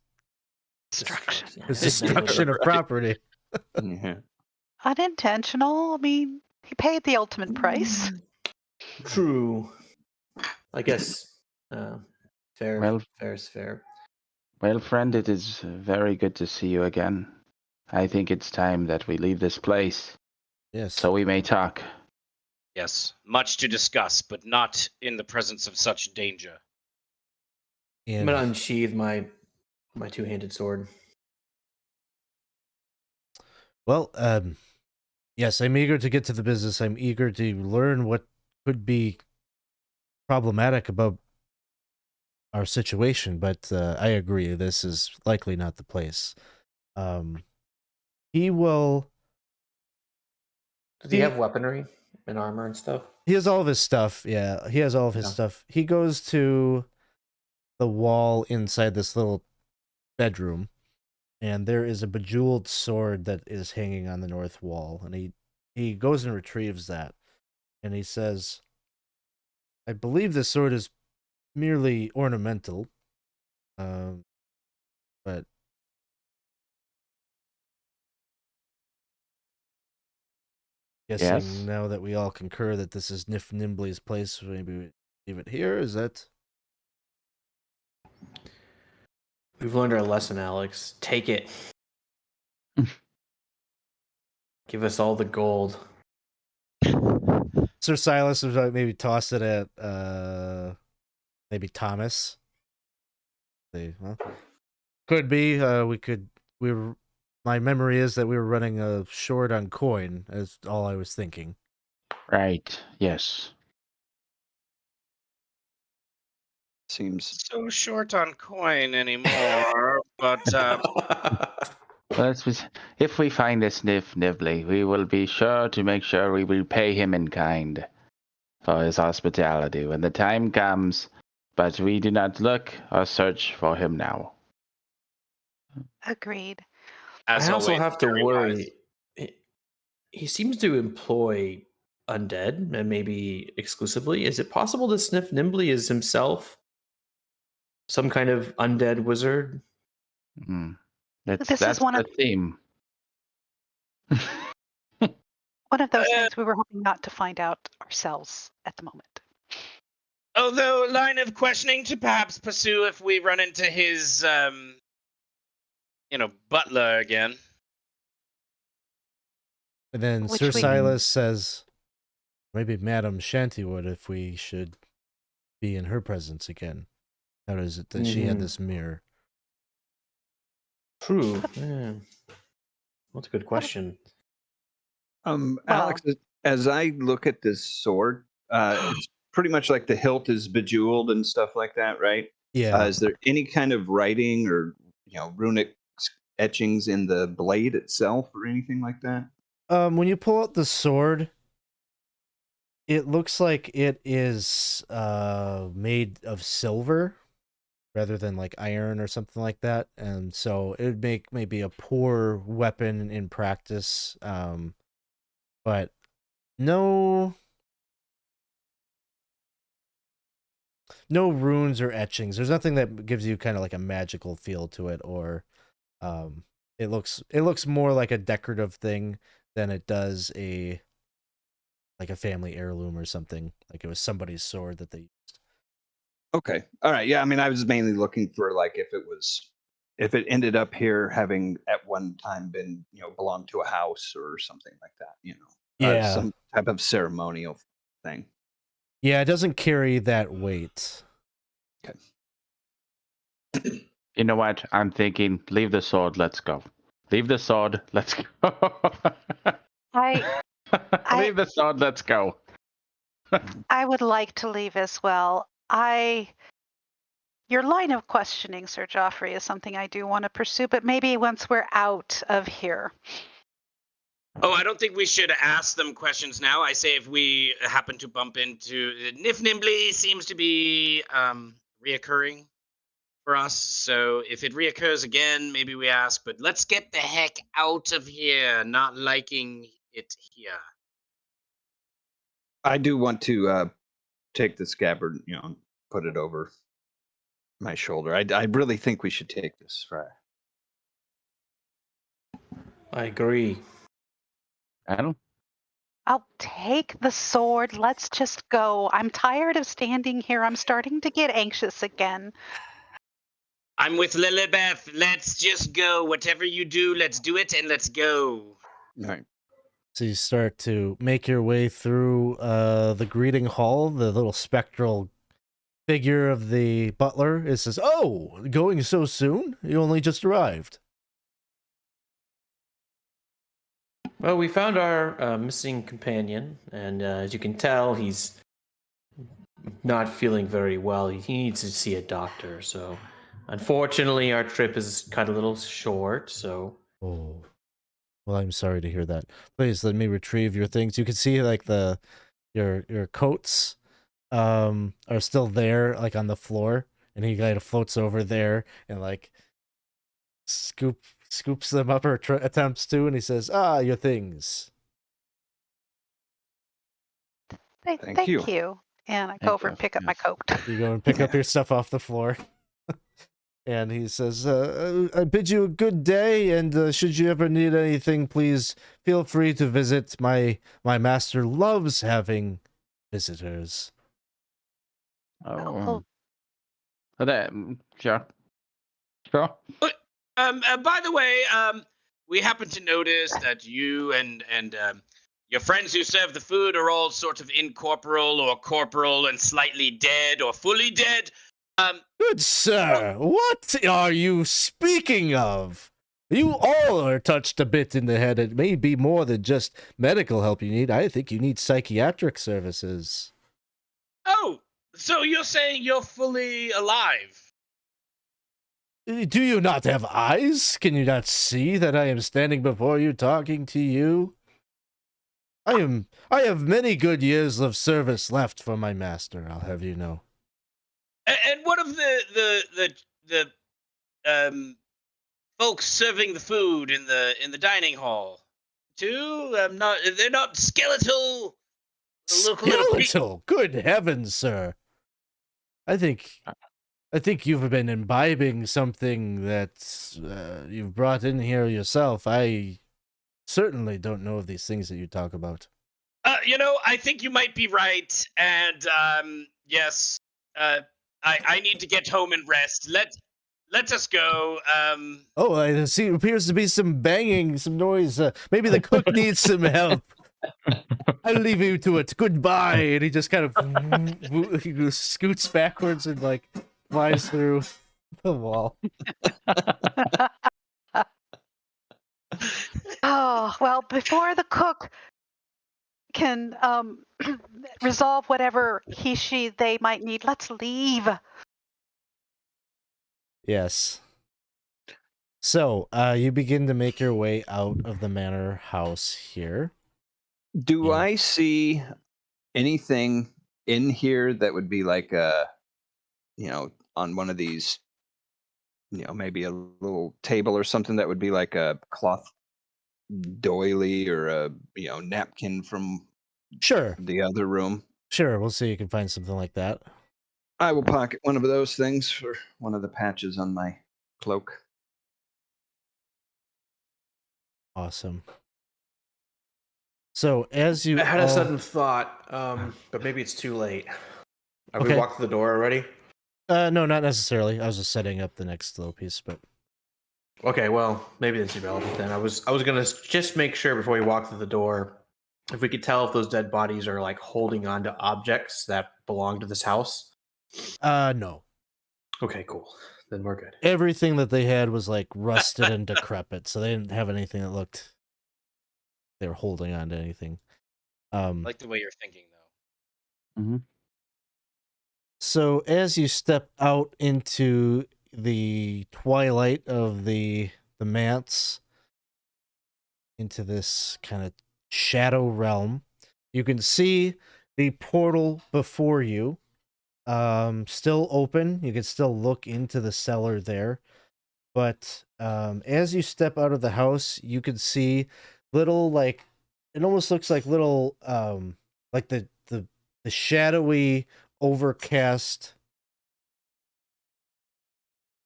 Destruction. destruction of Right. property. Yeah. Unintentional. I mean, he paid the ultimate price. True. I guess fair. Well- fair is fair. Well, friend, it is very good to see you again. I think it's time that we leave this place Yes. so we may talk. Yes, much to discuss, but not in the presence of such danger. I'm And gonna unsheathe my two-handed sword. well, yes, I'm eager to get to the business. I'm eager to learn what could be problematic about our situation, but I agree, this is likely not the place. He will... Does he have weaponry and armor and stuff? He has all of his stuff, yeah. He has all of his Yeah. stuff. He goes to the wall inside this little bedroom, and there is a bejeweled sword that is hanging on the north wall, and he goes and retrieves that, and he says, I believe this sword is merely ornamental, but guessing Yes. now that we all concur that this is Nif Nimbly's place, maybe we leave it here. Is that... We've learned our lesson, Alex. Take it. Give us all the gold. Sir Silas would maybe toss it at maybe Thomas. Could be. My memory is that we were running a short on coin. Is all I was thinking. Right, yes. Seems So short on coin anymore, but Well, if we find this Nibbly, we will be sure to make sure we repay him in kind for his hospitality when the time comes, but we do not look or search for him now. Agreed. as I also always, have to very worry. wise. He seems to employ undead, and maybe exclusively. Is it possible to Sniff Nimbly is himself some kind of undead wizard? That's This is one the of- theme. One of those things we were hoping not to find out ourselves at the moment. Although, line of questioning to perhaps pursue if we run into his, butler again. And then Which Sir we- Silas says, maybe Madame Shantywood, if we should be in her presence again. How is it that she had Mhm. this mirror? True. Yeah. That's a good question. Alex, as I look at this sword, it's pretty much like the hilt is bejeweled and stuff like that, right? Yeah. Is there any kind of writing or runic etchings in the blade itself or anything like that? When you pull out the sword, it looks like it is made of silver rather than like iron or something like that, and so it would make maybe a poor weapon in practice. But no runes or etchings. There's nothing that gives you kind of like a magical feel to it, or it looks more like a decorative thing than it does a family heirloom or something. Like it was somebody's sword that they used. Okay. All right. Yeah. I mean, I was mainly looking for like if it ended up here having at one time been, belonged to a house or something like that, Yeah. some type of ceremonial thing. Yeah, it doesn't carry that weight. Okay. You know what? I'm thinking, leave the sword, let's go. Leave the sword, let's go. Leave the sword, let's go. I would like to leave as well. Your line of questioning, Sir Geoffrey, is something I do want to pursue, but maybe once we're out of here. Oh, I don't think we should ask them questions now. I say if we happen to bump into Nif Nimbly seems to be reoccurring for us. So if it reoccurs again, maybe we ask, but let's get the heck out of here. Not liking it here. I do want to take the scabbard, and put it over my shoulder. I really think we should take this, Friar. I agree. Adam? I'll take the sword. Let's just go. I'm tired of standing here. I'm starting to get anxious again. I'm with Lillibeth. Let's just go. Whatever you do, let's do it and let's go. All right. So you start to make your way through the greeting hall. The little spectral figure of the butler, it says, "Oh, going so soon? You only just arrived." Well, we found our missing companion, and as you can tell, he's not feeling very well. He needs to see a doctor. So, unfortunately, our trip is cut a little short. So, Oh, well, I'm sorry to hear that. Please let me retrieve your things. You can see like your coats are still there, like on the floor, and he kind of floats over there and like scoops them up, or attempts to, and he says, "Ah, your things." Thank you. And I go over and pick up my coat. You go and pick up your stuff off the floor. And he says, "I bid you a good day, and should you ever need anything, please feel free to visit. My master loves having visitors." Oh. That, sure. Sure. By the way, we happen to notice that you and your friends who serve the food are all sort of incorporeal or corporal and slightly dead or fully dead. Good sir, what are you speaking of? You all are touched a bit in the head. It may be more than just medical help you need. I think you need psychiatric services. Oh, so you're saying you're fully alive? Do you not have eyes? Can you not see that I am standing before you talking to you? I have many good years of service left for my master, I'll have you know. And what of the folks serving the food in the dining hall? Too? They're not skeletal. Skeletal? Good heavens, sir! I think you've been imbibing something that you've brought in here yourself. I certainly don't know of these things that you talk about. I think you might be right, and yes, I need to get home and rest. Let us go. Oh, I see. Appears to be some banging, some noise. Maybe the cook needs some help. I'll leave you to it. Goodbye. And he just kind of he scoots backwards and like flies through the wall. Oh, well, before the cook can resolve whatever they might need, let's leave. Yes. So, you begin to make your way out of the manor house here. Do Yeah. I see anything in here that would be like on one of these, maybe a little table or something that would be like a cloth doily or a, napkin from Sure. the other room? Sure, we'll see if you can find something like that. I will pocket one of those things for one of the patches on my cloak. Awesome. So, as you I had all... a sudden thought, but maybe it's too late. Have we Okay. walked the door already? No, not necessarily. I was just setting up the next little piece, but... Okay, well, maybe that's irrelevant then. I was gonna just make sure before we walk through the door if we could tell if those dead bodies are like holding on to objects that belong to this house. No. Okay, cool. Then we're good. Everything that they had was like rusted and decrepit, so they didn't have anything that looked they were holding on to anything. I like the way you're thinking, though. Mm-hmm. So as you step out into the twilight of the manse, into this kind of shadow realm, you can see the portal before you, still open. You can still look into the cellar there, but as you step out of the house, you can see little, like, it almost looks like little like the shadowy, overcast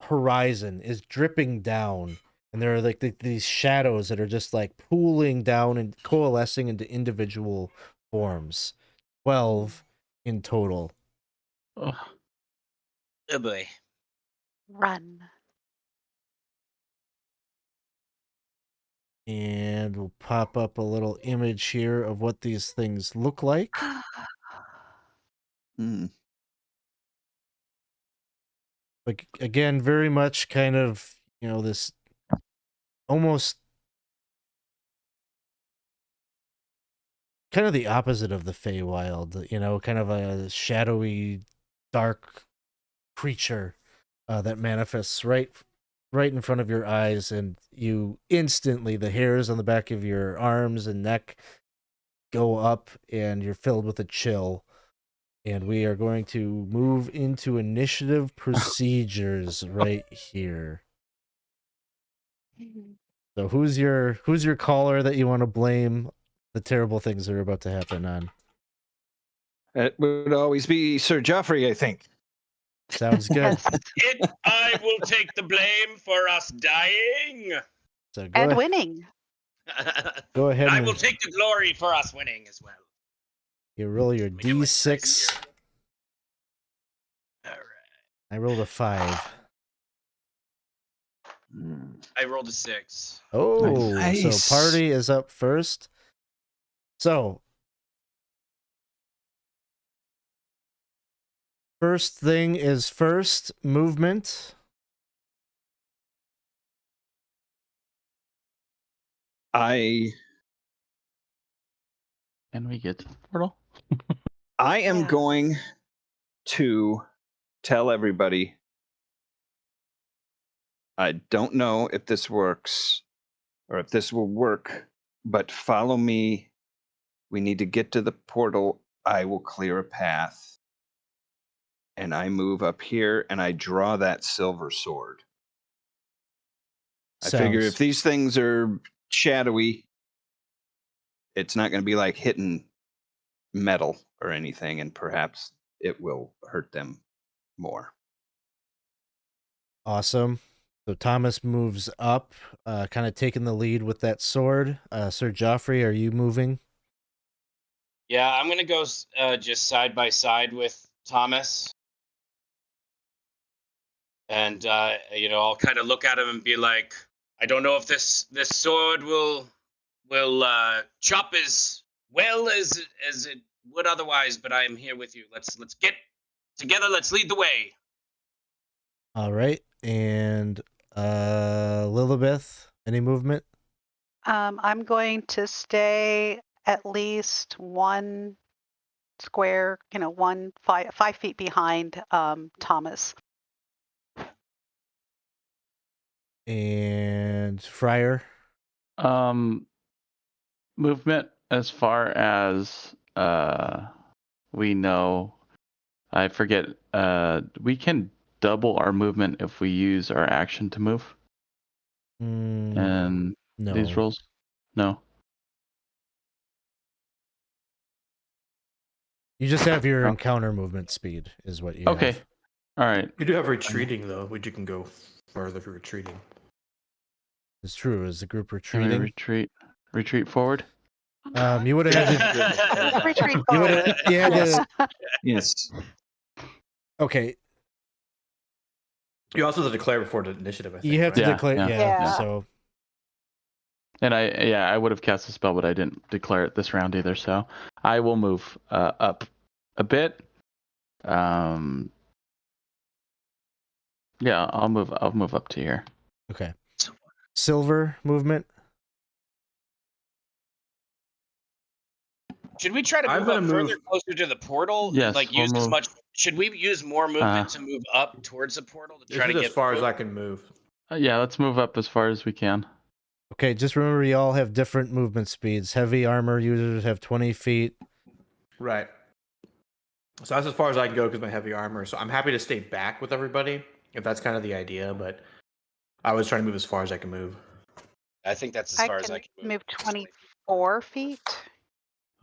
horizon is dripping down, and there are like these shadows that are just like pooling down and coalescing into individual forms. 12 in total. Oh, Oh boy. Run. And we'll pop up a little image here of what these things look like. Hmm. But again, very much kind of, this almost kind of the opposite of the Feywild, kind of a shadowy, dark creature that manifests right in front of your eyes, and you instantly, the hairs on the back of your arms and neck go up, and you're filled with a chill. And we are going to move into initiative procedures right here. So who's your caller that you want to blame the terrible things that are about to happen on? It would always be Sir Geoffrey, I think. Sounds good. Yes. I will take the blame for us dying. So And winning. go ahead I and will take the glory for us winning as well. you roll your We do it D6. nice All right. I rolled a 5. I rolled a 6. Oh, Nice. so party is up first. So, first thing is first, movement. I can we get to the portal? am Yeah. going to tell everybody, I don't know if this works or if this will work, but follow me. We need to get to the portal. I will clear a path. And I move up here and I draw that silver sword. I figure if these things are shadowy, it's not going to be like hitting metal or anything, and perhaps it will hurt them more. Awesome. So Thomas moves up, kind of taking the lead with that sword. Sir Geoffrey, are you moving? Yeah, I'm gonna go just side by side with Thomas, and I'll kind of look at him and be like, I don't know if this sword will chop as well as it would otherwise, but I am here with you. Let's get together. Let's lead the way. All right. And Lillibeth, any movement? I'm going to stay at least 1 square, 5 feet behind Thomas. And Friar. Movement as far as we know. I forget. We can double our movement if we use our action to move. And No. these rolls, no. You just have your Oh. encounter movement speed, is what you Okay. have. All right. You do have retreating though, which you can go further if you're retreating. It's true. Is the group Can retreating? we retreat forward? You would have had to. Retreat You forward. would have. You had to. Yes. Okay. You also have to declare before the initiative. I think. You have to right? declare. yeah. Yeah. So And I would have cast a spell, but I didn't declare it this round either. So I will move up a bit. Yeah, I'll move up to here. okay. Silver movement. Should we try to I'm move gonna up move- further closer to the portal? Yes, And, like we'll use as move. much. Should we use more movement to move up towards the portal to This try to is get as far as through? I can move. Yeah, let's move up as far as we can. Okay, just remember you all have different movement speeds. Heavy armor users have 20 feet. Right. So that's as far as I can go because my heavy armor. So I'm happy to stay back with everybody if that's kind of the idea. But I was trying to move as far as I can move. I think that's as far as I can move 24 feet.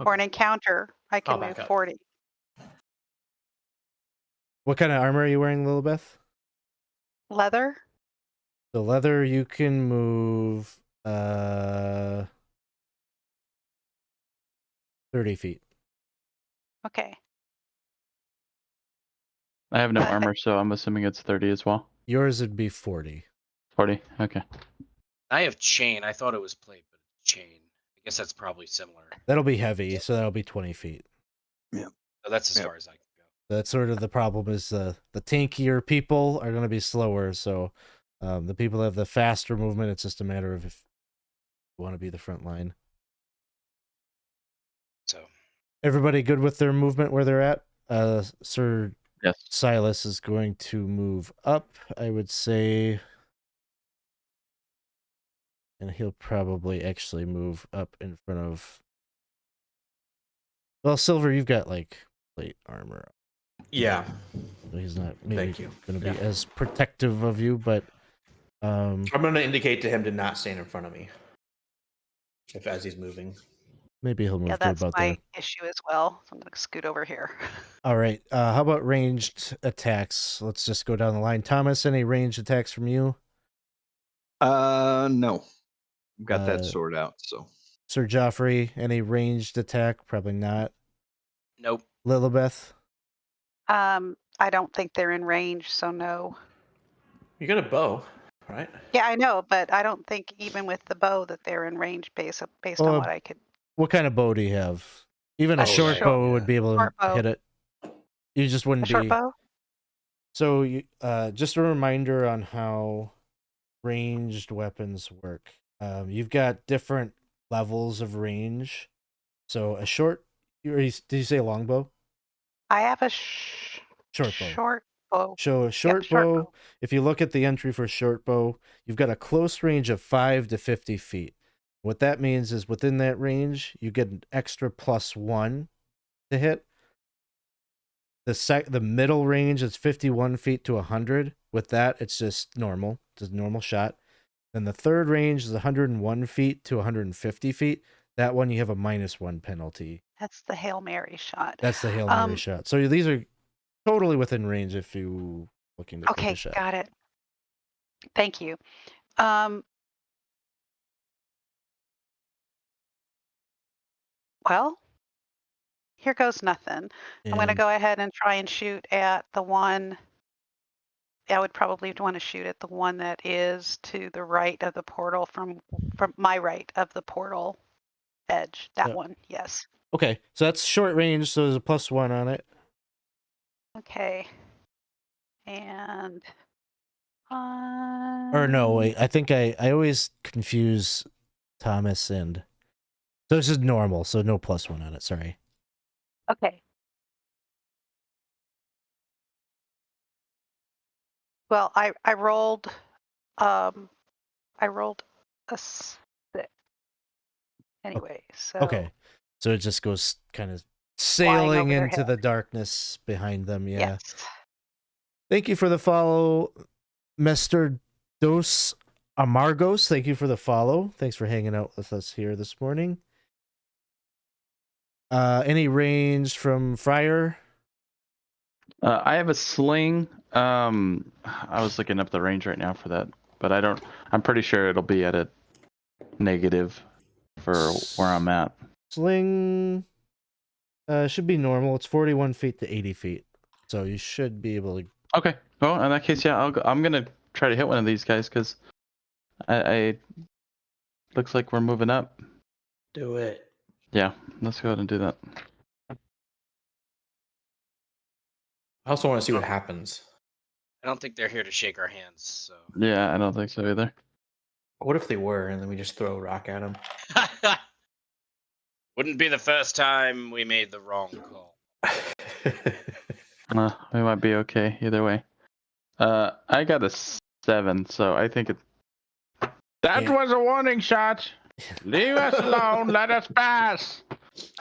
For an encounter, I can I'll move back up. 40. What kind of armor are you wearing, Lillibeth? Leather? The leather, you can move 30 feet. Okay. I have no armor, so I'm assuming it's 30 as well. Yours would be 40. 40. Okay. I have chain. I thought it was plate, but it's chain. I guess that's probably similar. That'll be heavy, so that'll be 20 feet. So that's as far as I can go. That's sort of the problem is the tankier people are going to be slower. So the people that have the faster movement, it's just a matter of if you want to be the front line. So Everybody good with their movement where they're at? Sir Yes. Silas is going to move up, I would say. And he'll probably actually move up in front of... Well, Silver, you've got, like, plate armor. Yeah. So he's not maybe Thank you. going to be Yeah. as protective of you, but... I'm going to indicate to him to not stand in front of me as he's moving. maybe he'll move Yeah, to that's about my there. issue as well. So I'm going to scoot over here. All right. How about ranged attacks? Let's just go down the line. Thomas, any ranged attacks from you? No. Got that Uh, sorted out, so. Sir Geoffrey, any ranged attack? Probably not. nope. Lillibeth? I don't think they're in range, so no. You got a bow, right? Yeah, I know, but I don't think even with the bow that they're in range based on what I could. What kind of bow do you have? Even a A short short- bow would be able to short bow. hit it. You just A wouldn't short be. bow? So, you, just a reminder on how ranged weapons work. You've got different levels of range. So a short. Did you say a longbow? I have a Short bow. short bow. So a short short bow, bow. if you look at the entry for short bow, you've got a close range of 5 to 50 feet. What that means is within that range, you get an extra +1 to hit. The middle range is 51 feet to 100. With that, it's just normal. It's a normal shot. Then the third range is 101 feet to 150 feet. That one you have a -1 penalty. That's the Hail Mary shot. That's the Hail Mary shot. So these are totally within range if you looking to take Okay, a shot. got it. Thank you. Well, here goes nothing. I'm going to And go ahead and try and shoot at the one. I would probably want to shoot at the one that is to the right of the portal from my right of the portal edge. That one, yes. okay, so that's short range, so there's a +1 on it. Okay. And Or no, wait, I think I always confuse Thomas, and so this is normal, so no +1 on it. Sorry. Okay. Well, I rolled a 6 anyway. So Okay, so it just goes kind of flying sailing over their into head. the darkness behind them. Yeah. Yes. Thank you for the follow, Mr. Dos Amargos. Thank you for the follow. Thanks for hanging out with us here this morning. Any range from Friar? I have a sling. I was looking up the range right now for that, but I don't. I'm pretty sure it'll be at a negative for where I'm at. Sling should be normal. It's 41 feet to 80 feet. So you should be able to. Okay. Well, in that case, yeah, I'm gonna try to hit one of these guys because I looks like we're moving up. Do it. Yeah, let's go ahead and do that. I also want to see what happens. I don't think they're here to shake our hands. So. Yeah, I don't think so either. What if they were, and then we just throw a rock at them? Wouldn't be the first time we made the wrong call. We might be okay either way. I got a 7, so I think it. That Yeah. was a warning shot. Leave us alone. Let us pass.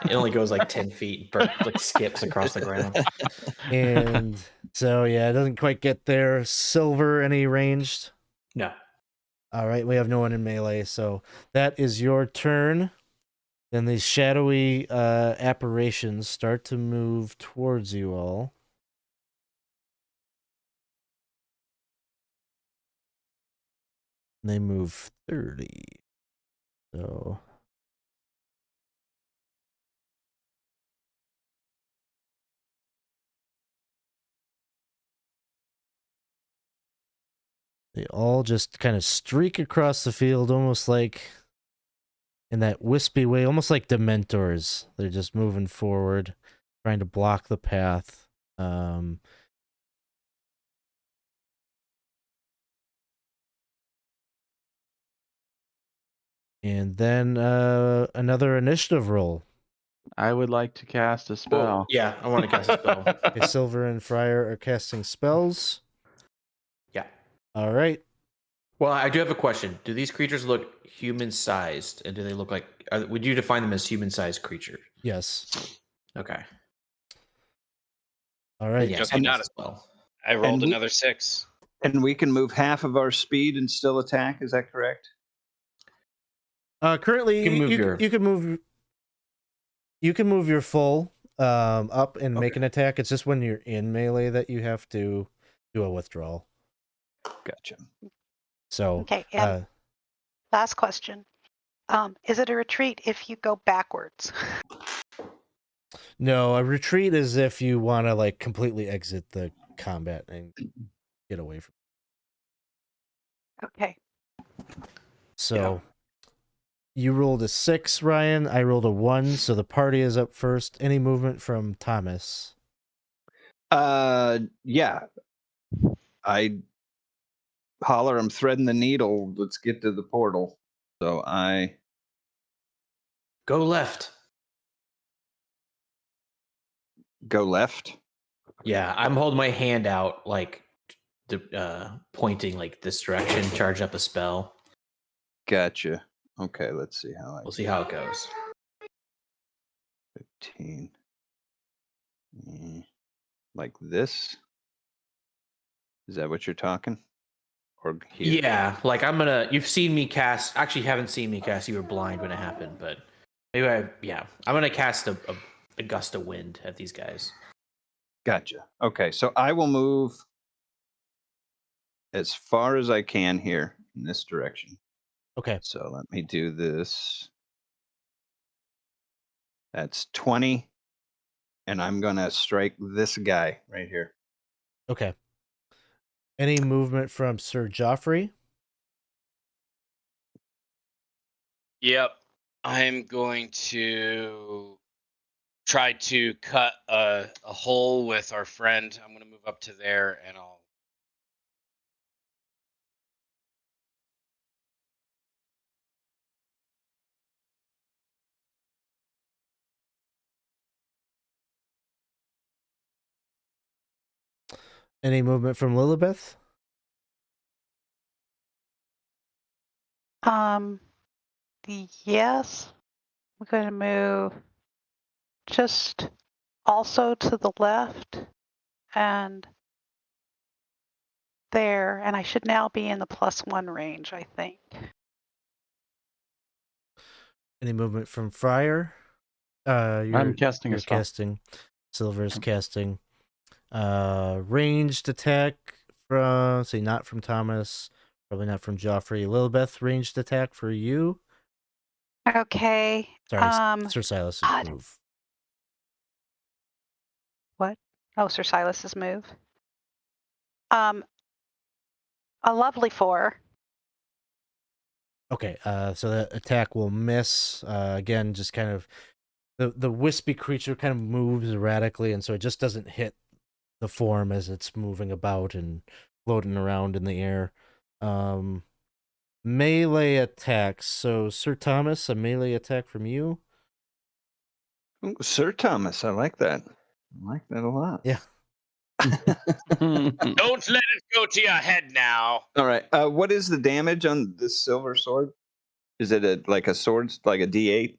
It only goes like 10 feet, like skips across the ground. And so, yeah, it doesn't quite get there. Silver, any ranged? No. All right, we have no one in melee, so that is your turn. Then these shadowy apparitions start to move towards you all. They move 30. So they all just kind of streak across the field, almost like in that wispy way, almost like Dementors. They're just moving forward, trying to block the path. And then another initiative roll. I would like to cast a spell. Well, yeah, I want to cast a spell. Okay, Silver and Friar are casting spells. Yeah. All right. Well, I do have a question. Do these creatures look human-sized, and do they look like? Would you define them as human-sized creatures? Yes. Okay. All right. Yes, Okay, I not cast a spell. I rolled we- another 6. And we can move half of our speed and still attack. Is that correct? Currently, You can move your- you can move your full up and make Okay. an attack. It's just when you're in melee that you have to do a withdrawal. Gotcha. So Okay. And last question. Is it a retreat if you go backwards? no, a retreat is if you want to like completely exit the combat and get away from. Okay. So you rolled a 6, Ryan. I rolled a 1, so the party is up first. Any movement from Thomas? Yeah. I holler, I'm threading the needle. Let's get to the portal. So I Go left. go left. Yeah, I'm holding my hand out, like pointing like this direction. Charge up a spell. Gotcha. Okay, let's see how I We'll see how it goes. 15. Like this? Is that what you're talking? Or here? Yeah, like you've seen me cast. Actually, you haven't seen me cast. You were blind when it happened, but maybe I'm gonna cast a gust of wind at these guys. Gotcha. Okay, so I will move as far as I can here in this direction. Okay. So let me do this. That's 20. And I'm going to strike this guy right here. Okay. Any movement from Sir Geoffrey? Yep. I'm going to try to cut a hole with our friend. I'm going to move up to there and I'll. Any movement from Lillibeth? Yes. We're going to move just also to the left and there, and I should now be in the +1 range, I think. Any movement from Friar? I'm casting you're a spell. casting. Silver's casting. Ranged attack from, say, not from Thomas, probably not from Geoffrey. Lillibeth, ranged attack for you. Okay. Sorry, Sir Silas' God. move. What? Oh, Sir Silas's move. A lovely 4. Okay, so that attack will miss. Again, just kind of the wispy creature kind of moves erratically, and so it just doesn't hit the form as it's moving about and floating around in the air. Melee attacks. So, Sir Thomas, a melee attack from you. Ooh, Sir Thomas, I like that. I like that a lot. Yeah. Don't let it go to your head now. All right. What is the damage on this silver sword? Is it like a sword, like a D8?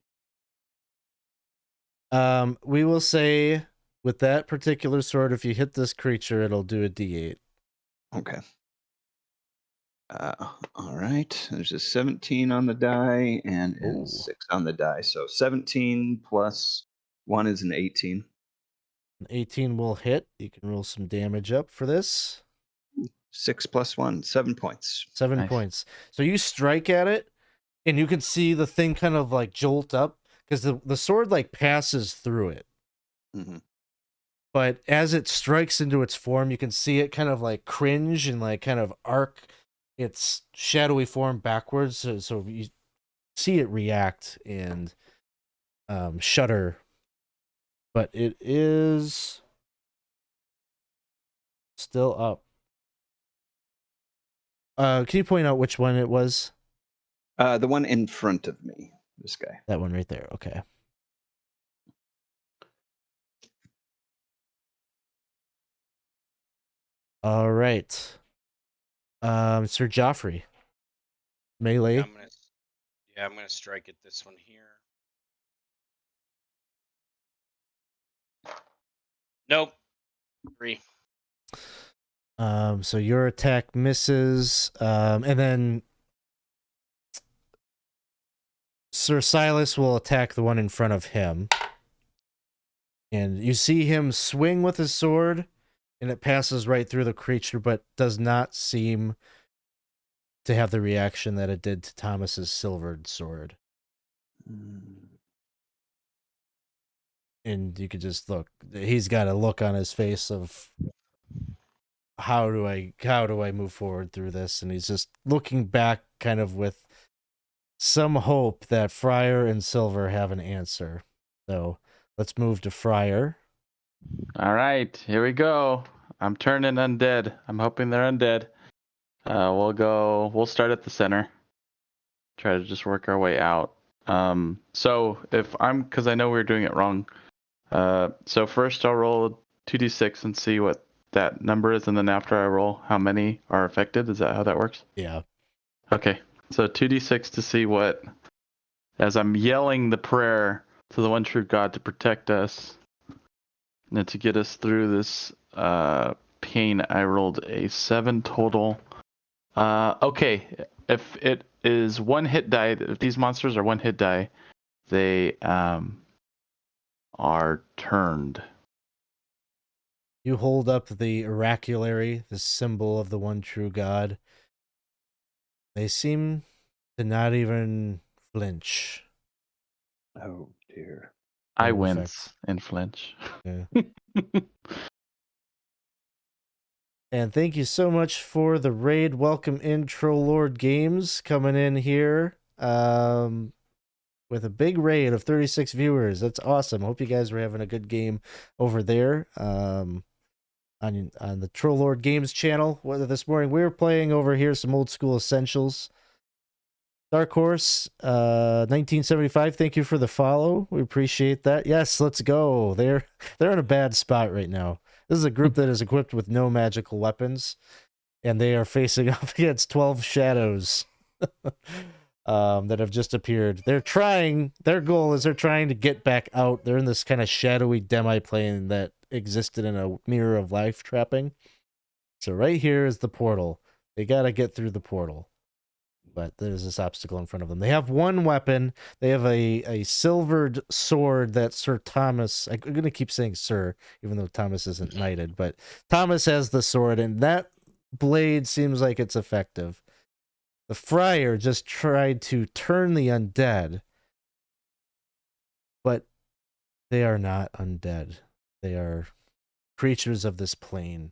We will say with that particular sword, if you hit this creature, it'll do a D8. Okay. All right. There's a 17 on the die and Ooh. a 6 on the die. So 17 plus 1 is an 18. An 18 will hit. You can roll some damage up for this. 6 plus 1, 7 points. 7 Nice. points. So you strike at it, and you can see the thing kind of like jolt up because the sword like passes through it. Mm-hmm. But as it strikes into its form, you can see it kind of like cringe and like kind of arc its shadowy form backwards. So you see it react and shudder. But it is still up. Can you point out which one it was? The one in front of me, this guy. That one right there. Okay. All right. Sir Geoffrey. Melee. I'm gonna strike at this one here. Nope. 3. So your attack misses. And then Sir Silas will attack the one in front of him. And you see him swing with his sword, and it passes right through the creature, but does not seem to have the reaction that it did to Thomas's silvered sword. And you could just look. He's got a look on his face of how do I move forward through this? And he's just looking back kind of with some hope that Friar and Silver have an answer. So let's move to Friar. All right, here we go. I'm turning undead. I'm hoping they're undead. We'll start at the center. Try to just work our way out. So because I know we were doing it wrong. So first I'll roll 2d6 and see what that number is, and then after I roll, how many are affected. Is that how that works? Yeah. Okay. So 2d6 to see what, as I'm yelling the prayer to the one true God to protect us and to get us through this pain, I rolled a 7 total. Okay. If it is one hit die, if these monsters are one hit die, they are turned. You hold up the oraculary, the symbol of the one true God. They seem to not even flinch. Oh, dear. I No wince effect. and flinch. Yeah. And thank you so much for the raid. Welcome in, Troll Lord Games, coming in here with a big raid of 36 viewers. That's awesome. Hope you guys were having a good game over there on the Troll Lord Games channel. Whether this morning we were playing over here some old school essentials. Dark Horse 1975, thank you for the follow. We appreciate that. Yes, let's go. They're in a bad spot right now. This is a group that is equipped with no magical weapons, and they are facing off against 12 shadows that have just appeared. They're trying. Their goal is they're trying to get back out. They're in this kind of shadowy demi-plane that existed in a mirror of life trapping. So right here is the portal. They got to get through the portal. But there's this obstacle in front of them. They have one weapon. They have a silvered sword that Sir Thomas... I'm going to keep saying Sir, even though Thomas isn't knighted. But Thomas has the sword, and that blade seems like it's effective. The Friar just tried to turn the undead. But they are not undead. They are creatures of this plane.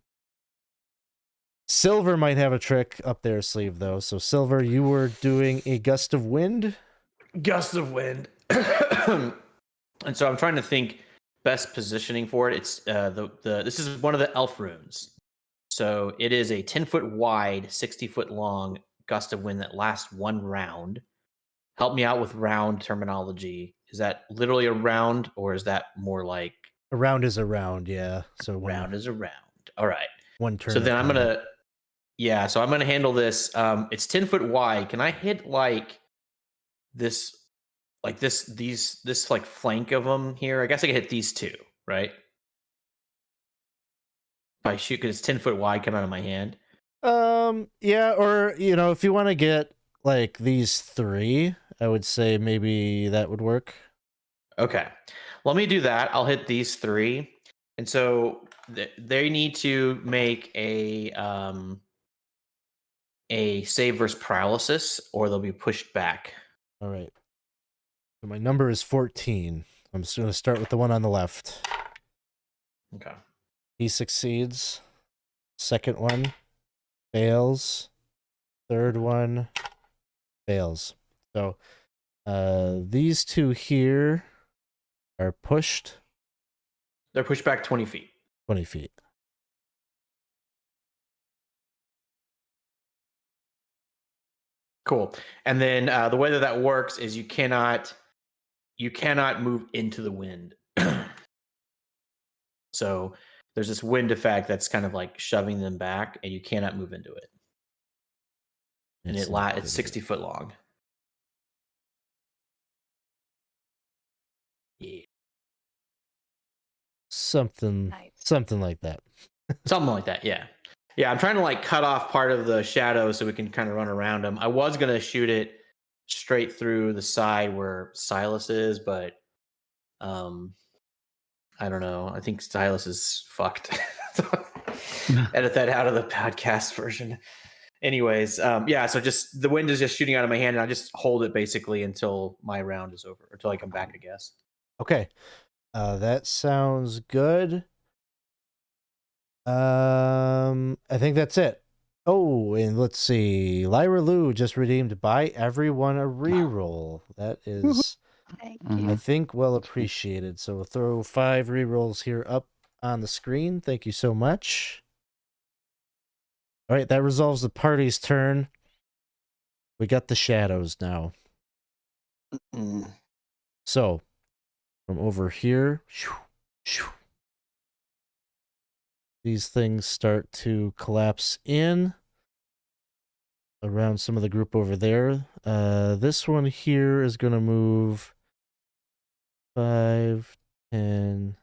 Silver might have a trick up their sleeve, though. So, Silver, you were doing a gust of wind? Gust of wind. And so I'm trying to think best positioning for it. It's this is one of the elf runes. So it is a 10-foot wide, 60-foot long gust of wind that lasts 1 round. Help me out with round terminology. Is that literally a round, or is that more like A round is a round, yeah. So round is a round? All right. one turn. So then I'm gonna handle this. It's 10-foot wide. Can I hit like this like flank of them here? I guess I can hit these two, right? If I shoot, because it's 10-foot wide, come out of my hand. Yeah, or if you want to get like these 3, I would say maybe that would work. Okay, let me do that. I'll hit these 3, and so they need to make a save versus paralysis, or they'll be pushed back. All right. So my number is 14. I'm just going to start with the one on the left. Okay. He succeeds. Second one fails. Third one fails. So these 2 here are pushed. They're pushed back 20 feet. 20 feet. Cool. And then the way that works is you cannot move into the wind. So there's this wind effect that's kind of like shoving them back, and you cannot move into it. And it's 60 foot long. Yeah. Something like that. Something like that, yeah. Yeah, I'm trying to like cut off part of the shadow so we can kind of run around them. I was going to shoot it straight through the side where Silas is, but I don't know. I think Silas is fucked. Edit that out of the podcast version. Anyways, so just the wind is just shooting out of my hand, and I just hold it basically until my round is over, until I come back, I guess. Okay. That sounds good. I think that's it. Oh, and let's see. Lyra Lou just redeemed Buy Everyone a Reroll. That is, Thank you. I think, well appreciated. So we'll throw 5 rerolls here up on the screen. Thank you so much. All right, that resolves the party's turn. We got the shadows now. So, from over here, these things start to collapse in around some of the group over there. This one here is going to move 5, 10,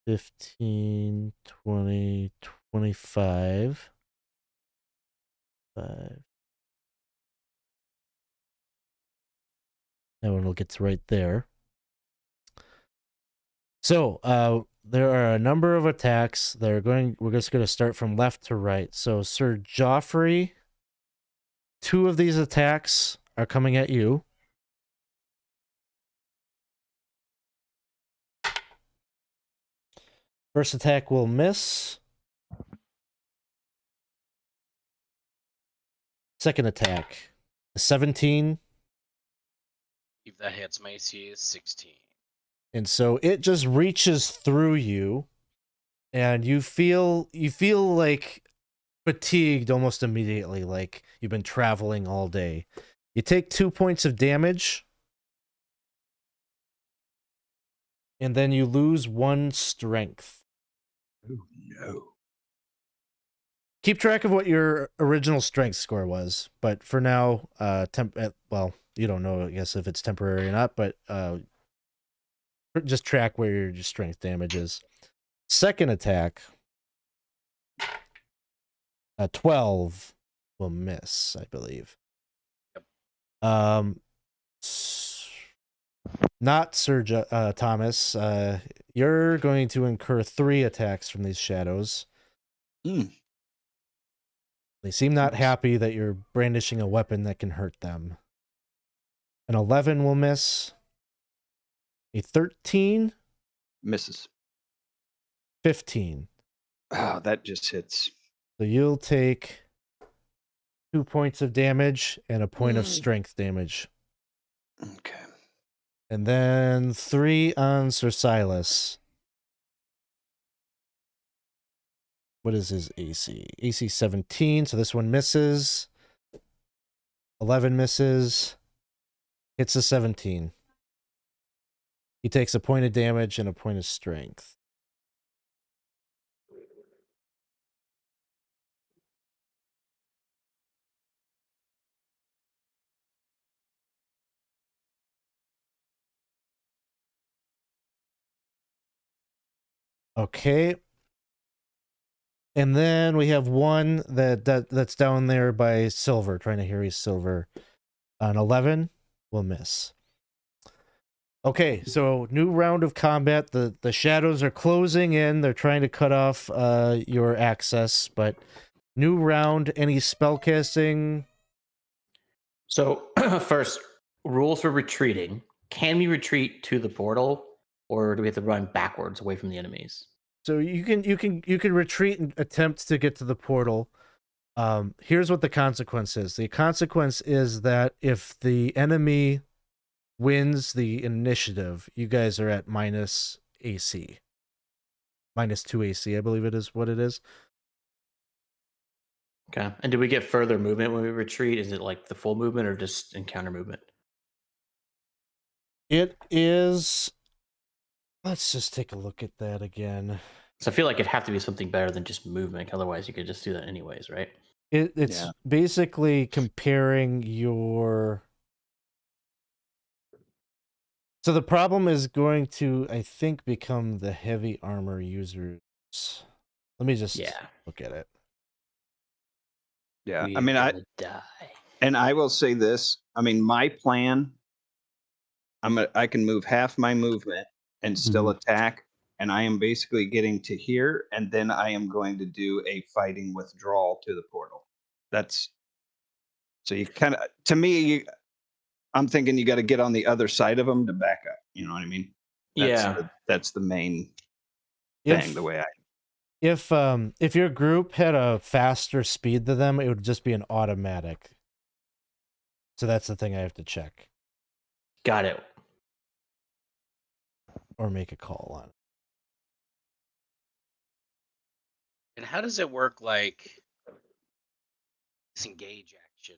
15, 20, 25. 5. That one will get to right there. So, there are a number of attacks. We're just going to start from left to right. So, Sir Geoffrey, 2 of these attacks are coming at you. First attack will miss. Second attack, 17. If that hits, my AC is 16. And so it just reaches through you, and you feel like fatigued almost immediately, like you've been traveling all day. You take 2 points of damage, and then you lose 1 strength. Oh, no. Keep track of what your original strength score was, but for now, well, you don't know, I guess, if it's temporary or not, but just track where your strength damage is. Second attack, 12 will miss, I believe. Not Sir Thomas. You're going to incur 3 attacks from these shadows. They seem not happy that you're brandishing a weapon that can hurt them. An 11 will miss. A 13? Misses. 15. Oh, that just hits. So you'll take 2 points of damage and a point of strength damage. Okay. And then 3 on Sir Silas. What is his AC? AC 17, so this one misses. 11 misses. Hits a 17. He takes a point of damage and a point of strength. Okay. And then we have one that's down there by Silver, trying to harry Silver. An 11 will miss. Okay, so new round of combat. The shadows are closing in. They're trying to cut off your access, but new round, any spellcasting? So first, rules for retreating. Can we retreat to the portal, or do we have to run backwards away from the enemies? So you can retreat and attempt to get to the portal. Here's what the consequence is. The consequence is that if the enemy wins the initiative, you guys are at minus AC. Minus 2 AC, I believe it is what it is. Okay. And do we get further movement when we retreat? Is it like the full movement or just encounter movement? It is... Let's just take a look at that again. So I feel like it'd have to be something better than just movement. Otherwise, you could just do that anyways, right? It's basically comparing your... So the problem is going to, I think, become the heavy armor users. Let me just look at it. Yeah, We're I mean, gonna die. And I will say this. I mean, my plan, I can move half my movement and still attack, and I am basically getting to here, and then I am going to do a fighting withdrawal to the portal. So you kind of, to me, I'm thinking you got to get on the other side of them to back up. You know what I mean? That's the main thing, the way I... If your group had a faster speed than them, it would just be an automatic. So that's the thing I have to check. Got it. Or make a call on. And how does it work, like disengage action?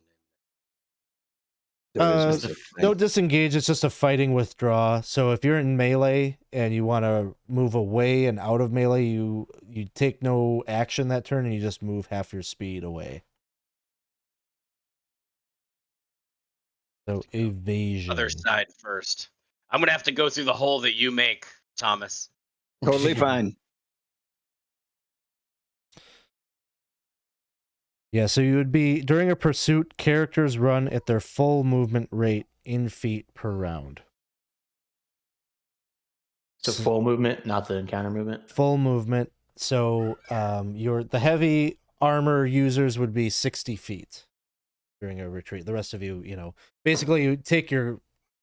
No disengage, it's just a fighting withdraw. So if you're in melee and you want to move away and out of melee, you take no action that turn and you just move half your speed away. So evasion. Other side first. I'm gonna have to go through the hole that you make, Thomas. Totally fine. Yeah, so you would be, during a pursuit, characters run at their full movement rate in feet per round. So full movement, not the encounter movement? Full movement. So the heavy armor users would be 60 feet during a retreat. The rest of you, basically you take your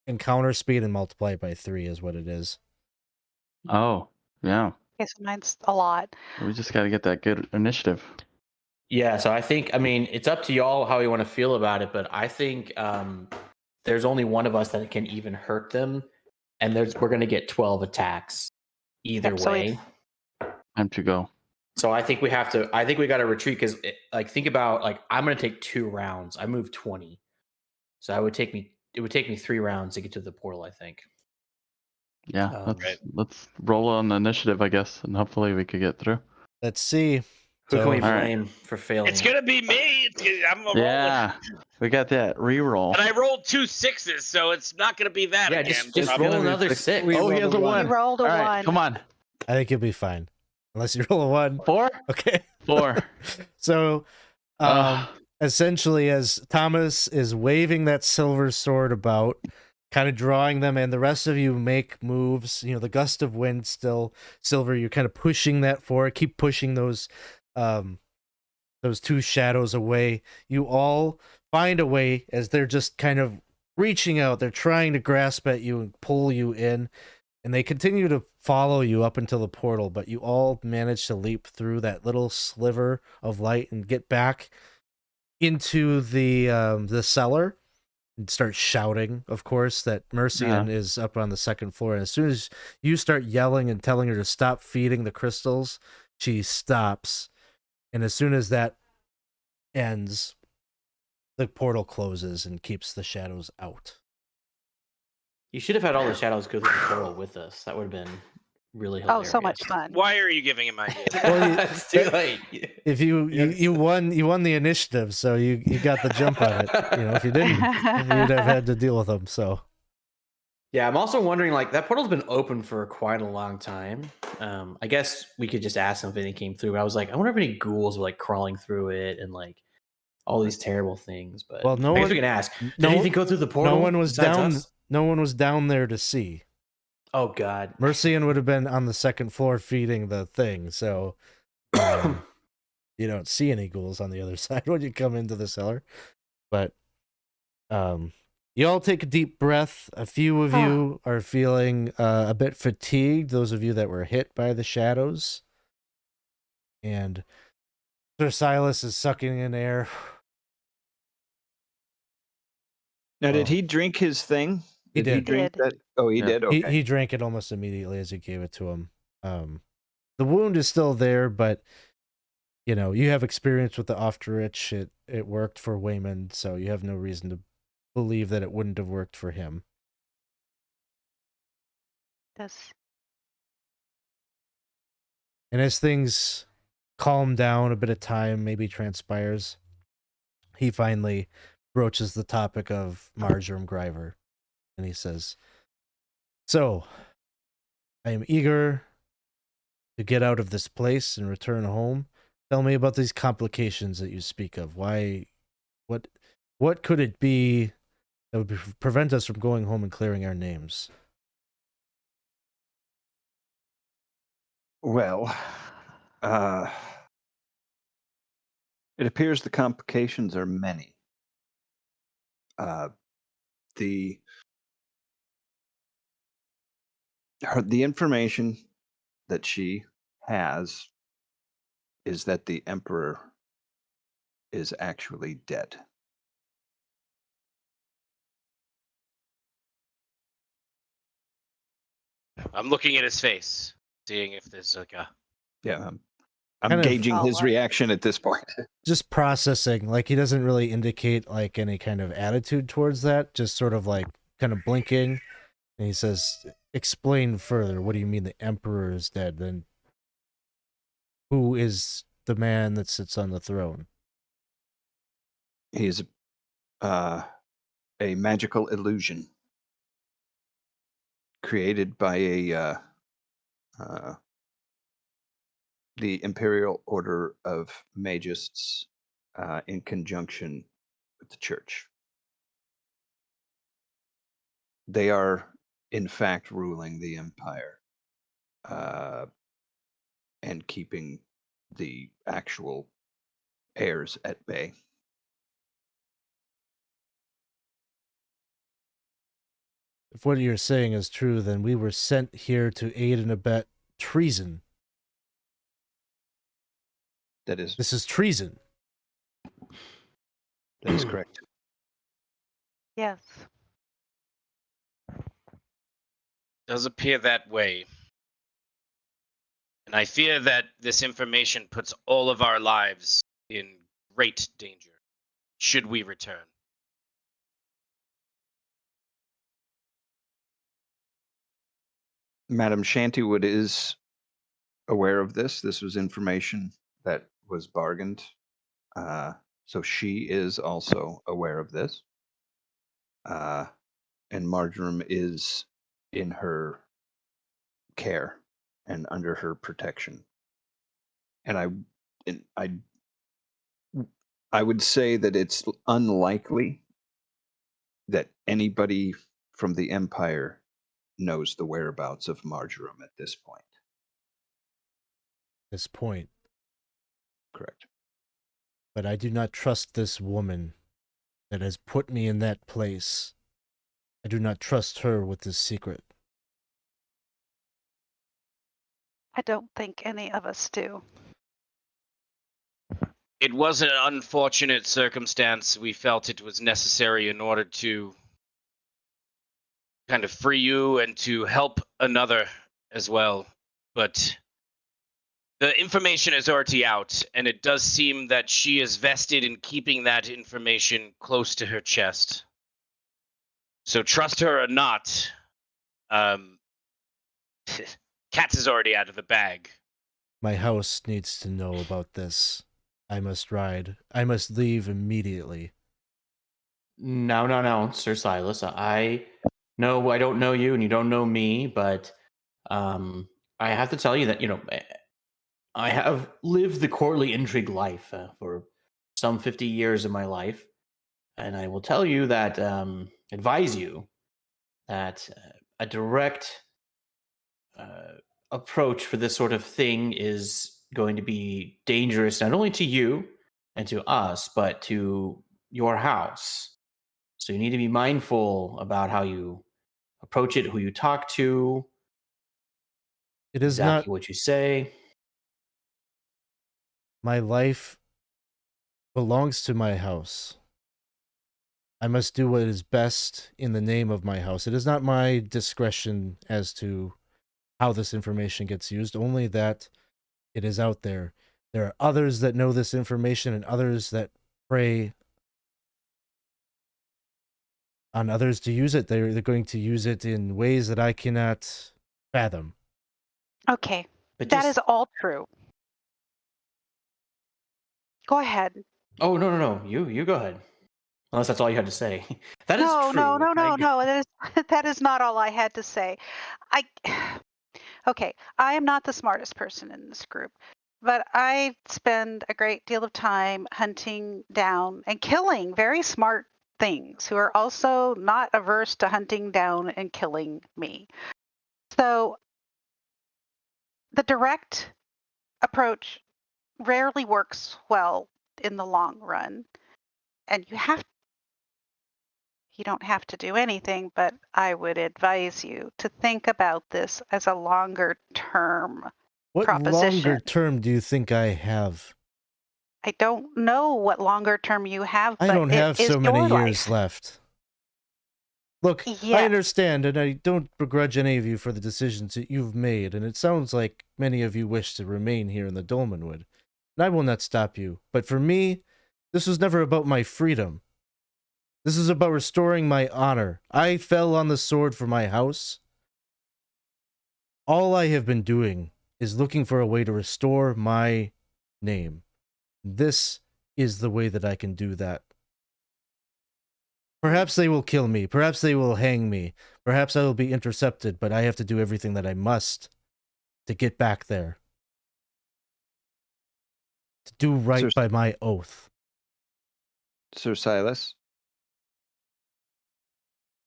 encounter speed and multiply it by 3 is what it is. Oh, yeah. Okay, so mine's a lot. We just got to get that good initiative. Yeah, so I think, it's up to y'all how you want to feel about it, but I think there's only one of us that can even hurt them, and we're going to get 12 attacks either way. Time to go. So I think we got to retreat because, think about, I'm going to take 2 rounds. I moved 20. So it would take me 3 rounds to get to the portal, I think. Yeah, let's roll on the initiative, I guess, and hopefully we could get through. Let's see. Who can we So- All right. blame for failing? It's gonna be me. I'm a Yeah, we got that reroll. And I rolled 2 6s, so it's not gonna be that Yeah, again. just It's roll gonna be another 6. 6. We Oh, he rolled has a a one. one. You rolled a All right, one. come on. I think you'll be fine, unless you roll a 1. 4. Okay. 4. So, Ugh. essentially, as Thomas is waving that silver sword about, kind of drawing them, and the rest of you make moves. You know, the gust of wind still, Silver. You're kind of pushing that forward. Keep pushing those 2 shadows away. You all find a way as they're just kind of reaching out. They're trying to grasp at you and pull you in, and they continue to follow you up until the portal, but you all manage to leap through that little sliver of light and get back into the cellar and start shouting, of course, that Mercian is up on the 2nd floor. And as soon as you start yelling and telling her to stop feeding the crystals, she stops. And as soon as that ends, the portal closes and keeps the shadows out. You should have had all the shadows go through the portal with us. That would have been really hilarious. Oh, so much fun. Why are you giving him ideas? Well, It's too late. If you won the initiative, so you got the jump on it. You know, if you didn't, you'd have had to deal with them. So Yeah, I'm also wondering, like, that portal's been open for quite a long time. I guess we could just ask them if anything came through. But I was like, I wonder if any ghouls were like crawling through it and like all these terrible things. But Well, no I guess one- we can ask. Did no- anything go through the portal? no one was besides down. us? No one was down there to see. Oh God. Mercian would have been on the 2nd floor feeding the thing, so you don't see any ghouls on the other side when you come into the cellar. But you all take a deep breath. A few of you are feeling a bit fatigued, those of you that were hit by the shadows. And Sir Silas is sucking in air. Now, did Oh. he drink his thing? He He did. drink Did. that? Oh, he Yeah. did? Okay. He drank it almost immediately as you gave it to him. The wound is still there, but you know, you have experience with the Ofterich. It worked for Waymond, so you have no reason to believe that it wouldn't have worked for him. Does And as things calm down, a bit of time maybe transpires, he finally broaches the topic of Marjoram Gryver. And he says, "So, I am eager to get out of this place and return home. Tell me about these complications that you speak of. Why, what could it be that would prevent us from going home and clearing our names?" Well, it appears the complications are many. The information that she has is that the Emperor is actually dead. I'm looking at his face, seeing if there's like a. Yeah, I'm Kind of- gauging his what? reaction at this point. Just processing, like he doesn't really indicate like any kind of attitude towards that, just sort of like kind of blinking. And he says, "Explain further. What do you mean the Emperor is dead? Then who is the man that sits on the throne?" He's a magical illusion created by the Imperial Order of Magists in conjunction with the Church. They are, in fact, ruling the Empire and keeping the actual heirs at bay. If what you're saying is true, then we were sent here to aid and abet treason. That is This is treason. correct. yes. Does appear that way. And I fear that this information puts all of our lives in great danger, should we return. Madame Shantywood is aware of this. This was information that was bargained. So she is also aware of this. And Marjoram is in her care and under her protection. And I would say that it's unlikely that anybody from the Empire knows the whereabouts of Marjoram at this point. This point. Correct. But I do not trust this woman that has put me in that place. I do not trust her with this secret. I don't think any of us do. It was an unfortunate circumstance. We felt it was necessary in order to kind of free you and to help another as well. But the information is already out, and it does seem that she is vested in keeping that information close to her chest. So trust her or not, Cat is already out of the bag. My house needs to know about this. I must ride. I must leave immediately. No, Sir Silas. I know I don't know you and you don't know me, but I have to tell you that, I have lived the courtly intrigue life for some 50 years of my life. And I will tell you that, advise you that a direct approach for this sort of thing is going to be dangerous, not only to you and to us, but to your house. So you need to be mindful about how you approach it, who you talk to, It is not exactly what you say. my life belongs to my house. I must do what is best in the name of my house. It is not my discretion as to how this information gets used, only that it is out there. There are others that know this information and others that prey on others to use it. They're going to use it in ways that I cannot fathom. Okay, But that is all true. Go ahead. Oh, no. You go ahead. Unless that's all you had to say. That is No, true. no. That is not all I had to say. Okay, I am not the smartest person in this group, but I spend a great deal of time hunting down and killing very smart things who are also not averse to hunting down and killing me. So the direct approach rarely works well in the long run. And you don't have to do anything, but I would advise you to think about this as a longer term What proposition. longer term do you think I have? I don't know what longer term you have, I but don't have it is so many your years life. left. Look, I Yes. understand, and I don't begrudge any of you for the decisions that you've made, and it sounds like many of you wish to remain here in the Dolmenwood. And I will not stop you, but for me, this was never about my freedom. This is about restoring my honor. I fell on the sword for my house. All I have been doing is looking for a way to restore my name. This is the way that I can do that. Perhaps they will kill me. Perhaps they will hang me. Perhaps I will be intercepted, but I have to do everything that I must to get back there. To do right by my oath. Sir Silas,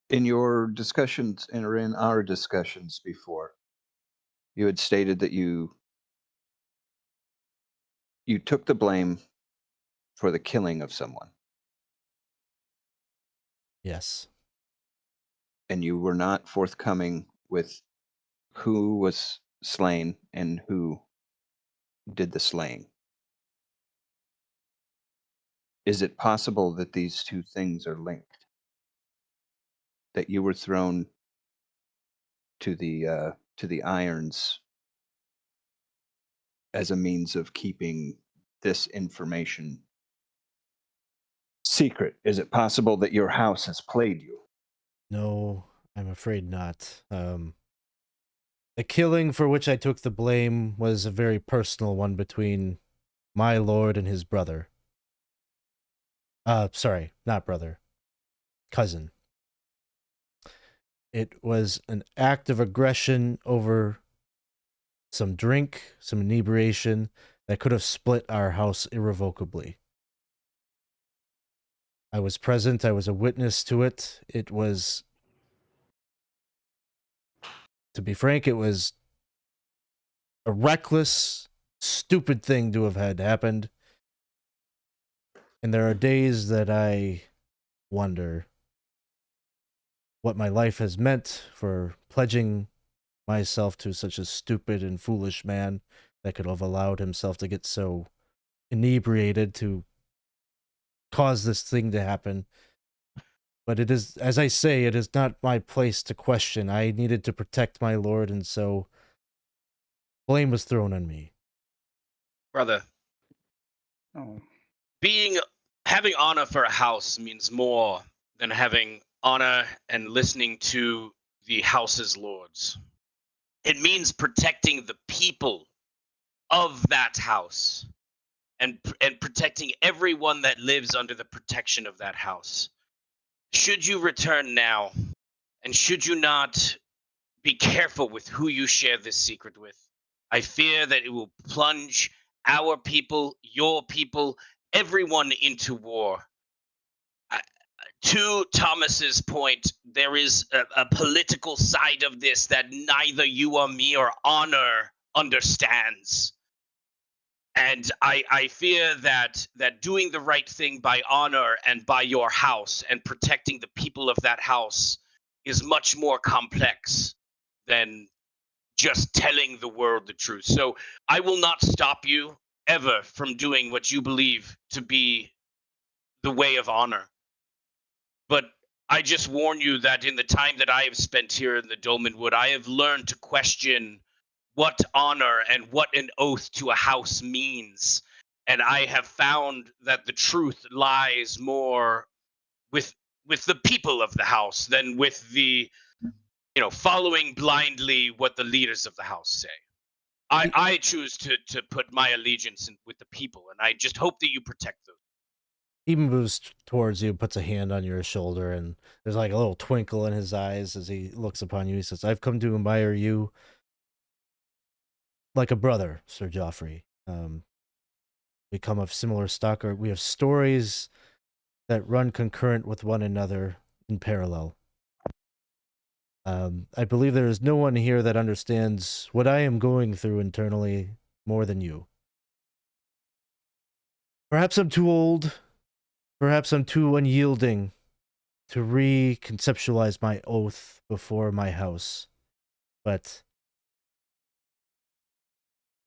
in your discussions and or in our discussions before, you had stated that you took the blame for the killing of someone. Yes. And you were not forthcoming with who was slain and who did the slaying. Is it possible that these two things are linked? That you were thrown to the irons as a means of keeping this information secret? Is it possible that your house has played you? No, I'm afraid not. The killing for which I took the blame was a very personal one between my lord and his brother. Sorry, not brother. Cousin. It was an act of aggression over some drink, some inebriation that could have split our house irrevocably. I was present. I was a witness to it. It was, to be frank, it was a reckless, stupid thing to have had happened. And there are days that I wonder what my life has meant for pledging myself to such a stupid and foolish man that could have allowed himself to get so inebriated to cause this thing to happen. But it is, as I say, it is not my place to question. I needed to protect my lord, and so blame was thrown on me. Brother, Oh. having honor for a house means more than having honor and listening to the house's lords. It means protecting the people of that house and protecting everyone that lives under the protection of that house. Should you return now, and should you not be careful with who you share this secret with, I fear that it will plunge our people, your people, everyone into war. To Thomas's point, there is a political side of this that neither you or me or honor understands. And I fear that doing the right thing by honor and by your house and protecting the people of that house is much more complex than just telling the world the truth. So I will not stop you ever from doing what you believe to be the way of honor. But I just warn you that in the time that I have spent here in the Dolmenwood, I have learned to question what honor and what an oath to a house means. And I have found that the truth lies more with the people of the house than with the, following blindly what the leaders of the house say. I choose to put my allegiance with the people, and I just hope that you protect those. He moves towards you, puts a hand on your shoulder, and there's like a little twinkle in his eyes as he looks upon you. He says, I've come to admire you like a brother, Sir Geoffrey. We come of similar stock, or we have stories that run concurrent with one another in parallel. I believe there is no one here that understands what I am going through internally more than you. Perhaps I'm too old. Perhaps I'm too unyielding to reconceptualize my oath before my house. But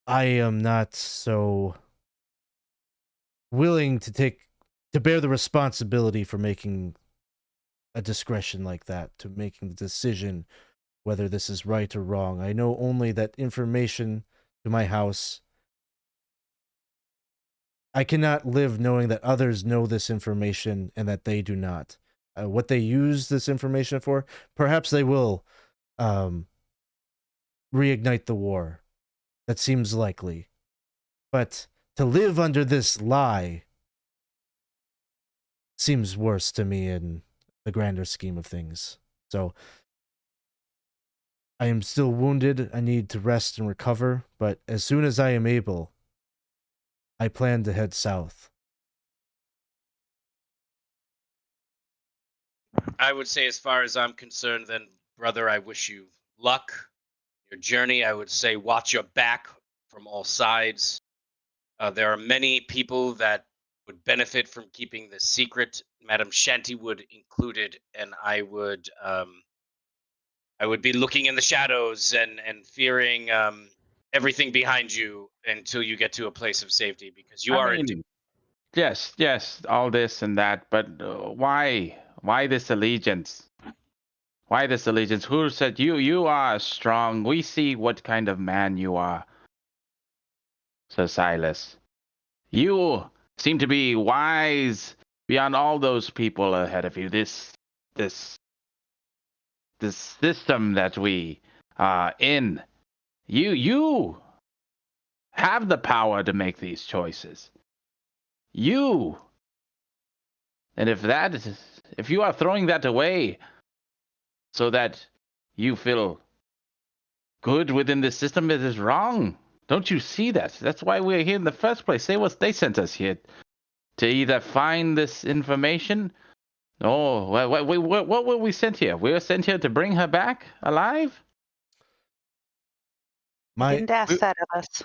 I am not so willing to bear the responsibility for making a discretion like that, to making the decision whether this is right or wrong. I know only that information to my house. I cannot live knowing that others know this information and that they do not. What they use this information for, perhaps they will reignite the war. That seems likely. But to live under this lie seems worse to me in the grander scheme of things. So I am still wounded. I need to rest and recover, but as soon as I am able, I plan to head south. I would say, as far as I'm concerned, then, brother, I wish you luck. Your journey, I would say, watch your back from all sides. There are many people that would benefit from keeping this secret, Madame Shantywood included, and I would be looking in the shadows and fearing everything behind you until you get to a place of safety, because you are in. Yes, all this and that, but why? Why this allegiance? Why this allegiance? Who said you are strong? We see what kind of man you are, Sir Silas. You seem to be wise beyond all those people ahead of you. This system that we are in You have the power to make these choices. You. And if you are throwing that away so that you feel good within the system, it is wrong. Don't you see that? That's why we're here in the first place. They sent us here to either find this information. Oh, what were we sent here? We were sent here to bring her back alive? My Didn't ask that of us.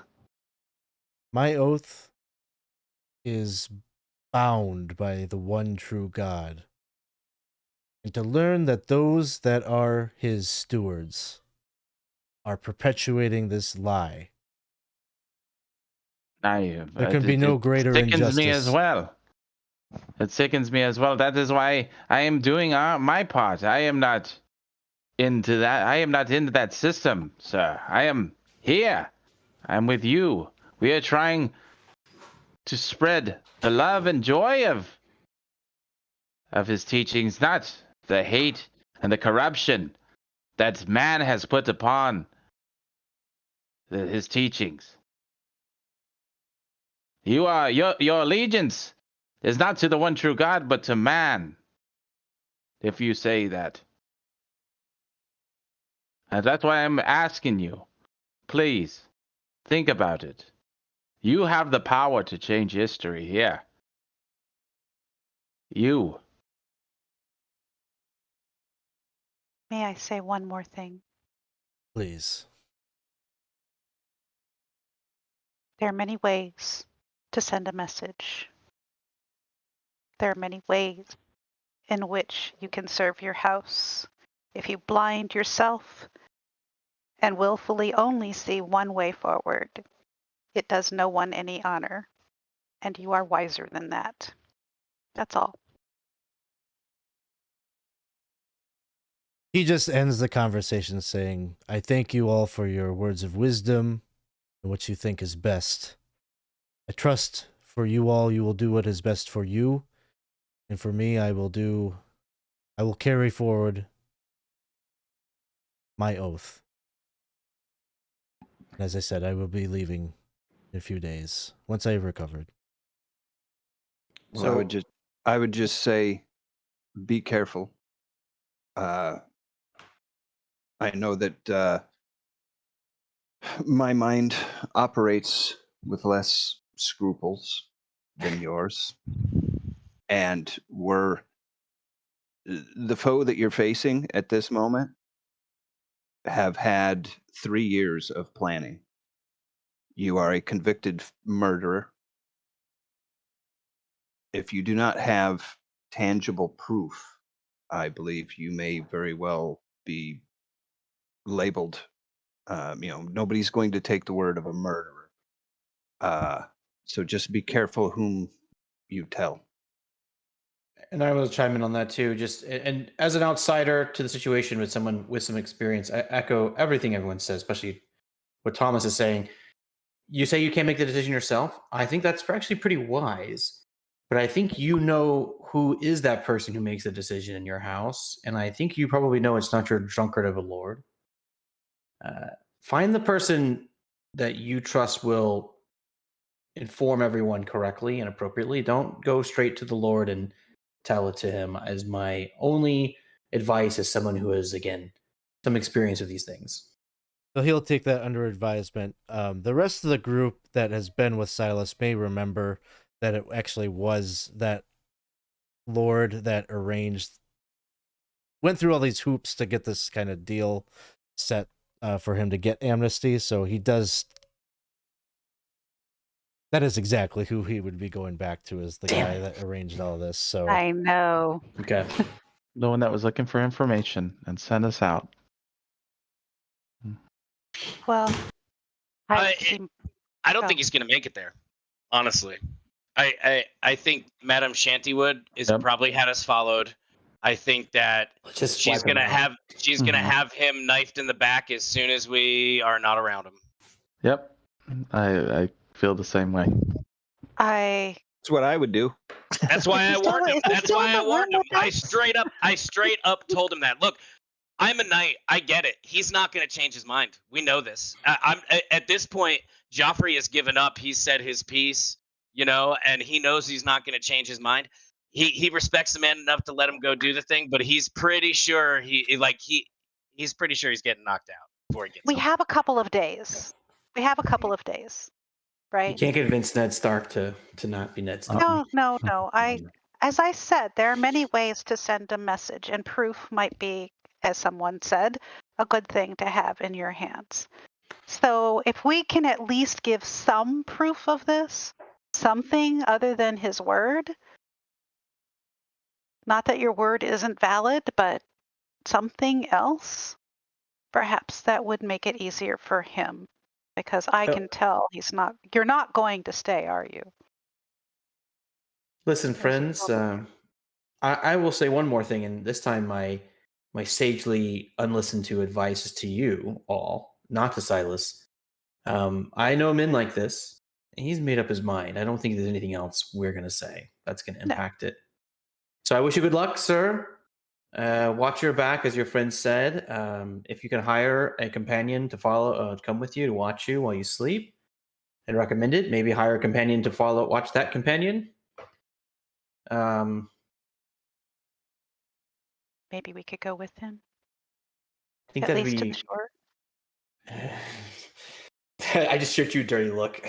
my oath is bound by the one true God, and to learn that those that are his stewards are perpetuating this lie. There can be no greater sickens injustice. me as well. It sickens me as well. That is why I am doing my part. I am not into that. I am not into that system, sir. I am here. I'm with you. We are trying to spread the love and joy of his teachings, not the hate and the corruption that man has put upon his teachings. Your allegiance is not to the one true God, but to man, if you say that. And that's why I'm asking you, please, think about it. You have the power to change history here. You. May I say one more thing? Please. There are many ways to send a message. There are many ways in which you can serve your house. If you blind yourself and willfully only see one way forward, it does no one any honor, and you are wiser than that. That's all. He just ends the conversation saying, I thank you all for your words of wisdom and what you think is best. I trust for you all, you will do what is best for you. And for me, I will carry forward my oath. And as I said, I will be leaving in a few days once I have recovered. Well, I would just say, be careful. I know that my mind operates with less scruples than yours, and the foe that you're facing at this moment have had 3 years of planning. You are a convicted murderer. If you do not have tangible proof, I believe you may very well be labeled. Nobody's going to take the word of a murderer. So just be careful whom you tell. And I will chime in on that too. And as an outsider to the situation with someone with some experience, I echo everything everyone says, especially what Thomas is saying. You say you can't make the decision yourself. I think that's actually pretty wise. But I think you know who is that person who makes the decision in your house. And I think you probably know it's not your drunkard of a lord. Find the person that you trust will inform everyone correctly and appropriately. Don't go straight to the Lord and tell it to him, as my only advice as someone who has, again, some experience with these things. So he'll take that under advisement. The rest of the group that has been with Silas may remember that it actually was that Lord that went through all these hoops to get this kind of deal set for him to get amnesty. So he does. That is exactly who he would be going back to, as the guy that arranged all this. So I know. Okay. The one that was looking for information and sent us out. Well, I don't think he's going to make it there, honestly. I think Madame Shantywood probably had us followed. I think that she's gonna have him knifed in the back as soon as we are not around him. Yep, I feel the same way. That's what I would do. That's why I warned him. That's why I warned him. I straight up told him that. Look, I'm a knight. I get it. He's not going to change his mind. We know this. At this point, Geoffrey has given up. He's said his piece, and he knows he's not going to change his mind. He respects the man enough to let him go do the thing, but he's pretty sure he's pretty sure he's getting knocked out before he gets. We have a couple of days. You Right? can't convince Ned Stark to not be Ned Stark. No. As I said, there are many ways to send a message, and proof might be, as someone said, a good thing to have in your hands. So if we can at least give some proof of this, something other than his word, not that your word isn't valid, but something else, perhaps that would make it easier for him, because I can tell you're not going to stay, are you? Listen, friends, I will say one more thing, and this time my sagely unlistened to advice is to you all, not to Silas. I know men like this, and he's made up his mind. I don't think there's anything else we're going to say that's going to impact it. So I wish you good luck, sir. Watch your back, as your friend said. If you can hire a companion to follow, come with you to watch you while you sleep, and recommend it. Maybe hire a companion to watch that companion. Maybe we could go with him. I think at that'd least to be. the shore. I just shot you a dirty look.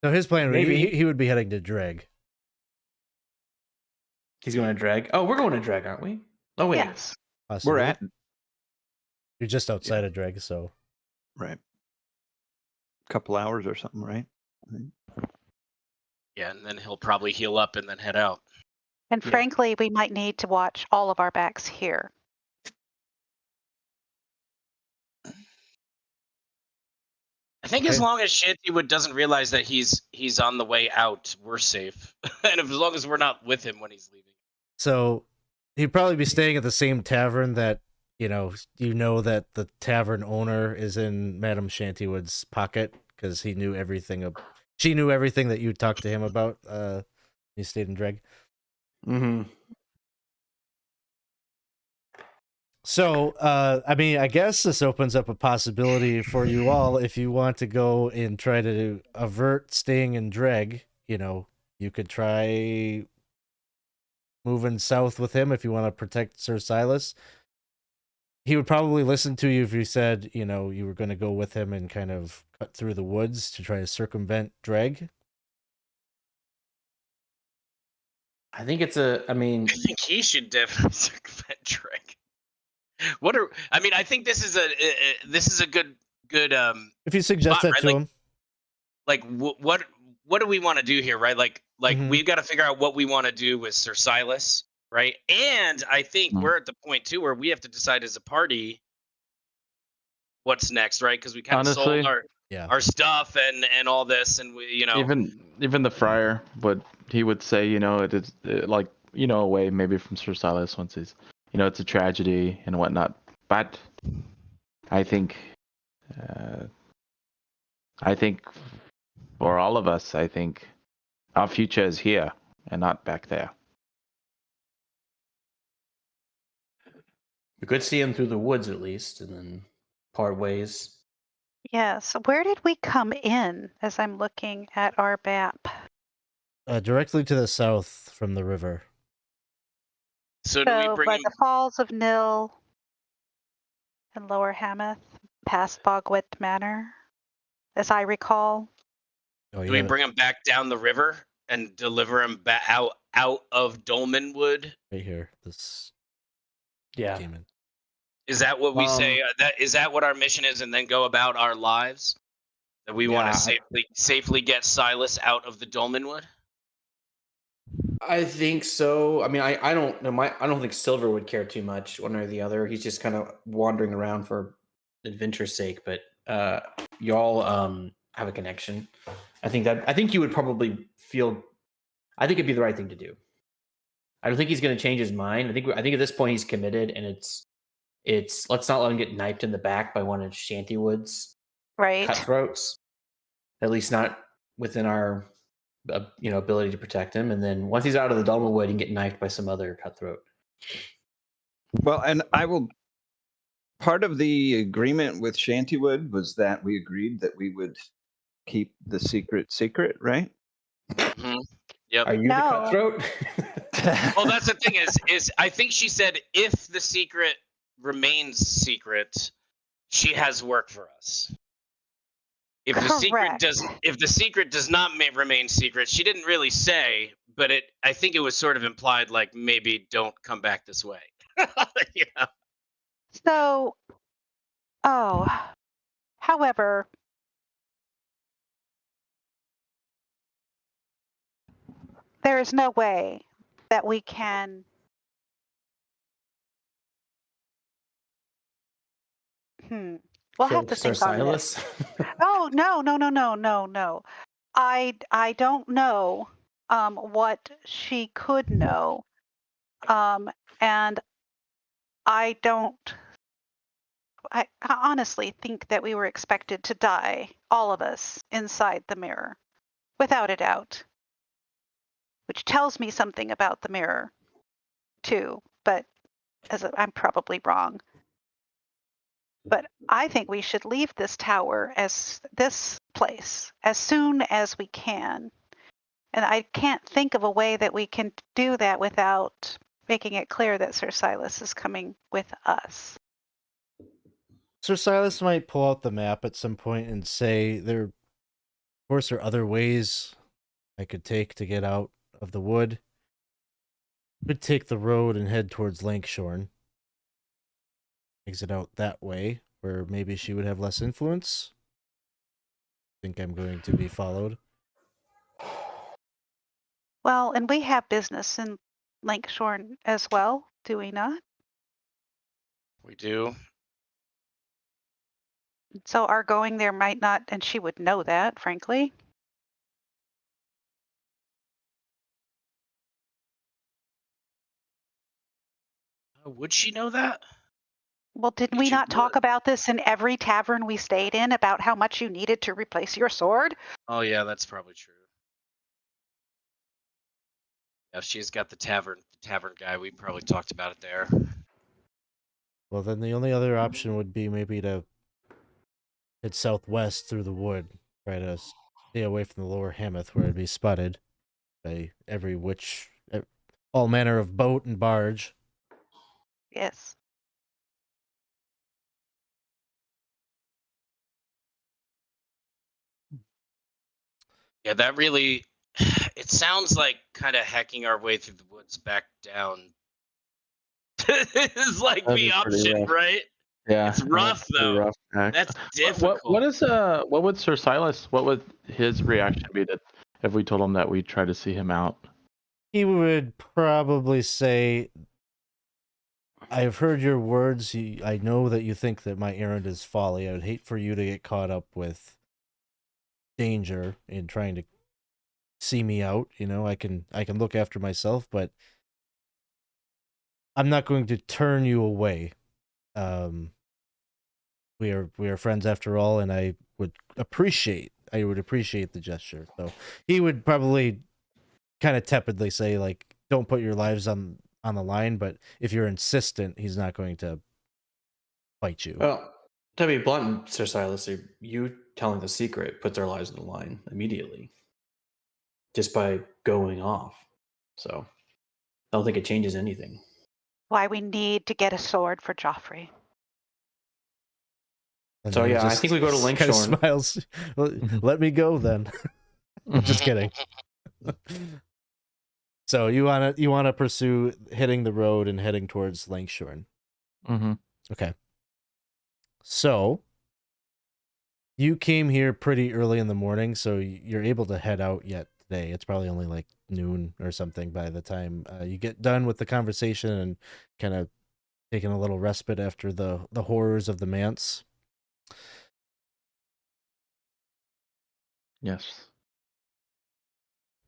So his plan, Maybe. he would be heading to Dreg. He's going to drag. Oh, we're going to drag, aren't we? Oh wait. Yes. Possibly. We're at You're just outside of Dreg, so right. Couple hours or something, right? Yeah, and then he'll probably heal up and then head out. And Yeah. frankly, we might need to watch all of our backs here. I think as long as Shantywood doesn't realize that he's on the way out, we're safe. And as long as we're not with him when he's leaving. So he'd probably be staying at the same tavern that, that the tavern owner is in Madame Shantywood's pocket, because she knew everything that you talked to him about. He stayed in Dreg. Mm-hmm. So, I guess this opens up a possibility for you all if you want to go and try to avert staying in Dreg. You could try moving south with him if you want to protect Sir Silas. He would probably listen to you if you said, you were going to go with him and kind of cut through the woods to try to circumvent Dreg. I think it's I think he should definitely circumvent Dreg. I think this is a good if you suggest spot, that right? to him. Like what do we want to do here, right? Like we've got to figure out what we want to do with Sir Silas, right? And I think we're at the point too where we have to decide as a party what's next, right? Because we kind of sold our stuff and all this, and we, even the friar would say, it is away maybe from Sir Silas once he's, it's a tragedy and whatnot. But I think for all of us, I think our future is here and not back there. we could see him through the woods at least, and then part ways. Yes. Where did we come in as I'm looking at our map? Directly to the south from the river. So do we bring by him? the Falls of Nil and Lower Hamath, past Bogwit Manor, as I recall. Oh, Do we bring him back down the river and deliver him back out of Dolmenwood? Right here. This Yeah. came in. Is that what we say? Is that what our mission is, and then go about our lives? That we want to safely get Silas out of the Dolmenwood? I think so. I don't know. I don't think Silver would care too much one or the other. He's just kind of wandering around for adventure's sake. But y'all have a connection. I think you would probably feel. I think it'd be the right thing to do. I don't think he's going to change his mind. I think at this point he's committed, and it's let's not let him get knifed in the back by one of Shantywood's cutthroats. At least not within our ability to protect him. And then once he's out of the Dolmenwood, he can get knifed by some other cutthroat. Well, and I will. Part of the agreement with Shantywood was that we agreed that we would keep the secret secret, right? Mhm. Yep. Are you the No. cutthroat? Well, that's the thing is I think she said if the secret remains secret, she has work for us. If the secret does not remain secret, she didn't really say, but I think it was sort of implied, like maybe don't come back this way. Yeah. So, however, there is no way that we can. We'll have to Sir think on this. Silas? Oh, no. I don't know what she could know. And I honestly think that we were expected to die, all of us, inside the mirror, without a doubt. Which tells me something about the mirror, too, but I'm probably wrong. But I think we should leave this place as soon as we can. And I can't think of a way that we can do that without making it clear that Sir Silas is coming with us. Sir Silas might pull out the map at some point and say there, of course, are other ways I could take to get out of the wood. Could take the road and head towards Lankshorn. Exit out that way, where maybe she would have less influence. Think I'm going to be followed. Well, and we have business in Lankshorn as well, do we not? We do. So our going there might not, and she would know that, frankly. Would she know that? Well, didn't we not talk about this in every tavern we stayed in about how much you needed to replace your sword? Oh yeah, that's probably true. Yeah, if she's got the tavern guy, we probably talked about it there. Well, then the only other option would be maybe to head southwest through the wood. Try to stay away from the lower Hamath, where I'd be spotted by all manner of boat and barge. Yes. Yeah, that really, it sounds like kind of hacking our way through the woods back down. It's like That'd the be pretty option, rough. right? Yeah, It's rough pretty though. rough act. That's difficult. What would Sir Silas? What would his reaction be if we told him that we'd try to see him out? He would probably say, I've heard your words. I know that you think that my errand is folly. I would hate for you to get caught up with danger in trying to see me out. You know, I can look after myself, but I'm not going to turn you away. We are friends after all, and I would appreciate the gesture. So he would probably kind of tepidly say, like, don't put your lives on the line, but if you're insistent, he's not going to fight you. Well, to be blunt, Sir Silas, you telling the secret puts our lives on the line immediately. Just by going off. So I don't think it changes anything. Why we need to get a sword for Geoffrey. And So then he yeah, I think we go to kind of Lankshorn. smiles. Let me go then. Just kidding. So you wanna pursue hitting the road and heading towards Lankshorn. Mm-hmm. Okay. So you came here pretty early in the morning, so you're able to head out yet today. It's probably only like noon or something by the time you get done with the conversation and kind of taking a little respite after the horrors of the manse. Yes.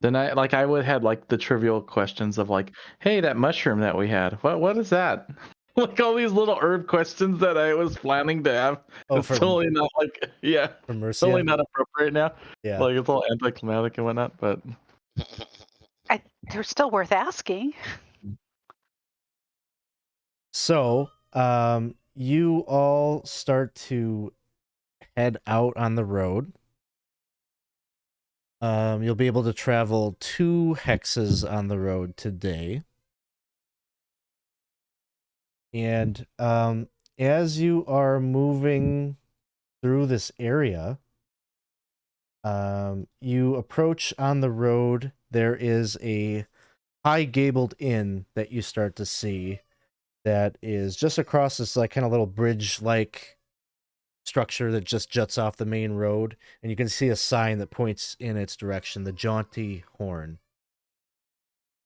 Then I would have like the trivial questions of like, hey, that mushroom that we had, what is that? Like all these little herb questions that I was planning to have. Oh, It's totally not like, yeah, from Mercia? totally not appropriate now. Yeah. Like it's all anticlimactic and whatnot, but They're still worth asking. So, you all start to head out on the road. You'll be able to travel 2 hexes on the road today. And as you are moving through this area, you approach on the road. There is a high gabled inn that you start to see that is just across this like kind of little bridge-like structure that just juts off the main road, and you can see a sign that points in its direction, the Jaunty Horn.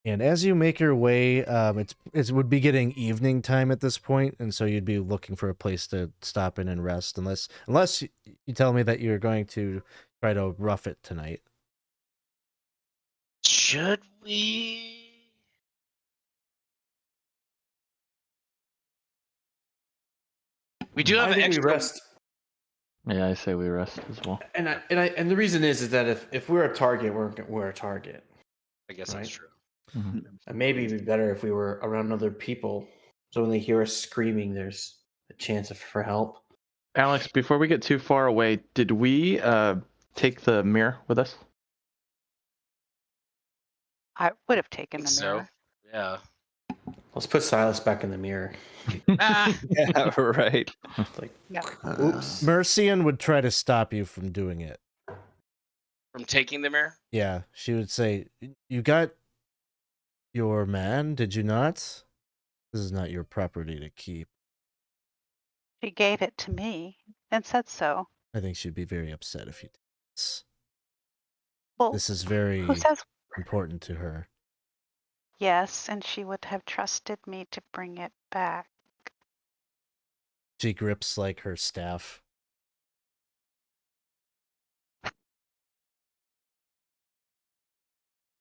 And as you make your way, it would be getting evening time at this point, and so you'd be looking for a place to stop in and rest, unless you tell me that you're going to try to rough it tonight. Should we? We do have I think extra. we rest. Yeah, I say we rest as well. And the reason is that if we're a target, we're a target. I guess Right. that's true. Mm-hmm. And maybe it'd be better if we were around other people, so when they hear us screaming, there's a chance for help. Alex, before we get too far away, did we take the mirror with us? I would have taken Think the mirror. so. Yeah. Let's put Silas back in the mirror. Ah, Yeah, right. Like, Yeah. oops. Mercian would try to stop you from doing it. from taking the mirror. Yeah, she would say, "You got your man, did you not? This is not your property to keep." She gave it to me and said so. I think she'd be very upset if you did this. Well, This is very who says important to her. yes? And she would have trusted me to bring it back. She grips like her staff.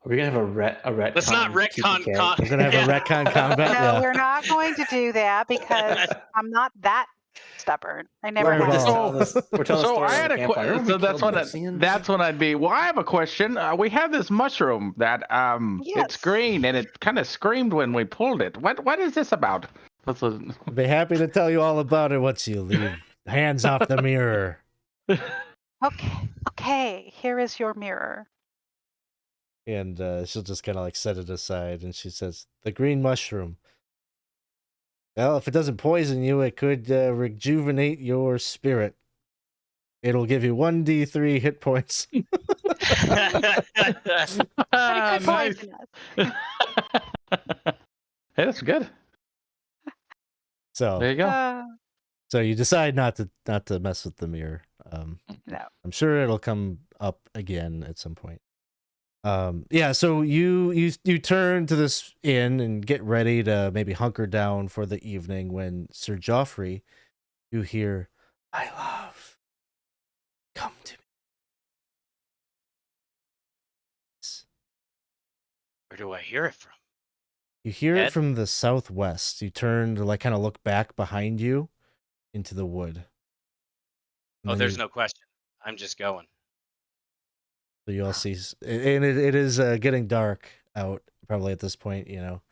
Are we gonna have a retcon? Let's not retcon. TPK? We're gonna have a retcon combat. No, Yeah. we're not going to do that because I'm not that stubborn. I never Very We're just well. telling this. We're telling a So story I on had the a campfire. question. We So that's killed when Mercians. that's when I'd be. Well, I have a question. We have this mushroom that it's Yes. green and it kind of screamed when we pulled it. What is this about? Let's listen. I'd be happy to tell you all about it once you leave. Hands off the mirror. Okay. Here is your mirror. And she'll just kind of like set it aside, and she says, "The green mushroom. Well, if it doesn't poison you, it could rejuvenate your spirit. It'll give you 1d3 hit points." But it could Nice. poison us. Hey, that's good. So There you go. So you decide not to mess with the mirror. No. I'm sure it'll come up again at some point. Yeah, so you turn to this inn and get ready to maybe hunker down for the evening when Sir Geoffrey, you hear, "My love, come to me." Where do I hear it from? You hear it Ed? from the southwest. You turn to like kind of look back behind you into the wood. And Oh, then there's you, no question. I'm just going. So you all see, and it is getting dark out probably at this point, you know.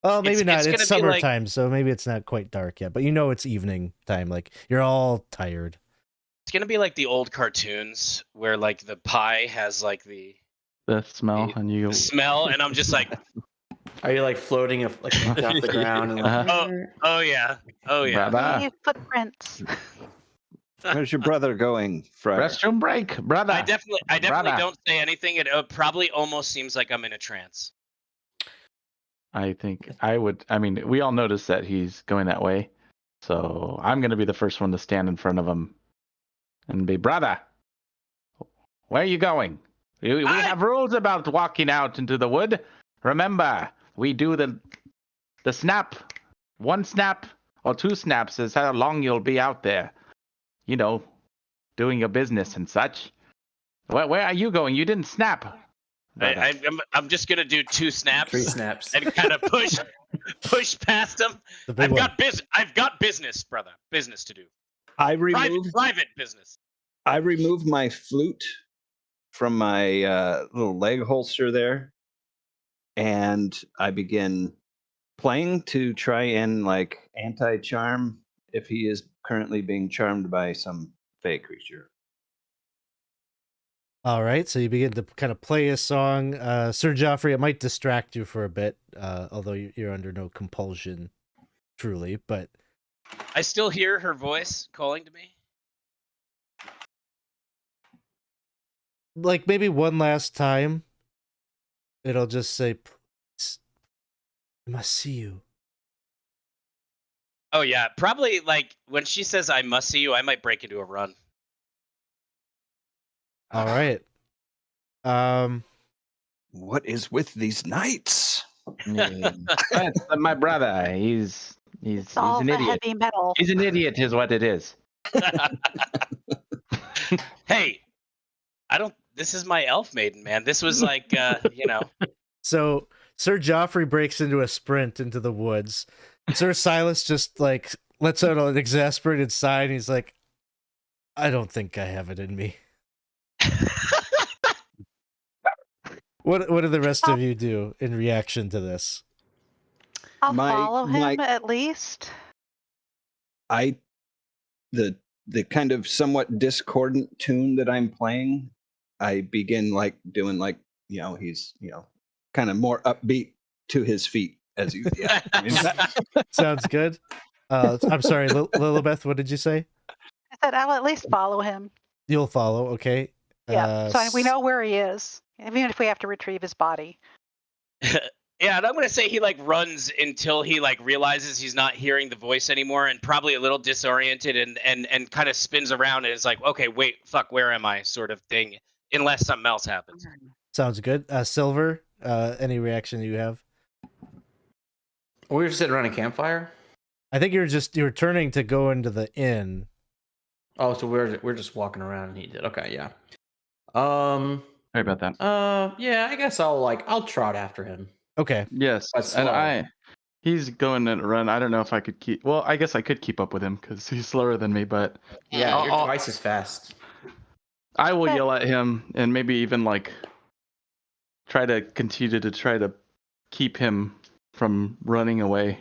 Oh, maybe not. It's It's gonna be like summertime, so maybe it's not quite dark yet. But you know it's evening time. Like you're all tired. it's gonna be like the old cartoons where like the pie has like the The smell and you. smell, and I'm just like, Are you like floating off the ground and like? oh yeah, oh yeah. Brother. See footprints. Where's your brother going, Friar? Restroom break, brother. I definitely Brother. don't say anything. It probably almost seems like I'm in a trance. I think I would. I mean, we all notice that he's going that way, so I'm gonna be the first one to stand in front of him and be, brother, where are you going? We have rules about walking out into the wood. Remember, we do the snap. 1 snap or 2 snaps is how long you'll be out there. You know, doing your business and such. Where are you going? You didn't snap. brother. I'm just gonna do 2 snaps 3 snaps. and kind of push past him. The big one. I've got business, brother. Business to do. I removed Private business. my flute from my little leg holster there, and I begin playing to try and like anti-charm if he is currently being charmed by some fey creature. All right, so you begin to kind of play a song. Sir Geoffrey, it might distract you for a bit, although you're under no compulsion, truly, but... I still hear her voice calling to me. Like, maybe one last time, it'll just say, "Please, I must see you." Oh, yeah. Probably, like, when she says, I must see you, I might break into a run. All right. What is with these knights? Yeah. That's my brother. He's It's all an the idiot. heavy metal. He's an idiot, is what it is. Hey, this is my elf maiden, man. This was like, So Sir Geoffrey breaks into a sprint into the woods. Sir Silas just like lets out an exasperated sigh, and he's like, "I don't think I have it in me." What do the rest of you do in reaction to this? I'll My- follow him my- at least. The kind of somewhat discordant tune that I'm playing, I begin like doing like, he's, kind of more upbeat to his feet as you, yeah. I mean, Sounds good. I'm sorry, Lillibeth, what did you say? I said I'll at least follow him. You'll follow, okay? Yeah, so we know where he is, even if we have to retrieve his body. Yeah, and I'm gonna say he like runs until he like realizes he's not hearing the voice anymore, and probably a little disoriented, and kind of spins around and is like, okay, wait, fuck, where am I? Sort of thing, unless something else happens. Sounds good. Silver, any reaction you have? We were just sitting around a campfire. I think you're turning to go into the inn. Oh, so we're just walking around, and he did. Okay, yeah. Sorry about that. Yeah, I guess I'll trot after him. Okay. Yes, That's and slow. he's going at a run. I don't know if I could keep. Well, I guess I could keep up with him because he's slower than me. But Yeah, I'll- you're I'll- twice as fast. I will Okay. yell at him and maybe even like try to continue to try to keep him from running away.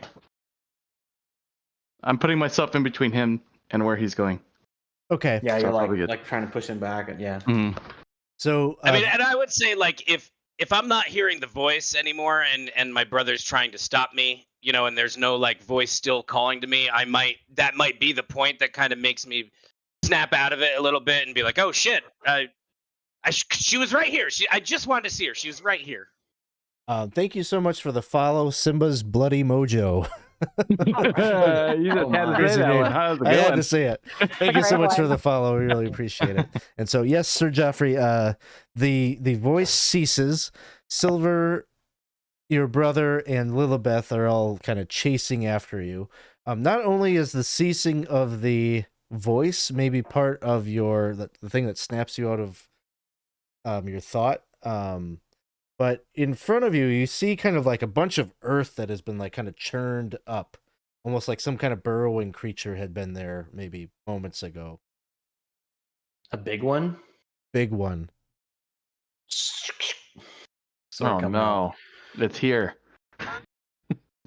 I'm putting myself in between him and where he's going. Okay. Yeah, So you're probably good. like trying to push him back, and yeah. Mhm. So I mean, and I would say like if I'm not hearing the voice anymore, and my brother's trying to stop me, and there's no like voice still calling to me, that might be the point that kind of makes me snap out of it a little bit and be like, oh shit, she was right here. I just wanted to see her. She was right here. thank you so much for the follow, Simba's Bloody Mojo. You just had to my. say Here's your that name. one. How's it I had going? to say it. Thank you so Great much for one. the follow. We really appreciate it. And so, yes, Sir Geoffrey, the voice ceases. Silver, your brother, and Lillibeth are all kind of chasing after you. Not only is the ceasing of the voice maybe part of the thing that snaps you out of your thought, but in front of you, you see kind of like a bunch of earth that has been like kind of churned up, almost like some kind of burrowing creature had been there maybe moments ago. A big one. Big one. Sword Oh coming out. no, it's here.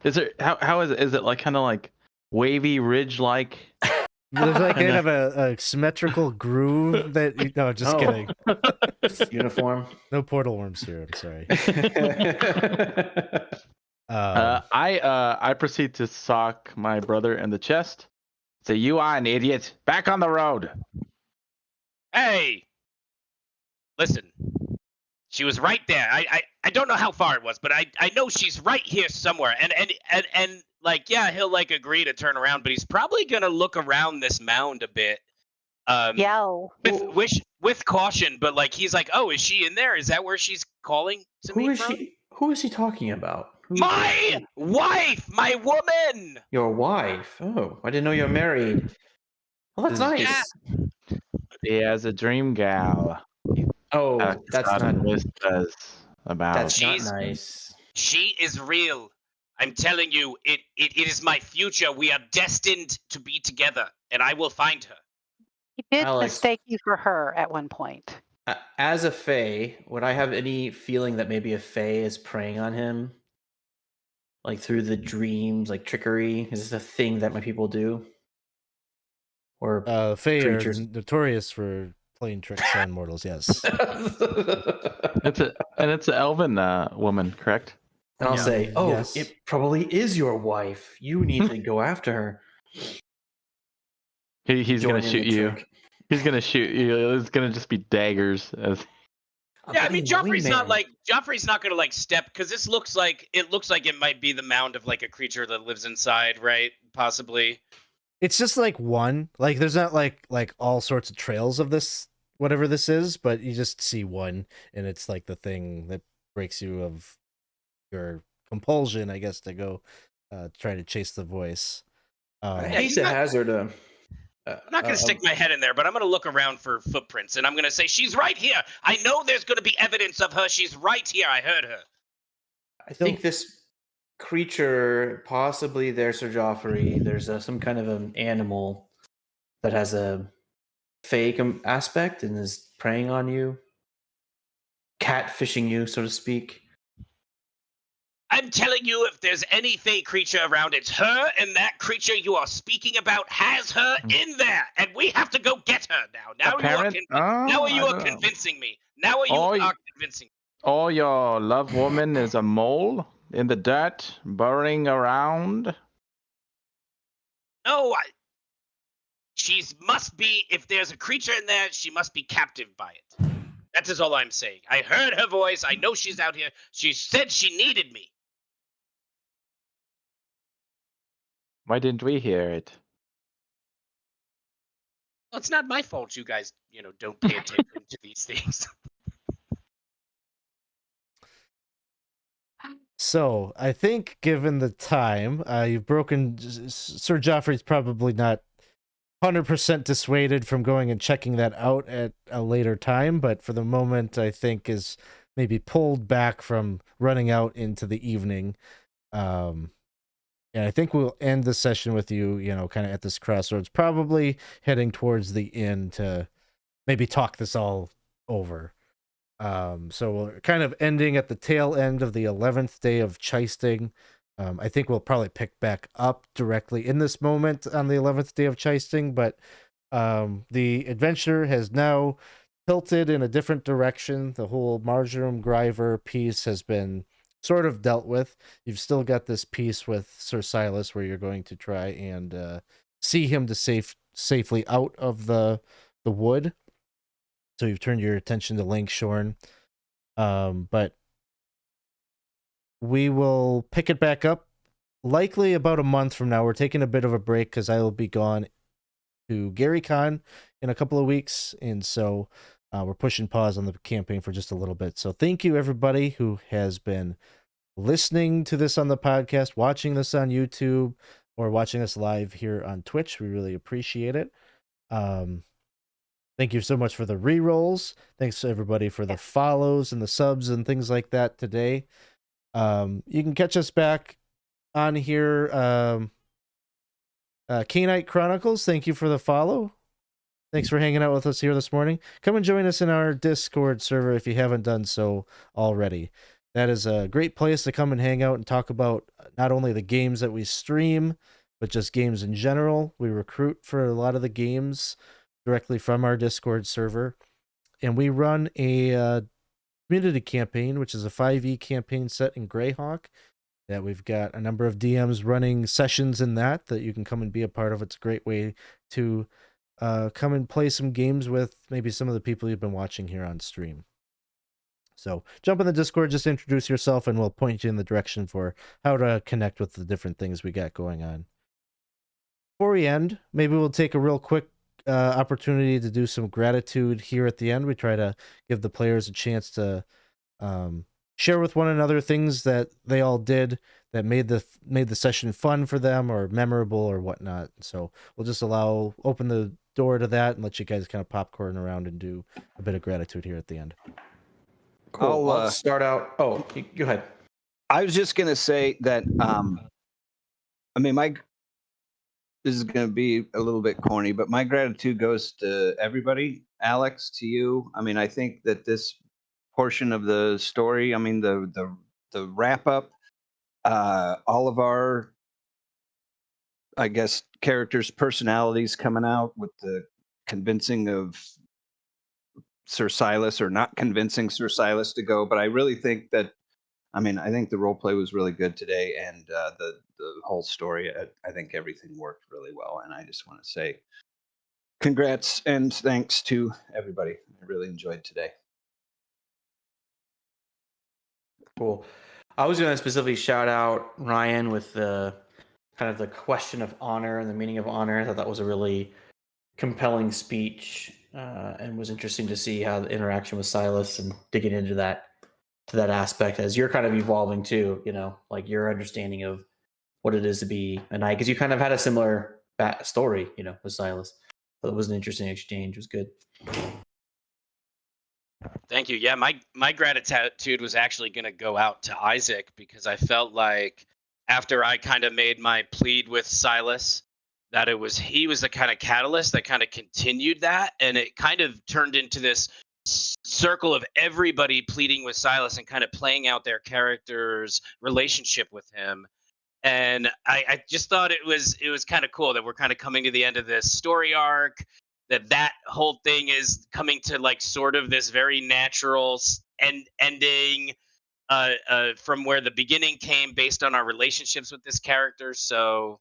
Is it how is it? Is it like kind of like wavy ridge like? There's like kind of a symmetrical groove that. No, just Oh. kidding. Uniform. No portal worms here. I'm sorry. I proceed to sock my brother in the chest. Say, you are an idiot. Back on the road. Hey, listen. She was right there. I don't know how far it was, but I know she's right here somewhere. And like, yeah, he'll like agree to turn around, but he's probably gonna look around this mound a bit. Yell. With caution, but like he's like, oh, is she in there? Is that where she's calling to me Who is from? she? Who is he talking about? My wife, my woman. Your wife. Oh, I didn't know you're married. Well, that's nice. He has a dream gal. Oh, that's not. Whispers about. That's not She's- nice. She is real. I'm telling you, it is my future. We are destined to be together, and I will find her. He did Alex. mistake you for her at one point. As a fae, would I have any feeling that maybe a fae is preying on him? like through the dreams, like trickery? Is this a thing that my people do? Or Fae are creatures? notorious for playing tricks on mortals. Yes. It's an elven woman, correct? And I'll say, "Oh, Yes. it probably is your wife. You need to go after her." He's Join gonna in shoot the you. trick. He's gonna shoot you. It's gonna just be daggers. As I'm Yeah, I playing mean, the Joffrey's not wingman. gonna like step because this looks like it might be the mound of like a creature that lives inside, right? Possibly. It's just like one. Like there's not like all sorts of trails of this, whatever this is, but you just see one, and it's like the thing that breaks you of your compulsion, I guess, to go try to chase the voice. I Yeah, hate he's to not- hazard a. I'm not gonna stick my head in there, but I'm gonna look around for footprints, and I'm gonna say she's right here. I know there's gonna be evidence of her. She's right here. I heard her. I think this creature, possibly there's Sir Joffrey. There's some kind of an animal that has a fake aspect and is preying on you, catfishing you, so to speak. I'm telling you, if there's any fey creature around, it's her, and that creature you are speaking about has her in there, and we have to go get her now. Now you are convincing me. Now you are convincing me. Oh, your love woman is a mole in the dirt, burrowing around. No, she must be. If there's a creature in there, she must be captive by it. That is all I'm saying. I heard her voice. I know she's out here. She said she needed me. Why didn't we hear it? Well, it's not my fault. You guys, don't pay attention to these things. So I think, given the time, you've broken. Sir Joffrey's probably not 100% dissuaded from going and checking that out at a later time, but for the moment, I think is maybe pulled back from running out into the evening. And I think we'll end the session with you, kind of at this crossroads, probably heading towards the inn to maybe talk this all over. So we're kind of ending at the tail end of the 11th day of Chysting. I think we'll probably pick back up directly in this moment on the 11th day of Chysting, but the adventure has now tilted in a different direction. The whole Marjoram Gryver piece has been sort of dealt with. You've still got this piece with Sir Silas where you're going to try and see him to safely out of the wood. So you've turned your attention to Lankshorn. But we will pick it back up likely about a month from now. We're taking a bit of a break because I will be gone to GaryCon in a couple of weeks. And so we're pushing pause on the campaign for just a little bit. So thank you, everybody who has been listening to this on the podcast, watching this on YouTube, or watching us live here on Twitch. We really appreciate it. Thank you so much for the re-rolls. Thanks to everybody for the follows and the subs and things like that today. You can catch us back on here. Canite Chronicles, thank you for the follow. Thanks for hanging out with us here this morning. Come and join us in our Discord server if you haven't done so already. That is a great place to come and hang out and talk about not only the games that we stream, but just games in general. We recruit for a lot of the games directly from our Discord server. And we run a community campaign, which is a 5e campaign set in Greyhawk. That we've got a number of DMs running sessions in that you can come and be a part of. It's a great way to come and play some games with maybe some of the people you've been watching here on stream. So jump in the Discord, just introduce yourself, and we'll point you in the direction for how to connect with the different things we got going on. Before we end, maybe we'll take a real quick opportunity to do some gratitude here at the end. We try to give the players a chance to share with one another things that they all did that made the session fun for them or memorable or whatnot. So we'll just open the door to that and let you guys kind of popcorn around and do a bit of gratitude here at the end. Cool. I'll start out. Oh, go ahead. I was just going to say that, I mean, this is going to be a little bit corny, but my gratitude goes to everybody. Alex, to you. I mean, I think that this portion of the story, I mean, the wrap up all of our, I guess, characters' personalities coming out with the convincing of Sir Silas or not convincing Sir Silas to go. But I really think that, I think the role play was really good today, and the whole story. I think everything worked really well, and I just want to say congrats and thanks to everybody. I really enjoyed today. Cool. I was going to specifically shout out Ryan with the kind of the question of honor and the meaning of honor. I thought that was a really compelling speech, and was interesting to see how the interaction with Silas and digging into that aspect as you're kind of evolving too. Like your understanding of what it is to be a knight, because you kind of had a similar story, with Silas. So it was an interesting exchange. It was good. Thank you. Yeah, my gratitude was actually going to go out to Isaac, because I felt like after I kind of made my plead with Silas, that he was the kind of catalyst that kind of continued that, and it kind of turned into this circle of everybody pleading with Silas and kind of playing out their character's relationship with him. And I just thought it was kind of cool that we're kind of coming to the end of this story arc, that whole thing is coming to like sort of this very natural ending from where the beginning came, based on our relationships with this character. So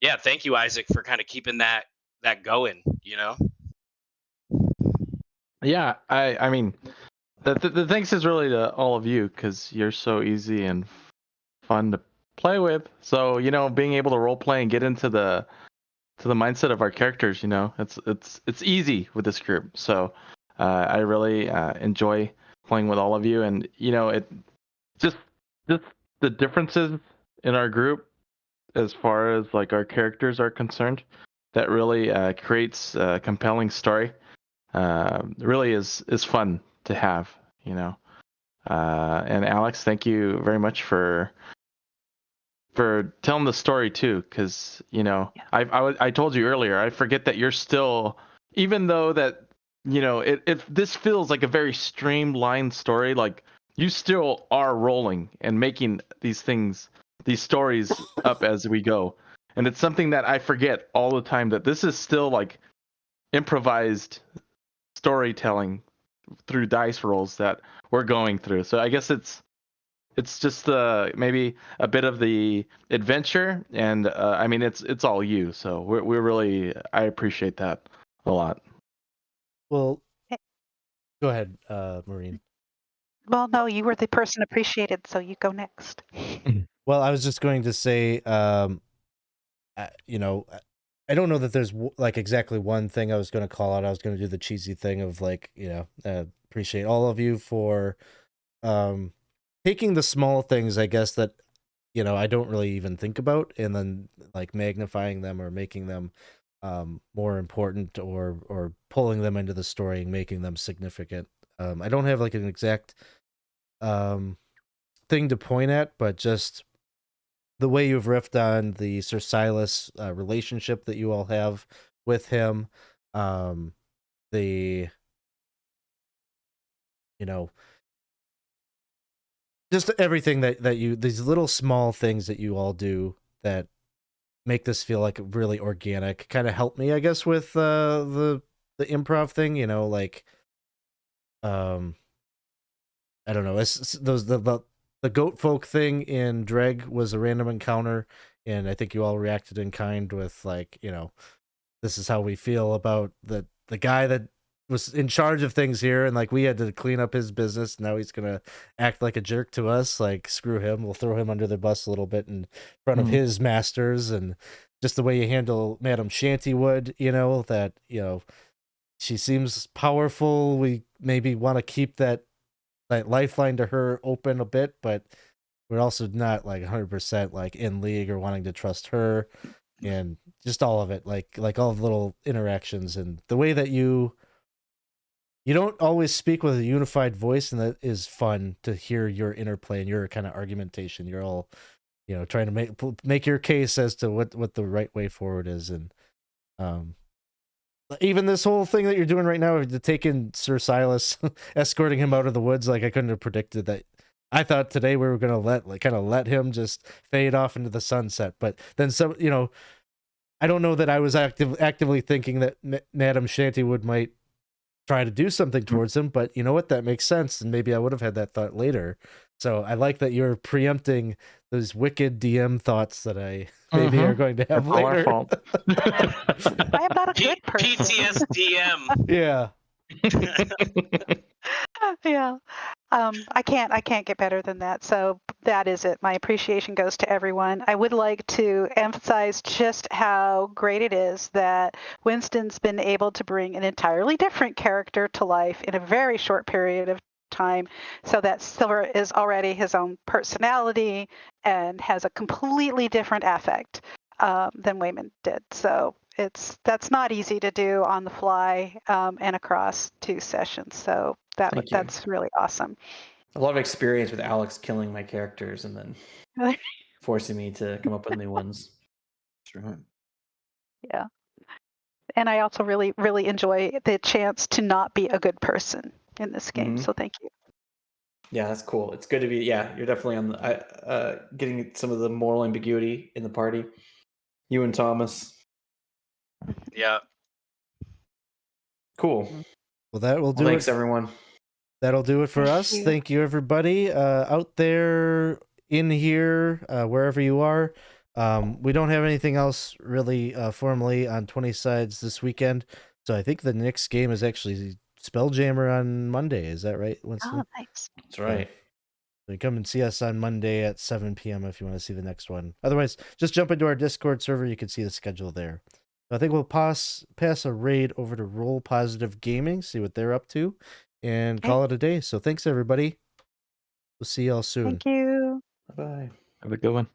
yeah, thank you, Isaac, for kind of keeping that going, Yeah, I mean, the thanks is really to all of you, because you're so easy and fun to play with. So being able to role play and get into the mindset of our characters, it's easy with this group. So I really enjoy playing with all of you, and it just the differences in our group as far as like our characters are concerned, that really creates a compelling story. Really is fun to have, and Alex, thank you very much for telling the story too, because I told you earlier, I forget that you're still, even though that this feels like a very streamlined story, like you still are rolling and making these stories up as we go, and it's something that I forget all the time, that this is still like improvised storytelling through dice rolls that we're going through. So I guess it's just maybe a bit of the adventure, and it's all you. So we're really, I appreciate that a lot. Well, go ahead, Moreen. Well, no, you were the person appreciated, so you go next. Well, I was just going to say, I don't know that there's like exactly one thing I was going to call out. I was going to do the cheesy thing of like, appreciate all of you for taking the small things, I guess, that I don't really even think about, and then like magnifying them or making them more important, or pulling them into the story and making them significant. I don't have like an exact thing to point at, but just the way you've riffed on the Sir Silas relationship that you all have with him, the just everything that you, these little small things that you all do that make this feel like really organic, kind of help me, I guess, with the improv thing, like I don't know, it's those the goat folk thing in Dreg was a random encounter, and I think you all reacted in kind with like, this is how we feel about the guy that was in charge of things here, and like we had to clean up his business. Now he's gonna act like a jerk to us. Like, screw him, we'll throw him under the bus a little bit in front of his masters. And just the way you handle Madame Shantywood, that she seems powerful. We maybe want to keep that lifeline to her open a bit, but we're also not like 100% like in league or wanting to trust her. And just all of it, like all the little interactions and the way that you don't always speak with a unified voice, and that is fun to hear your interplay and your kind of argumentation. You're all trying to make your case as to what the right way forward is. And even this whole thing that you're doing right now, to take in Sir Silas, escorting him out of the woods, like I couldn't have predicted that I thought today we were gonna let him just fade off into the sunset, but then some, I don't know that I was actively thinking that Madame Shantywood might try to do something towards him, but you know what? That makes sense, and maybe I would have had that thought later. So I like that you're preempting those wicked DM thoughts that I maybe are going to have It's all our later. fault. I am not a good person. PTSDM. Yeah. Yeah. I can't get better than that. So that is it. My appreciation goes to everyone. I would like to emphasize just how great it is that Winston's been able to bring an entirely different character to life in a very short period of time, so that Silver is already his own personality and has a completely different affect than Wayman did. So that's not easy to do on the fly and across 2 sessions. So that's really awesome. A lot of experience with Alex killing my characters and then forcing me to come up with new ones. That's right. Yeah. And I also really, really enjoy the chance to not be a good person in this game. So thank you. Yeah, that's cool. It's good to be. Yeah, you're definitely on the getting some of the moral ambiguity in the party. You and Thomas. Yeah. Cool. Well, that will do Thanks, it. everyone. That'll do it for Thank us. you. Thank you, everybody out there, in here, wherever you are. We don't have anything else really formally on 20 Sides this weekend, so I think the next game is actually Spelljammer on Monday. Is that right, Winston? Oh, thanks. That's right. So you come and see us on Monday at 7 p.m. if you want to see the next one. Otherwise, just jump into our Discord server. You can see the schedule there. So I think we'll pass a raid over to Roll Positive Gaming, see what they're up to, and call it a day. So thanks, everybody. We'll see y'all soon. Thank you. Bye. Have a good one.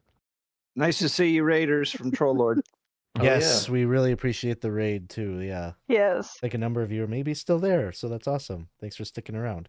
Nice to see you, Raiders from Troll Lord. Yes, we really appreciate the raid too. Yeah. Yes. I think a number of you are maybe still there, so that's awesome. Thanks for sticking around.